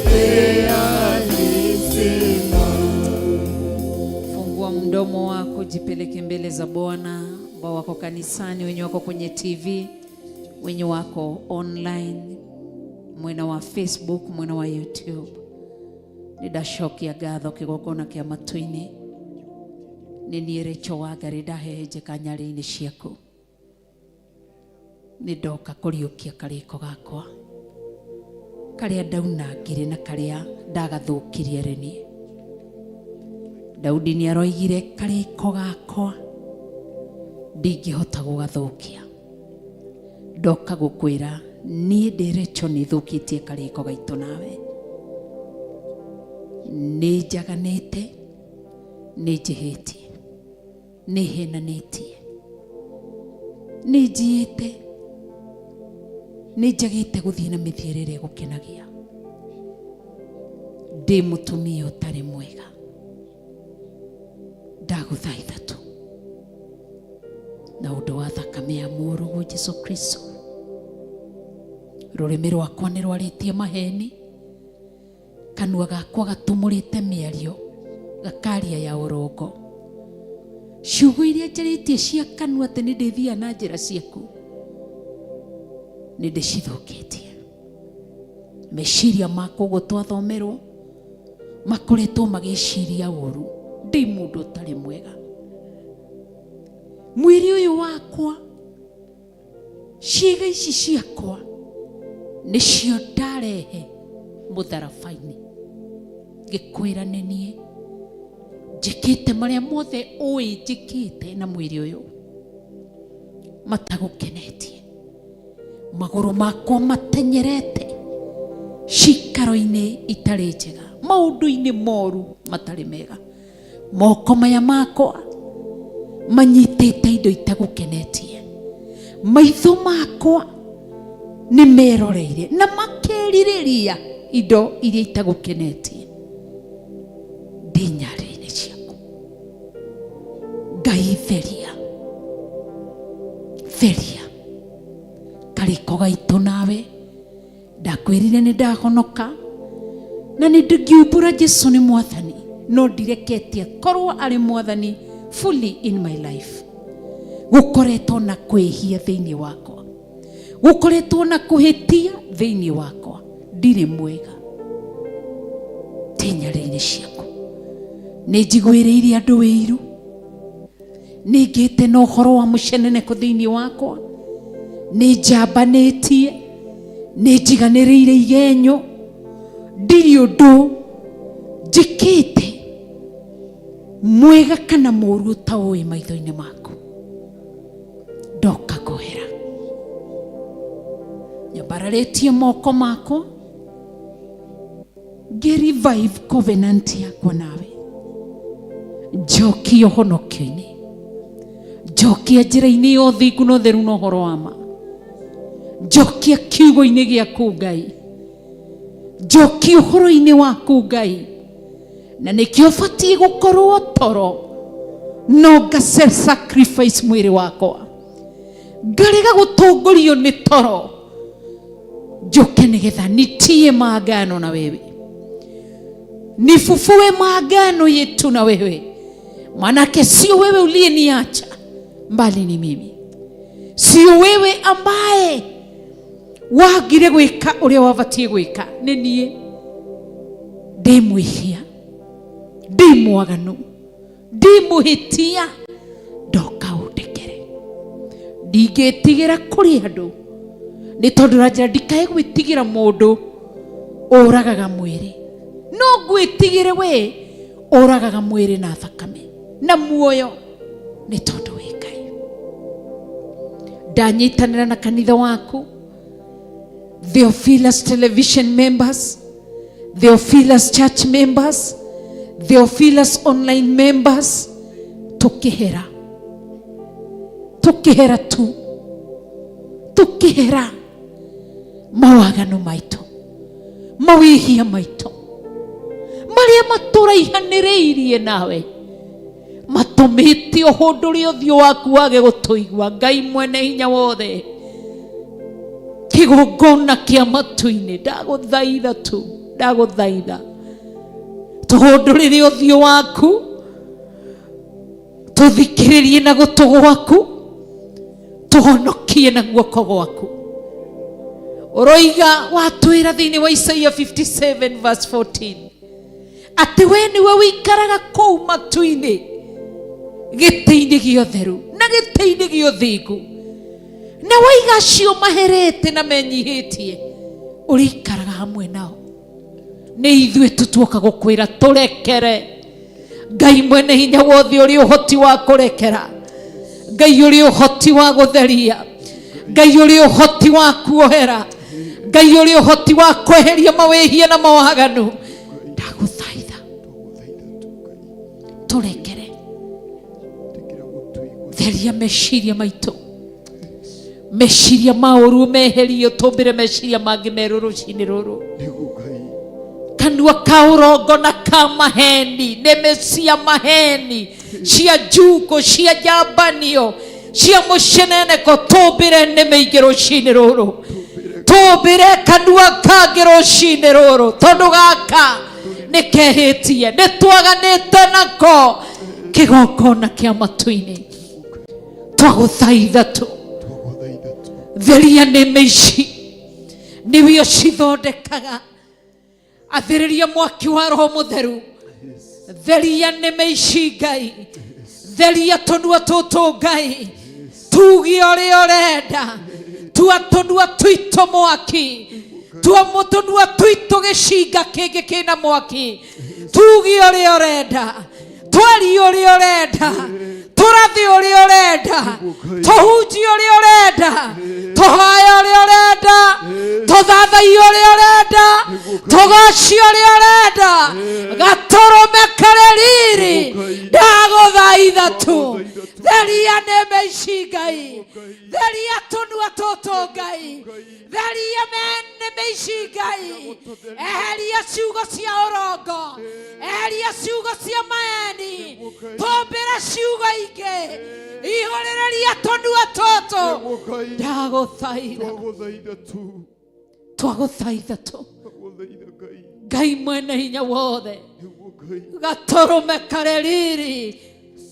wea alisema. Fungua mdomo wako, jipeleke mbele za Bwana. Ambao wako kanisani, wenye wako kwenye TV, wenye wako online, mwena wa Facebook, mwena wa YouTube. Nidashokia gatho kigogona kia matu-ini, nini Rechael Kuria ndaheje kanyari-ini ciaku. Nidoka kuriukia kariko gakwa karia ndaunangire na karia ndagathukirie reni. Daudi ni aroigire kariko gakwa ndingihota gugathukia. Ndoka gukwira ni ndirecho ni thukitie kariko gaitu nawe. Ni njaganite, ni njihitie, ni henanitie, ni njiite, ni njagite guthie na mithiirire gukenagia. Ndi mutumia utari mwega. Ndaguthaitha tu na undu wa thakame ya Mũrũguo Jesu Kristo. Rurimi rwakwa ni rwaritie maheni, kanua gakwa gatumurite miario gakaria ya urongo. Ciugo iria njaritie cia kanua ati ni ndithia na njira ciaku ni ndicithukitie. Meciria makwa uguo twathomerwo makoretwo magiciria uru. Ndi mundu utari mwega. Mwiri uyu wakwa, ciiga ici ciakwa nicio ndarehe mutharabaini gikwira nenie njikite maria mothe ui njikite na mwiri uyu matagukenetie. Maguru makwa matenyerete cikaro-ini itari njega, maundu-ini moru matari mega. Moko maya makwa manyitite indo itagukenetie. Maitho makwa ni meroreire na makeririria indo iria itagukenetie. Ndi nyarĩinĩ ciaku. Ngai theria, theria kariko gaitu nawe. Ndakwirire ni ndahonoka na ni ndingiumbura Jesu ni mwathani, no ndireketie korwo ari mwathani fully in my life. Gukoretwo na kwihia thiini wakwa, gukoretwo na kuhitia thiini wakwa. Ndiri mwega. Tinyarĩinĩ ciaku ni njiguĩrĩire andu wĩiru, ni ngĩte na ũhoro wa mũceneneko thiini wakwa, ni njambanĩtie, ni njiganĩrĩire igenyo. Ndiri ũndũ njikĩte mwega kana mũũru ta ũĩ maitho-inĩ maku. Ndoka kũhera. Nyambararĩtie moko makwa ngĩ-revive covenant yakwa nawe. Njokia ũhonokio-inĩ, njokia njĩra-inĩ ya ũthingu na ũtheru na ũhoro wa ma. Njokia kiugo-inĩ gĩaku Ngai, njokia ũhoro-inĩ waku Ngai. Na nikio batie gukorwo toro no nga self sacrifice mwiri wakwa, ngarega gutongorio ni toro, njoke nigetha nitie maagano na wewe, nifufue maagano yetu na wewe. Manake sio wewe uliyeniacha, mbali ni mimi. Sio wewe ambaye wagire gwika uria wabatie gwika, ni nie. Ndi mwihia, ndi mwaganu, ndi muhitia. Ndoka undekere. Ndingĩtigira kuri andu ni tondu ranja ndikae gwitigira mundu uragaga mwiri, no ngwitigire we uragaga mwiri na thakame na muoyo, ni tondu wi Ngai. Ndanyitanira na kanitha waku, Theophilus television members, Theophilus church members, Theophilus online members, tukihera tu, tukihera mawagano maitu, mawihia maitu maria maturaihanĩrĩirie nawe, matumĩte ũhũndũre ũthiũ waku wage gũtũigua. Ngai mwene hinya wothe, kĩgongona kĩa matu-inĩ, ndagũthaitha tu, ndagũthaitha tuhũndũrĩre ũthiũ waku, tuthikĩrĩrie na gũtũ gwaku, tuhonokie na guoko gwaku. Ũroiga watwĩra thĩinĩ wa Isaiah 57 verse 14 atĩ we nĩwe wĩikaraga kũu matu-inĩ, gĩtĩ-inĩ gĩa ũtheru na gĩtĩ-inĩ gĩa ũthingu, na waiga acio maherete na menyihĩtie urikaraga hamwe nao. Nĩ ithuĩ tutuoka gũkwĩra tũrekere. Ngai mwene hinya wothe ũrĩ ũhoti wa kũrekera, Ngai ũrĩ ũhoti wa gũtheria, Ngai ũrĩ ũhoti wa kuohera, Ngai ũrĩ ũhoti wa kweheria mawĩhia na mawaganu, ndagũthaitha tũrekere. Theria meciria maitũ, meciria maũru meherio, tũmbĩre meciria mangĩ merũ rũcinĩ rũrũ. Kanua ka ũrongo na ka maheni, nĩmĩ cia maheni, cia njuko, cia njambanio, cia mũceneneko, tũmbĩre nĩmĩ ingĩ rũcinĩ rũrũ. Tũmbĩre kanua kangĩ rũcinĩ rũrũ, tondũ gaka nĩ kehĩtie, nĩ twaganĩte nako kĩgongona kĩa matu-inĩ. Twagũthaitha tu, theria nĩmĩ ici, nĩwe ũcithondekaga. Athĩrĩria mwaki wa Roho Mũtheru, theria nĩmĩ ici Ngai, theria tũnua tũtũ Ngai, tuge ũrĩa ũrenda, tua tũnua twitũ mwaki, tua tũnua twitũ gĩcinga kĩngĩ kĩna mwaki, tuge ũrĩa ũrenda, twarie ũrĩa ũrenda, tũrathe ũrĩa ũrenda, tũhunjie ũrĩa ũrenda, tũhoe ũrĩa ũrenda, tũthathaiye ũrĩa ũrenda, tũgocie ũrĩa ũrenda, gatũrũme karĩ riri, ndagũthaitha tu, theria nĩmĩ ici Ngai, theria tũnua tũtũ Ngai, theria nĩmĩ ici Ngai, eheria ciugo cia ũrongo, eheria ciugo cia maeni, tũmbĩre ciugo ingĩ, ihũrĩrĩria tũnua tũtũ, ndagũthaitha, twagũthaitha tu, Ngai mwene hinya wothe, gatũrũme karĩ riri,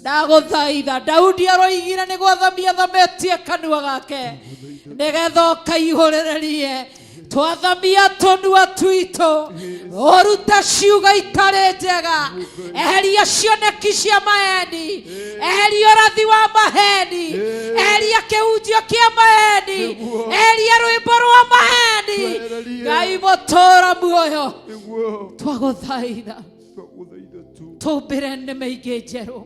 ndagũthaitha. Daudi aroigire nĩ gwathamia thametie kanua gake, nĩgetha ũkaihũrĩrĩrie. Twathamia tũnua twitũ, ũrute ciugo itarĩ njega, eheria cioneki cia maheni, eheria ũrathi wa maheni, eheria kĩhunjio kĩa maheni, eheria rwĩmbo rwa maheni. Ngai mũtũũra muoyo, twagũthaitha, tũmbĩre nĩmĩ ingĩ njerũ,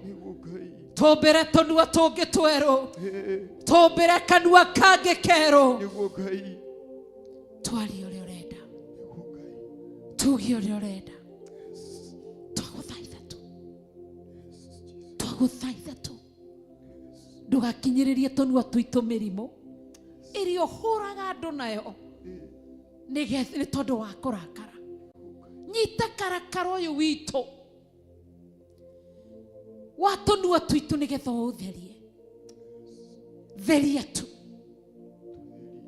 tũmbĩre tũnua tũngĩ twerũ, tũmbĩre kanua kangĩ kerũ, twarie ũrĩa ũrenda, tuge ũrĩa ũrenda. Twagũthaitha tu, twagũthaitha tu, ndũgakinyĩrĩrie tũnua twitũ mĩrimũ ĩrĩa ũhũraga andũ nayo nĩ tondũ wa kũrakara. Nyita karakara ũyũ witũ wa tũnua twitũ nĩgetha ũtherie. Theria tu,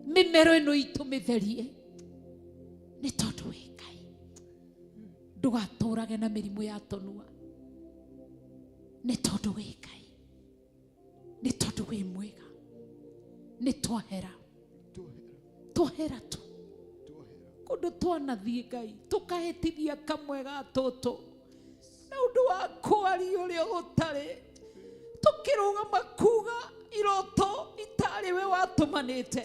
mĩmero ĩno itũ mĩtherie, nĩ tondũ wĩ Ngai. Ndũgatũrage na mĩrimũ ya tũnua, nĩ tondũ wĩ Ngai, nĩ tondũ wĩ mwega. Nĩ twahera, twahera tu, kũndũ twanathiĩ Ngai, tũkahĩtithia kamwe ga tũtũ na ũndũ wa kwaria ũrĩa gũtarĩ, tũkĩrũgama kuga iroto itarĩ we watũmanĩte,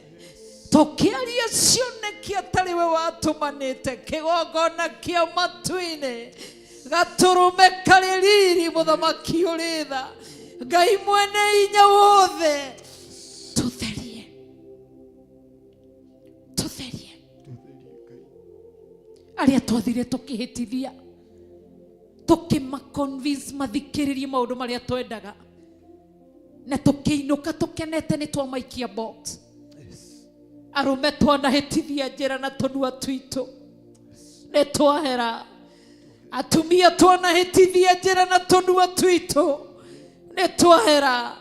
tũkĩaria cioneki atarĩ we watũmanĩte, kĩgongona kĩa matu-inĩ, gatũrũme karĩ riri, mũthamaki ũrĩ tha, Ngai mwene hinya wothe, tũtherie, tũtherie arĩa twathire tũkĩhĩtithia, tũkĩmaconvince mathikĩrĩrie maũndũ marĩa twendaga, na tũkĩinũka tũkenete nĩ twamaikia box. Arũme twanahĩtithia njĩra na tũnua twitũ, nĩ twahera. Atumia twanahĩtithia njĩra na tũnua twitũ, nĩ twahera.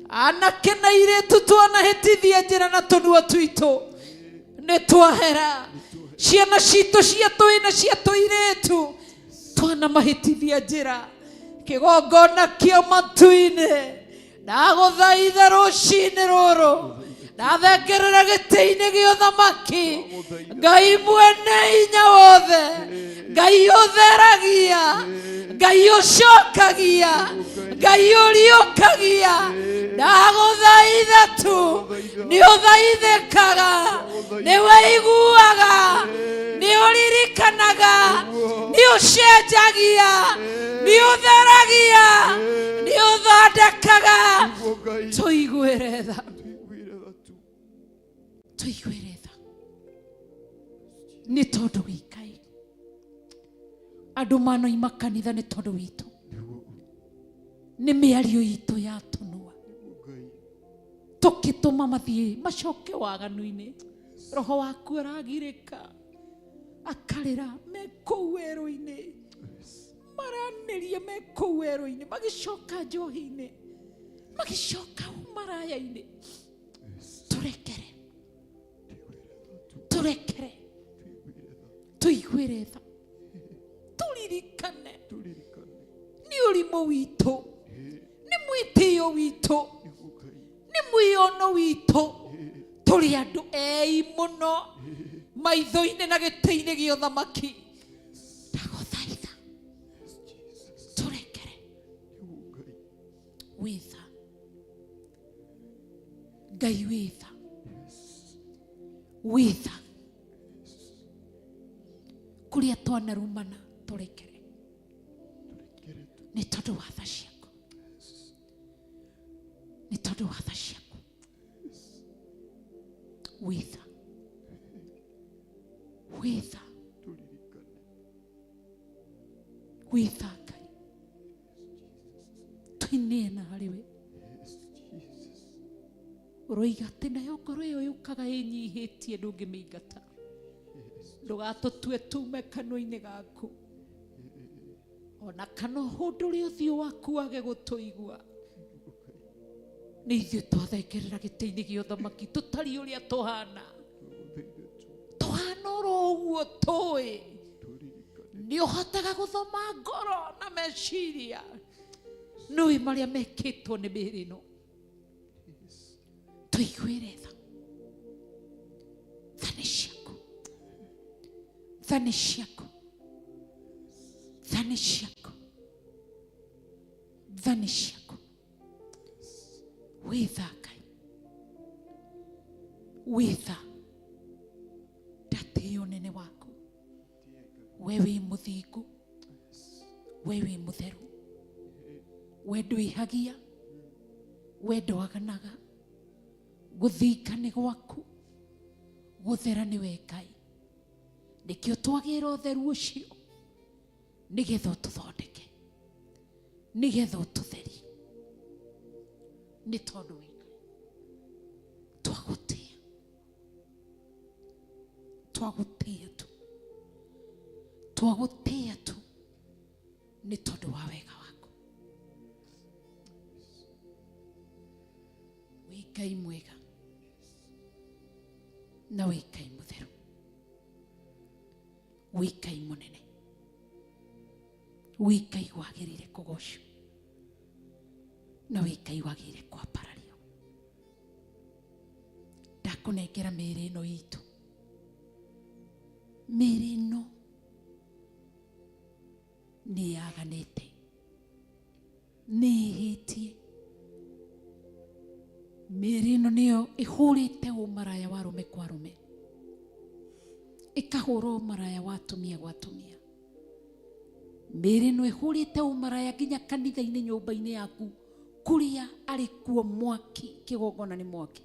Anake na airĩtu twanahĩtithia njĩra na tũnua twitũ, nĩ twahera. Ciana citũ cia tũĩ na cia tũirĩtu twanamahĩtithia njĩra, kĩgongona kĩa matu-inĩ, ndagũthaitha rũcinĩ rũrũ, ndathengerera gĩtĩ-inĩ gĩa ũthamaki, Ngai mwene hinya wothe, Ngai ũtheragia, Ngai ũcokagia, Ngai ũriũkagia, ndaguthaitha tu ni uthaithikaga ni weiguaga ni uririkanaga ni ucenjagia ni utheragia ni uthondekaga tuiguire tha ni tondu wikai andu manoima kanitha ni tondu witu ni miario itu yatunua tukituma mathie macoke waganu-ini roho waku aragirika akarira me kuu werũ-ini maranirie me kuu werũ-ini magicoka njohi-ini magicoka umaraya-ini turekere tuiguire tha turirikane ni ũrimũ witũ ni mwĩtĩo witũ ni mwĩono witũ tũrĩ andũ ei mũno maitho-inĩ na gĩtĩ-inĩ gĩa ũthamaki ndagũthaitha tũrekere wĩtha Ngai wĩtha kũrĩa twanarumana tũrekere nĩ tondũ wa tha ciaku wĩtha Ngai twinena harĩwe ũroiga atĩ nayo ngoro ĩyo yũkaga ĩnyihĩtie ndũngĩmĩingata ndũgatũtue tume kanua-inĩ gaku ona kana ũndũ ũrĩa ũthiũ waku wage gũtũigua nĩ ithuĩ twathengerera gĩtĩ-inĩ gĩa ũthamaki tũtari ũrĩa tũhana oro ũguo tũĩ nĩ ũhotaga gũthoma ngoro na meciria nĩũĩ marĩa mekĩtwo nĩ mĩĩrĩ ĩno tũiguĩre tha thani ciaku wĩtha Ngai wĩtha ndatĩĩ ũnene waku we wĩ mũthingu we wĩ mũtheru we ndwĩhagia we ndwaganaga gũthinga nĩ gwaku gũthera nĩ we Ngai nĩkĩo twagĩra ũtheru ũcio nĩgetha ũtũthondeke nĩgetha ũtũtherie nĩ tondũ wĩ Ngai twagũtĩĩa tu nĩ tondũ wa wega waku wĩ Ngai mwega na wĩ Ngai mũtheru wĩ Ngai mũnene wĩ Ngai wagĩrĩire kũgocwo na wĩ Ngai wagĩrĩire kwambarario ndakũnengera mĩĩrĩ ĩno itũ mĩĩrĩ ĩno nĩ yaganĩte nĩ ĩhĩtie mĩĩrĩ ĩno nĩyo ĩhũrĩte ũmaraya wa arũme kwa arũme ĩkahũra ũmaraya wa atumia gwa atumia mĩĩrĩ ĩno ĩhũrĩte ũmaraya nginya kanitha-inĩ nyũmba-inĩ yaku kũrĩa arĩ kuo mwaki kĩgongona nĩ mwaki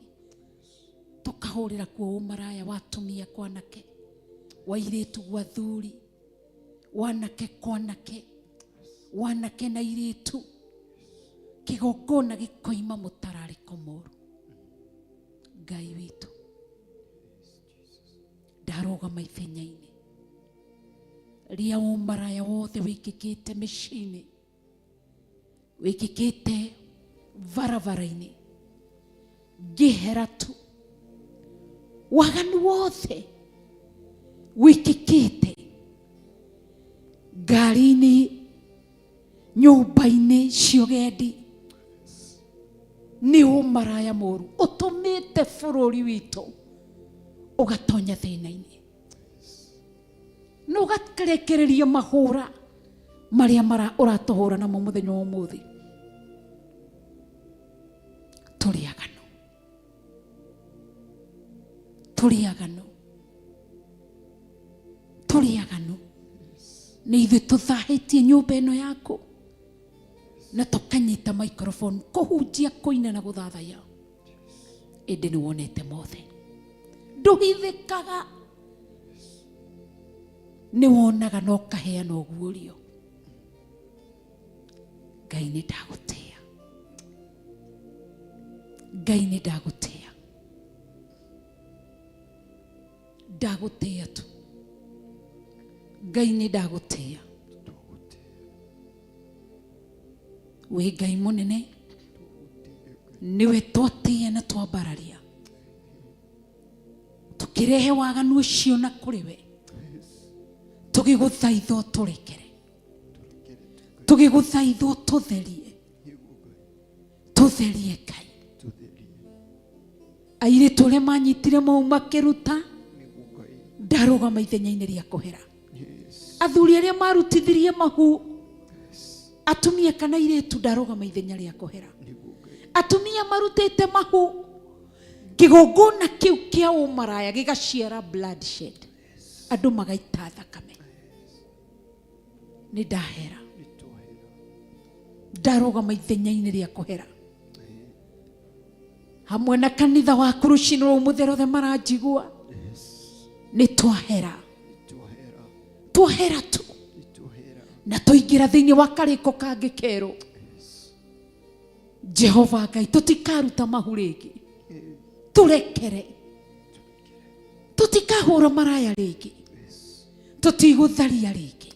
tũkahũrĩra kuo ũmaraya wa atumia kwa anake wa airĩtu gwa athuri wanake kwa anake wanake na airĩtu kĩgongona gĩkoima mũtararĩko mũru Ngai witũ ndarũgama ithenya-inĩ rĩa ũmaraya wothe wĩkĩkĩte mĩciĩ-inĩ wĩkĩkĩte barabara-inĩ ngĩhera tu waganu wothe wĩkĩkĩte ngari-inĩ nyũmba-inĩ cia ũgendi nĩ ũmaraya mũru ũtũmĩte bũrũri witũ ũgatonya thĩna-inĩ na ũgarekereria mahũra marĩa ũratũhũra namo mũthenya wa ũmũthĩ turiagano nĩ ithuĩ tũthahĩtie nyũmba ĩno yaku na tũkanyita microphone kũhunjia, kũina na gũthathaya. Ĩndĩ nĩ wonete mothe, ndũhithĩkaga, nĩ wonaga na ũkaheana ũguũrio. Ngai nĩ ndagũtĩa, Ngai nĩ ndagũtĩa, ndagũtĩa tu, Ngai nĩ ndagũtĩa. Wĩ Ngai mũnene, niwe twatĩa na twambararia, tũkĩrehe waganu ũcio na kũrĩ we, tũgĩgũthaitha ũtũrekere, tũgĩgũthaitha ũtũtherie, tũtherie Ngai. Airĩtu arĩa manyitire mau makĩruta, ndarũgama ithenya-inĩ rĩa kũhera. Athuri arĩa marutithirie mahu, atumia kana airĩtu, ndarũgama ithenya rĩa kũhera. Atumia marutĩte mahu, kĩgongona kĩu kĩa ũmaraya gĩgaciara bloodshed, andũ magaita thakame. Nĩ ndahera, ndarũgama ithenya-inĩ rĩa kũhera hamwe na kanitha waku rũciinĩ rũu mũtherothe maranjigua. Nĩ twahera tu na tũingĩra thĩinĩ wa karĩko kangĩ kerũ. Jehova Ngai, tũtikaruta mahu rĩngĩ, tũrekere, tũtikahũra maraya rĩngĩ, tũtigũtharia rĩngĩ,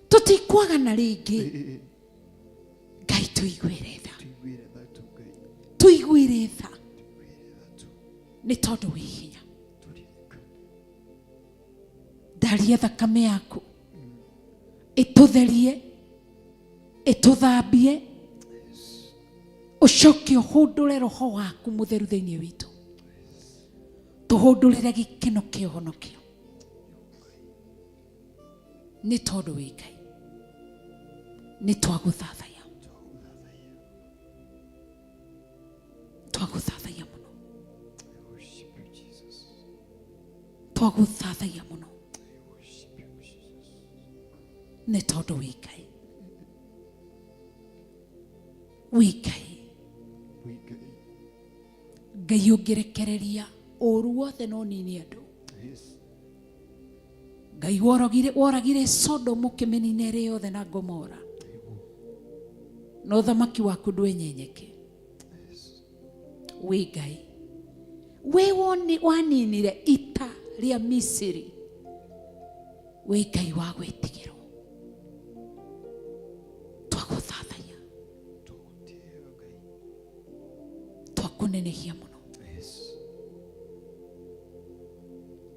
tũtikwagana rĩngĩ. Ngai, tũiguĩre tha, tũiguĩre tha, nĩ tondũ wĩ hinya. Ndaria thakame yaku ĩtũtherie, ĩtũthambie, ũcoke ũhũndũre roho waku mũtheru thĩinĩ witũ, tũhũndũrĩre gĩkeno kĩa ũhonokio. Nĩ tondũ wĩ Ngai, nĩ twagũthathaya, twagũthathaya mũno, twagũthathaya mũno, nĩ tondũ wĩ Ngai, wĩ Ngai. Ngai ũngĩrekereria ũru wothe no nini andũ. Ngai woragire Sodomu kĩmenine ĩrĩ yothe na Gomora, na ũthamaki waku ndwenyenyeke. Wĩ Ngai, we waninire ita rĩa Misiri, wĩ Ngai wa gwĩtigĩrwo. Twagũthathaya, twakũnenehia mũno,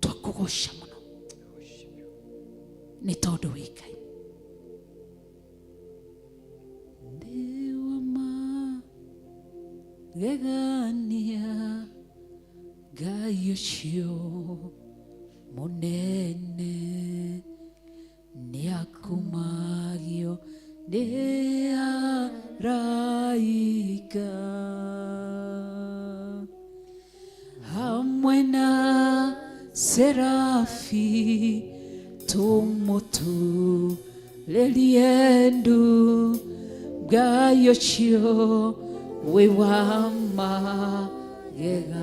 twakũgoca mũno, nĩ tondũ wĩ Ngai. Ndĩ wa magegania, Ngai ũcio mũnene, nĩakumagio nĩ araika, hamwe na serafi tũmũturĩrie ndu. Ngai ũcio wĩ wa magegania,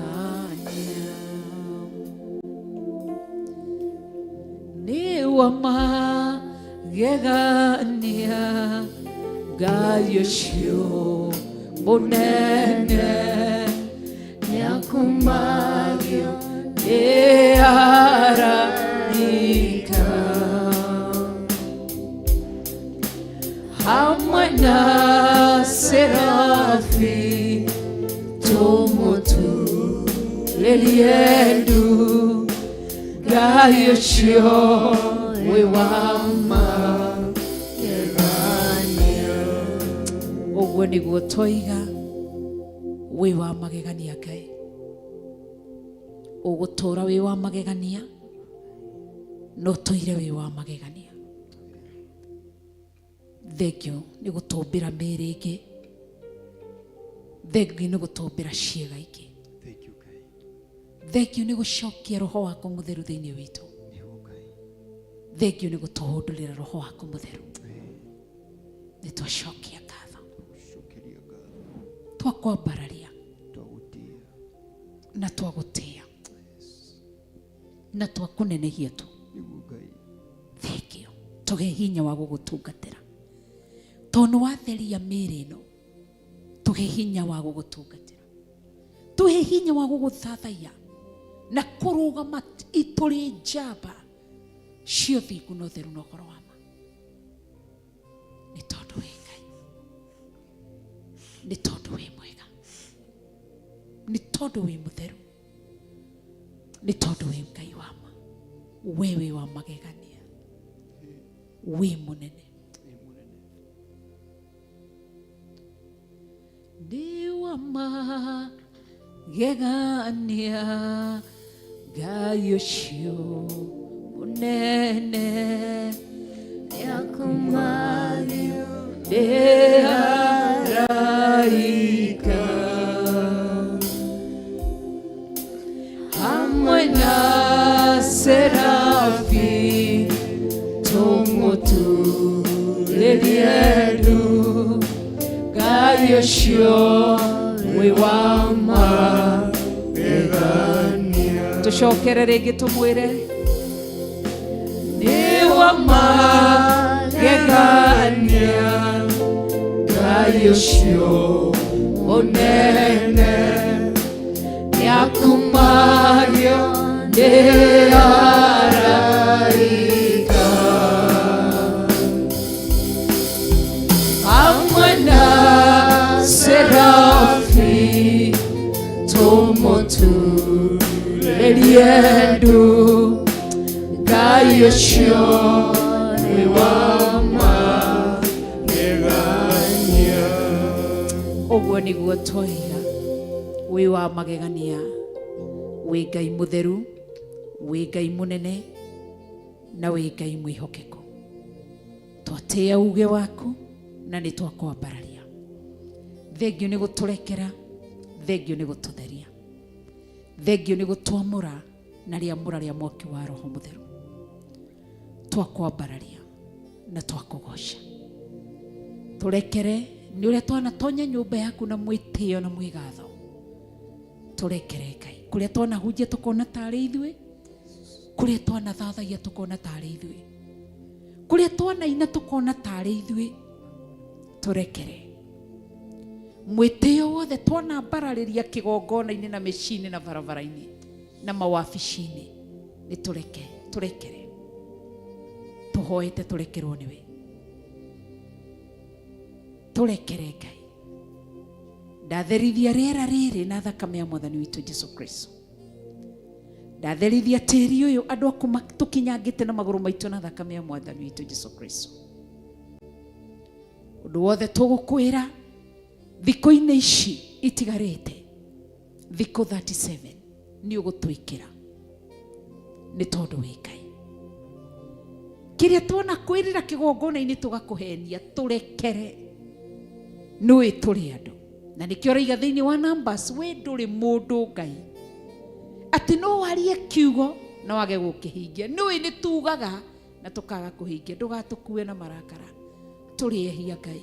nĩ wa magegania, Ngai ũcio mũnene, nĩakumagio nĩ araika, hamwe na serafi tũmũturĩrie ndu. Ngai ũcio wĩ wa magegania. Ũguo nĩguo twoiga, wĩ wa magegania Ngai. Ũgũtũũra wĩ wa magegania, no tũire wĩ wa magegania. Thengio nĩ gũtũmbĩra mĩĩrĩ ĩngĩ, thengio nĩ gũtũmbĩra ciĩga ingĩ. Thengio nĩ gũcokia roho waku mũtheru thĩinĩ witũ. Thengio nĩ gũtũhũndũrĩra roho waku mũtheru. Nĩ twacokia ngatho. Twakwambararia na twagũtĩa na twakũnenehia tu. Thengio tũge hinya wa gũgũtungatĩra. Tondũ watheria mĩĩrĩ ĩno, tũge hinya wa gũgũtungatĩra. Tũhe hinya wa gũgũthathaiya na kũrũgama tũrĩ njamba cia ũthingu na ũtheru na ũhoro wa ma. Nĩ tondũ wĩ Ngai, nĩ tondũ wĩ mwega, nĩ tondũ wĩ mũtheru, nĩ tondũ wĩ Ngai wa ma. Wewe wa magegania, wĩ mũnene. Nĩ wa magegania Ngai ũcio mũnene, Yakumagio ndĩ araika hamwe na serafi tũmũturĩrie ndu. Ngai ũcio wĩ wa magegania. Tũcokere rĩngĩ tũmwĩre nĩ wa magegania Ngai ũcio mũnene, nĩakumagio nĩ araika hamwe na serafi tũmũturĩrie ndu. Ngai ũcio wĩ wa magegania. Ũguo nĩguo twoiga, wĩ wa magegania, wĩ Ngai mũtheru, wĩ Ngai mũnene na wĩ Ngai mwĩhokeku. Twatĩa uge waku na nĩ twakwambararia. Thengio nĩ gũtũrekera, thengio nĩ gũtũtheria, thengio nĩ gũtwamũra na rĩamũra rĩa mwaki wa roho mũtheru. Twakwambararia na twakũgoca. Tũrekere nĩ ũrĩa twanatonya nyũmba yaku na mwĩtĩo na mwĩgatho. Tũrekere Ngai kũrĩa twanahunjia tũkona tarĩ ithuĩ, kũrĩa twanathathagia tũkona tarĩ ithuĩ, kũrĩa twanaina tũkona tarĩ ithuĩ. Tũrekere mwĩtĩo wothe twanambararĩria kĩgongona-inĩ na mĩciĩ-inĩ na barabara-inĩ na mawabici-inĩ. Nĩ tũrekere tũhoete tũrekerwo nĩwe. Tũrekere Ngai. Ndatherithia rĩera rĩrĩ na thakame ya Mwathani witũ Jesũ Kristo. Ndatherithia tĩri ũyũ andũ aku tũkinyangĩte na magũrũ maitũ na thakame ya Mwathani witũ Jesũ Kristo. Ũndũ wothe tũgũkwĩra thikũ-inĩ ici itigarĩte, thikũ 37, nĩ ũgũtwĩkĩra nĩ tondũ wĩ Ngai. Kĩrĩa twanakwĩrĩra kĩgongona-inĩ tũgakũhenia, tũrekere. Nĩwe tũrĩ andũ, na nĩkĩo ũraiga thĩinĩ wa Numbers, we ndũrĩ mũndũ Ngai atĩ no warie kiugo na wage gũkĩhingia. Nĩwe nĩ tugaga na tũkaga kũhingia. Ndũgatũkue na marakara. Tũrĩ ehia Ngai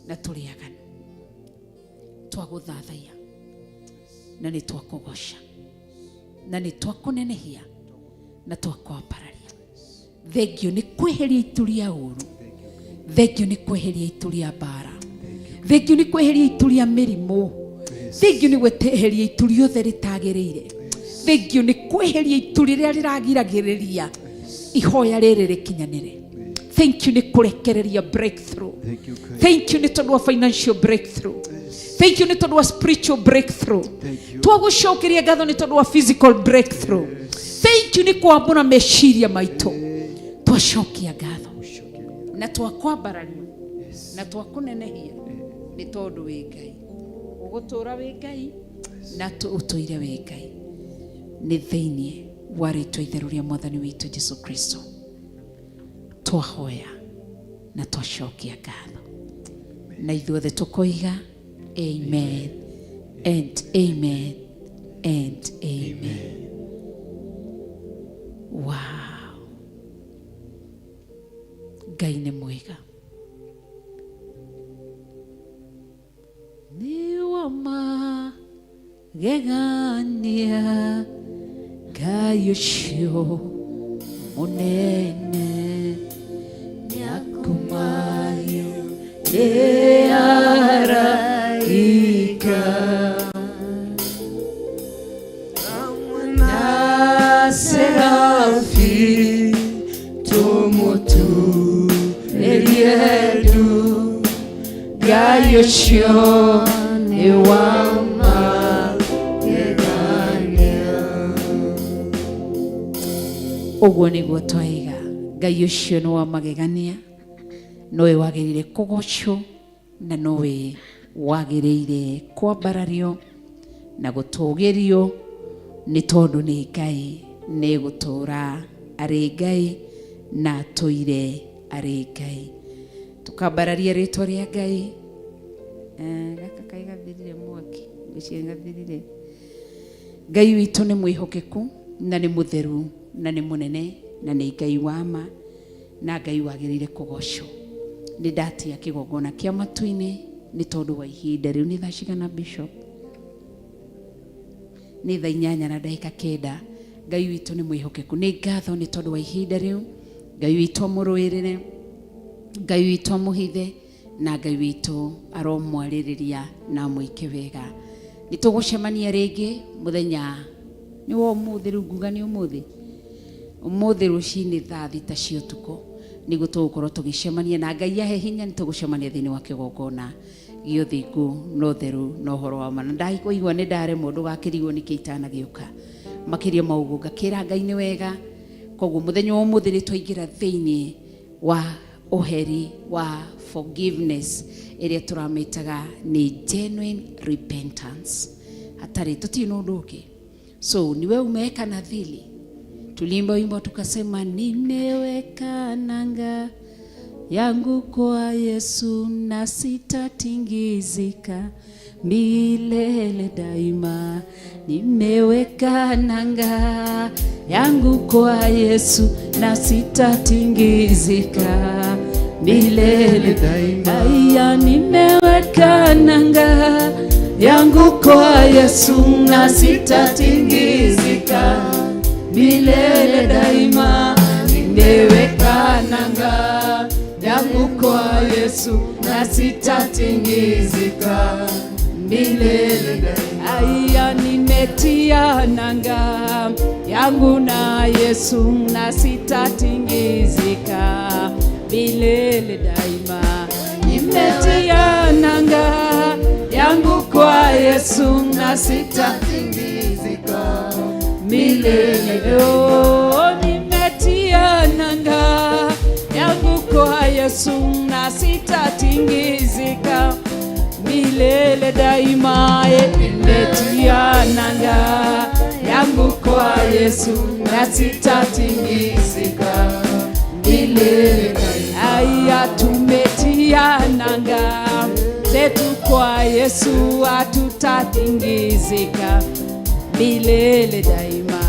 na tũrĩ aganu. Twagũthathaiya na nĩ twakũgoca na nĩ twakũnenehia na twakwambararia. Thengio nĩ kweheria itu rĩa ũru, thengio nĩ kweheria itu rĩa mbara, thengio nĩ kweheria itu rĩa mĩrimũ, thengio nĩ gweteheria itu rĩothe rĩtagĩrĩire, thengio nĩ kweheria itu rĩrĩa rĩragiragĩrĩria ihoya rĩrĩ rĩkinyanĩre. Thank you nĩ kũrekereria breakthrough. Thank you nĩ tondũ wa financial breakthrough. Thank you nĩ tondũ wa spiritual breakthrough. Twagũcokeria ngatho nĩ tondũ wa physical breakthrough. Thank you nĩ kwambũra meciria maitũ. Twacokia ngatho na twakwambararia na twakũnenehia nĩ tondũ wĩ Ngai. Ũgũtũũra wĩ Ngai na ũtũire wĩ Ngai. Nĩ thĩinĩ wa rĩĩtwa itheru rĩa Mwathani witũ Jesũ Kristo twahoya na twacokia ngatho, na ithuothe tũkoiga amen and amen and amen. Wow. Ngai nĩ mwega. Nĩ wa magegania Ngai ũcio mũnene nĩakumayo nĩ araika na serafi tumuturĩrie ndu Ngai ũcio nĩ wa Ũguo nĩguo twaiga. Ngai ũcio nĩ wa magegania, nowe wagĩrĩire kũgocwo na nowe wagĩrĩire kwambarario na gũtũgĩrio, nĩ tondũ nĩ Ngai, nĩ gũtũra arĩ Ngai na tũire arĩ Ngai. Tukambararia rĩtwa rĩa Ngai. Gaka kai gathirire mwaki gũcie gathirire. Ngai witũ nĩ mwĩhokeku na nĩ mũtheru na nĩ mũnene na nĩ Ngai wa ma na Ngai wagĩrĩire kũgocwo. Nĩ ndatia kĩgongona kĩa matu-inĩ nĩ tondũ wa ihinda rĩu. Nĩ thaa cigana Bishop? Nĩ thaa 8:09. Ngai witũ nĩ mwĩhokeku. Nĩ ngatho nĩ tondũ wa ihinda rĩu. Ngai witũ amũrũĩrĩre, Ngai witũ amũhithe na Ngai witũ aromwarĩrĩria na mũike wega. Nĩ tũgũcemania rĩngĩ mũthenya nĩ wa ũmũthĩ, rĩu nguga nĩ ũmũthĩ, ũmũthĩ rũci-inĩ thaa 6 cia ũtukũ nĩguo tũgũkorwo tũgĩcemania, na Ngai ahe hinya nĩ tũgũcemania thĩinĩ wa kĩgongona gĩa ũthingu na ũtheru na ũhoro wa ma. Na ndaigua nĩ ndaremwo, ndũgakĩrigwo nĩkĩ itanagĩũka makĩria maũguo, ngakĩra Ngai nĩ wega. Koguo mũthenya wa ũmũthĩ nĩ twaingĩra thĩinĩ wa ũheri wa forgiveness ĩrĩa tũramĩtaga nĩ genuine repentance. Hatari tuti na ũndũ ũngĩ. So niwe umeweka nadhiri. Tulimba wimbo tukasema nimeweka nanga yangu kwa Yesu na sitatingizika milele daima. Nimeweka nanga yangu kwa Yesu na sitatingizika milele daima. Aya, nimeweka nanga yangu kwa Yesu na sitatingizika milele daima. Nimeweka nanga yangu kwa Yesu na sitatingizika milele daima. Aya, nimetia nanga yangu na Yesu na sitatingizika milele daima. Nimetia nanga yangu kwa Yesu na sitatingizika milele. Oh, nimetia nanga yangu kwa Yesu na sitatingizika milele daima. Nimetia nanga yangu kwa Yesu na sitatingizika milele daima. Aya, tumetia nanga zetu kwa Yesu hatutatingizika milele daima.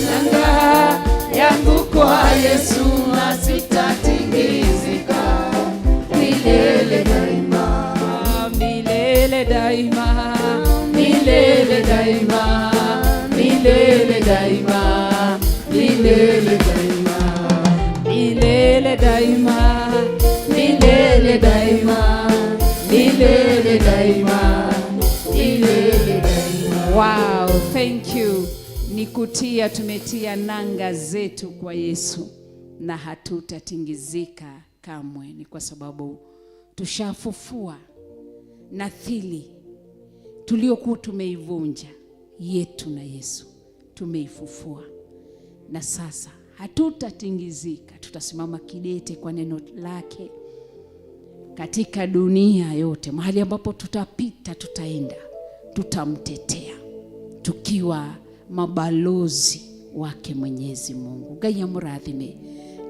Nanga yangu kwa Yesu na sitatingizika milele daima. Milele daima, milele daima, milele daima, milele daima, milele daima, milele daima, milele daima, milele daima. Wow, thank you. Nikutia, tumetia nanga zetu kwa Yesu na hatutatingizika kamwe. Ni kwa sababu tushafufua nadhiri tuliokuwa tumeivunja yetu na Yesu, tumeifufua na sasa hatutatingizika. Tutasimama kidete kwa neno lake katika dunia yote. Mahali ambapo tutapita, tutaenda, tutamtetea tukiwa mabalozi wake Mwenyezi Mungu. Ngai amũrathime.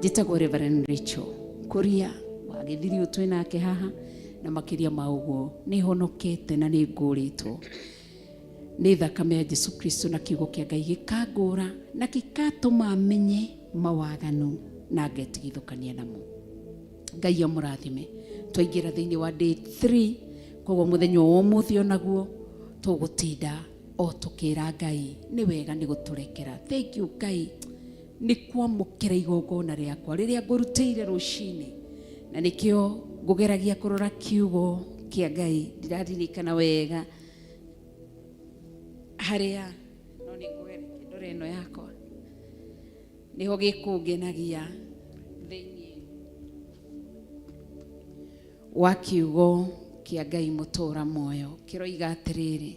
Njĩtagwo Reverend Rechael Kuria wagĩthirio twĩ nake haha, na makĩria maũguo nĩ honokete na nĩ ngũrĩtwo nĩ thakame ya Jesu Kristo na kiugo kĩa Ngai gĩkangũra na gĩkatũma amenye mawaganu na ngetigithũkania namo. Ngai amũrathime. Twaingĩra thĩinĩ wa day 3, koguo mũthenya wa ũmũthĩ onaguo tũgũtinda o tũkĩra Ngai nĩ wega nĩ gũtũrekera. Thank you Ngai nĩ kwamũkĩra igongona rĩakwa rĩrĩa ngũrutĩire rũcinĩ, na nĩkĩo ngũgeragia kũrora kiugo kĩa Ngai. Ndĩraririkana wega harĩa no nĩ ngũgerekia ndore ĩno yakwa nĩho gĩkũngenagia thĩinĩ wa kiugo kĩa Ngai mũtũra muoyo. Kĩroiga atĩrĩrĩ,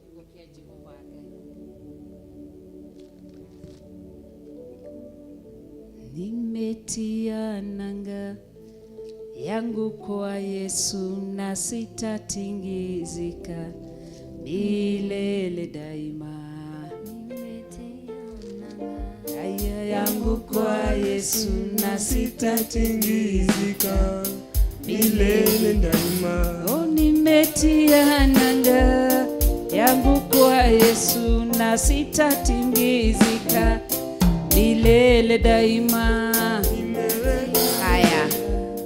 kiugo kĩa Jehova Ngai: nimetia nanga yangu kwa Yesu na sitatingizika milele daima. Aya yangu kwa Yesu na sitatingizika milele daima. Oh, nimetia nanga yangu kwa Yesu na sitatingizika milele daima. Haya,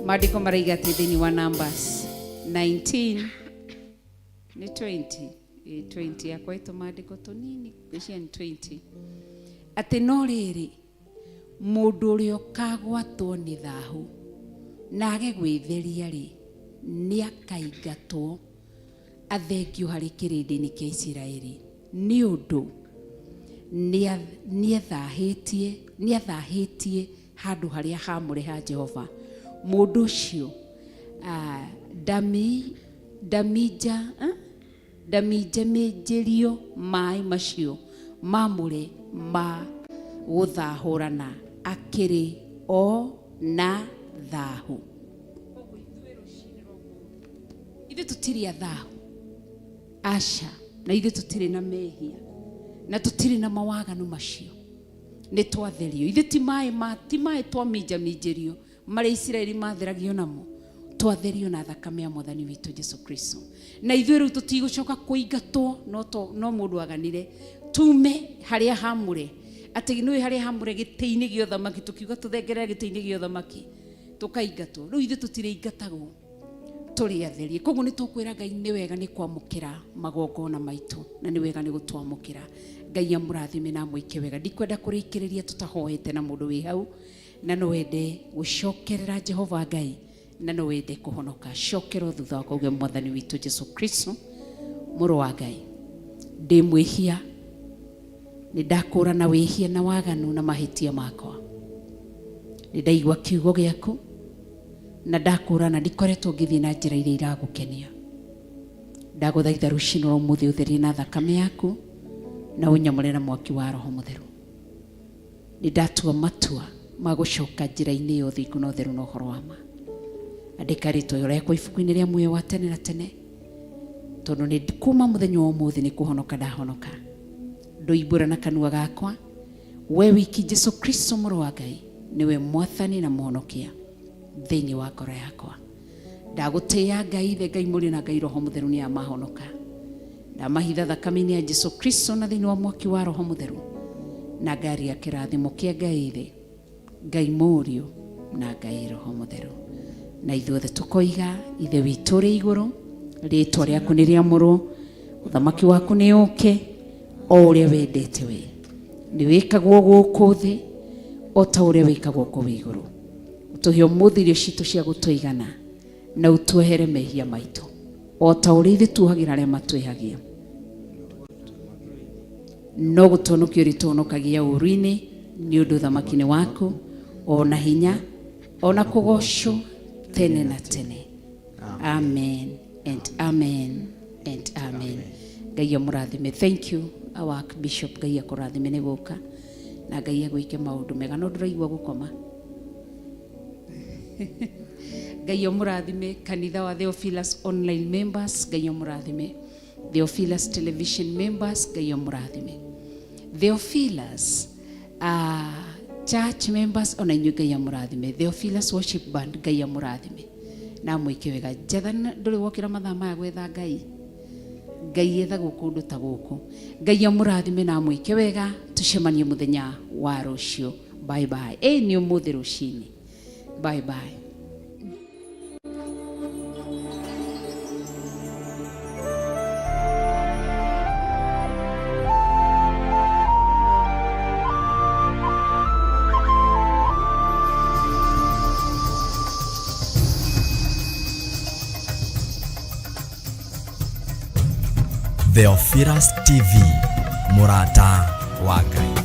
maandiko maraiga atĩ thĩinĩ wa Numbers 19 ni 20 yakwa ĩtũ maandĩko tũnini cia 20 atĩ no rĩrĩ mũndũ ũrĩa ũkagwatwo nĩ thaahu na age gwĩtheria rĩ nĩ akaingatwo athengio harĩ kĩrĩndĩ-inĩ kĩa Isiraeli nĩ ũndũ nĩ athahĩtie handũ harĩa haamũre ha Jehova. Mũndũ ũcio ndaminjaminjĩrio maĩ macio mamũre ma gũthahũrana akĩrĩ o na thaahu. Ithuĩ tũtirĩ thaahu, aca, na ithuĩ tũtirĩ na mehia na tũtirĩ na mawaganu macio, nĩ twatherio. Ithuĩ ti maĩ twaminjaminjĩrio marĩa Isiraeli matheragio namo, twatherio na thakame ya Mwathani witũ Jesu Kristo. Na ithuĩ rĩu tũtigũcoka kũingatwo no mũndũ aganire tume harĩa hamũre atĩ nĩwe harĩa hamũre gĩtĩ-inĩ gĩa ũthamaki, tũkiuga tũthengerera gĩtĩ-inĩ gĩa ũthamaki tũkaingatwo. Rĩu ithuĩ tũtirĩ ingatagwo, tũrĩ atherie. Koguo nĩ tũkwĩra Ngai nĩ wega nĩ kwamũkĩra magongona maitũ na nĩ wega nĩ gũtwamũkĩra. Ngai amũrathime na amũike wega. Ndikwenda kũrĩkĩrĩria tũtahoete na mũndũ wĩ hau, na no wende gũcokerera Jehova Ngai, na no wende kũhonoka. Cokera thutha wa kuuga Mwathani witũ Jesu Kristo mũrũ wa Ngai, ndĩ mwĩhia, nĩ ndakũrana wĩhia na waganu na mahĩtia makwa. Nĩ ndaigua kiugo gĩaku na ndakũrana ndikoretwo ngĩthiĩ na njĩra iria iragũkenia. Ndagũthaitha rũcinĩ rwa ũmũthĩ ũtherie na thakame yaku na ũnyamũre na mwaki wa Roho Mũtheru. Nĩ ndatua matua ma gũcoka njĩra-inĩ ya ũthingu na ũtheru na ũhoro wa ma. Andĩka rĩtwa rĩakwa ibuku-inĩ rĩa muoyo wa tene na tene, tondũ nĩ kuma mũthenya wa ũmũthĩ nĩ kũhonoka ndahonoka. Ndũimbũra na kanua gakwa, we wiki Jesu Kristo mũrũ wa Ngai niwe mwathani na mũhonokia thĩinĩ wa ngoro yakwa. Ndagũtĩĩa Ngai, ithe Ngai mũrĩ na Ngai Roho Mũtheru nĩ amahonoka. Ndamahitha thakame-inĩ ya Jesu Kristo na thĩinĩ wa mwaki wa Roho Mũtheru, na ngaria kĩrathimo kĩa Ngai thĩ, Ngai Mũriũ na Ngai Roho Mũtheru. Na ithuothe tũkoiga ithe witũ ũrĩ igũrũ, rĩĩtwa rĩaku nĩ rĩamũrwo, ũthamaki waku nĩ ũke, o ũrĩa wendete we nĩ wĩkagwo gũkũ thĩ o ta ũrĩa wĩkagwo kũu igũrũ. Ũtũhe ũmũthĩ irio citũ cia gũtũigana na ũtwehere mehia maitũ o ta ũrĩa ithuĩ tuohagĩra arĩa matwĩhagia, no gũtũhonokia ũrĩa tũhonokagia ũũru-inĩ, nĩ ũndũ ũthamaki-inĩ waku ona hinya ona kũgocwo tene na tene. Amen and amen and amen. Ngai amũrathime. Thank you our Bishop. Ngai akũrathime nĩ gũka na Ngai agwĩke maũndũ mega. No ndũraigua gũkoma? Ngai amũrathime. Kanitha wa Theophilus online members, Ngai amũrathime. Theophilus television members, Ngai amũrathime. Theophilus church members, ona inyuĩ Ngai amũrathime. Theophilus worship band, Ngai amũrathime na mwĩke wega. Njatha ndũrĩ wokĩra mathaa maya gwetha Ngai, Ngai ethaga kundu ta guku. Ngai amurathime na mwike wega, tucemanie muthenya wa rucio. Bye bye. Ni umuthi ruci-ini. Bye bye. Theophilus TV, MURATA wa Ngai.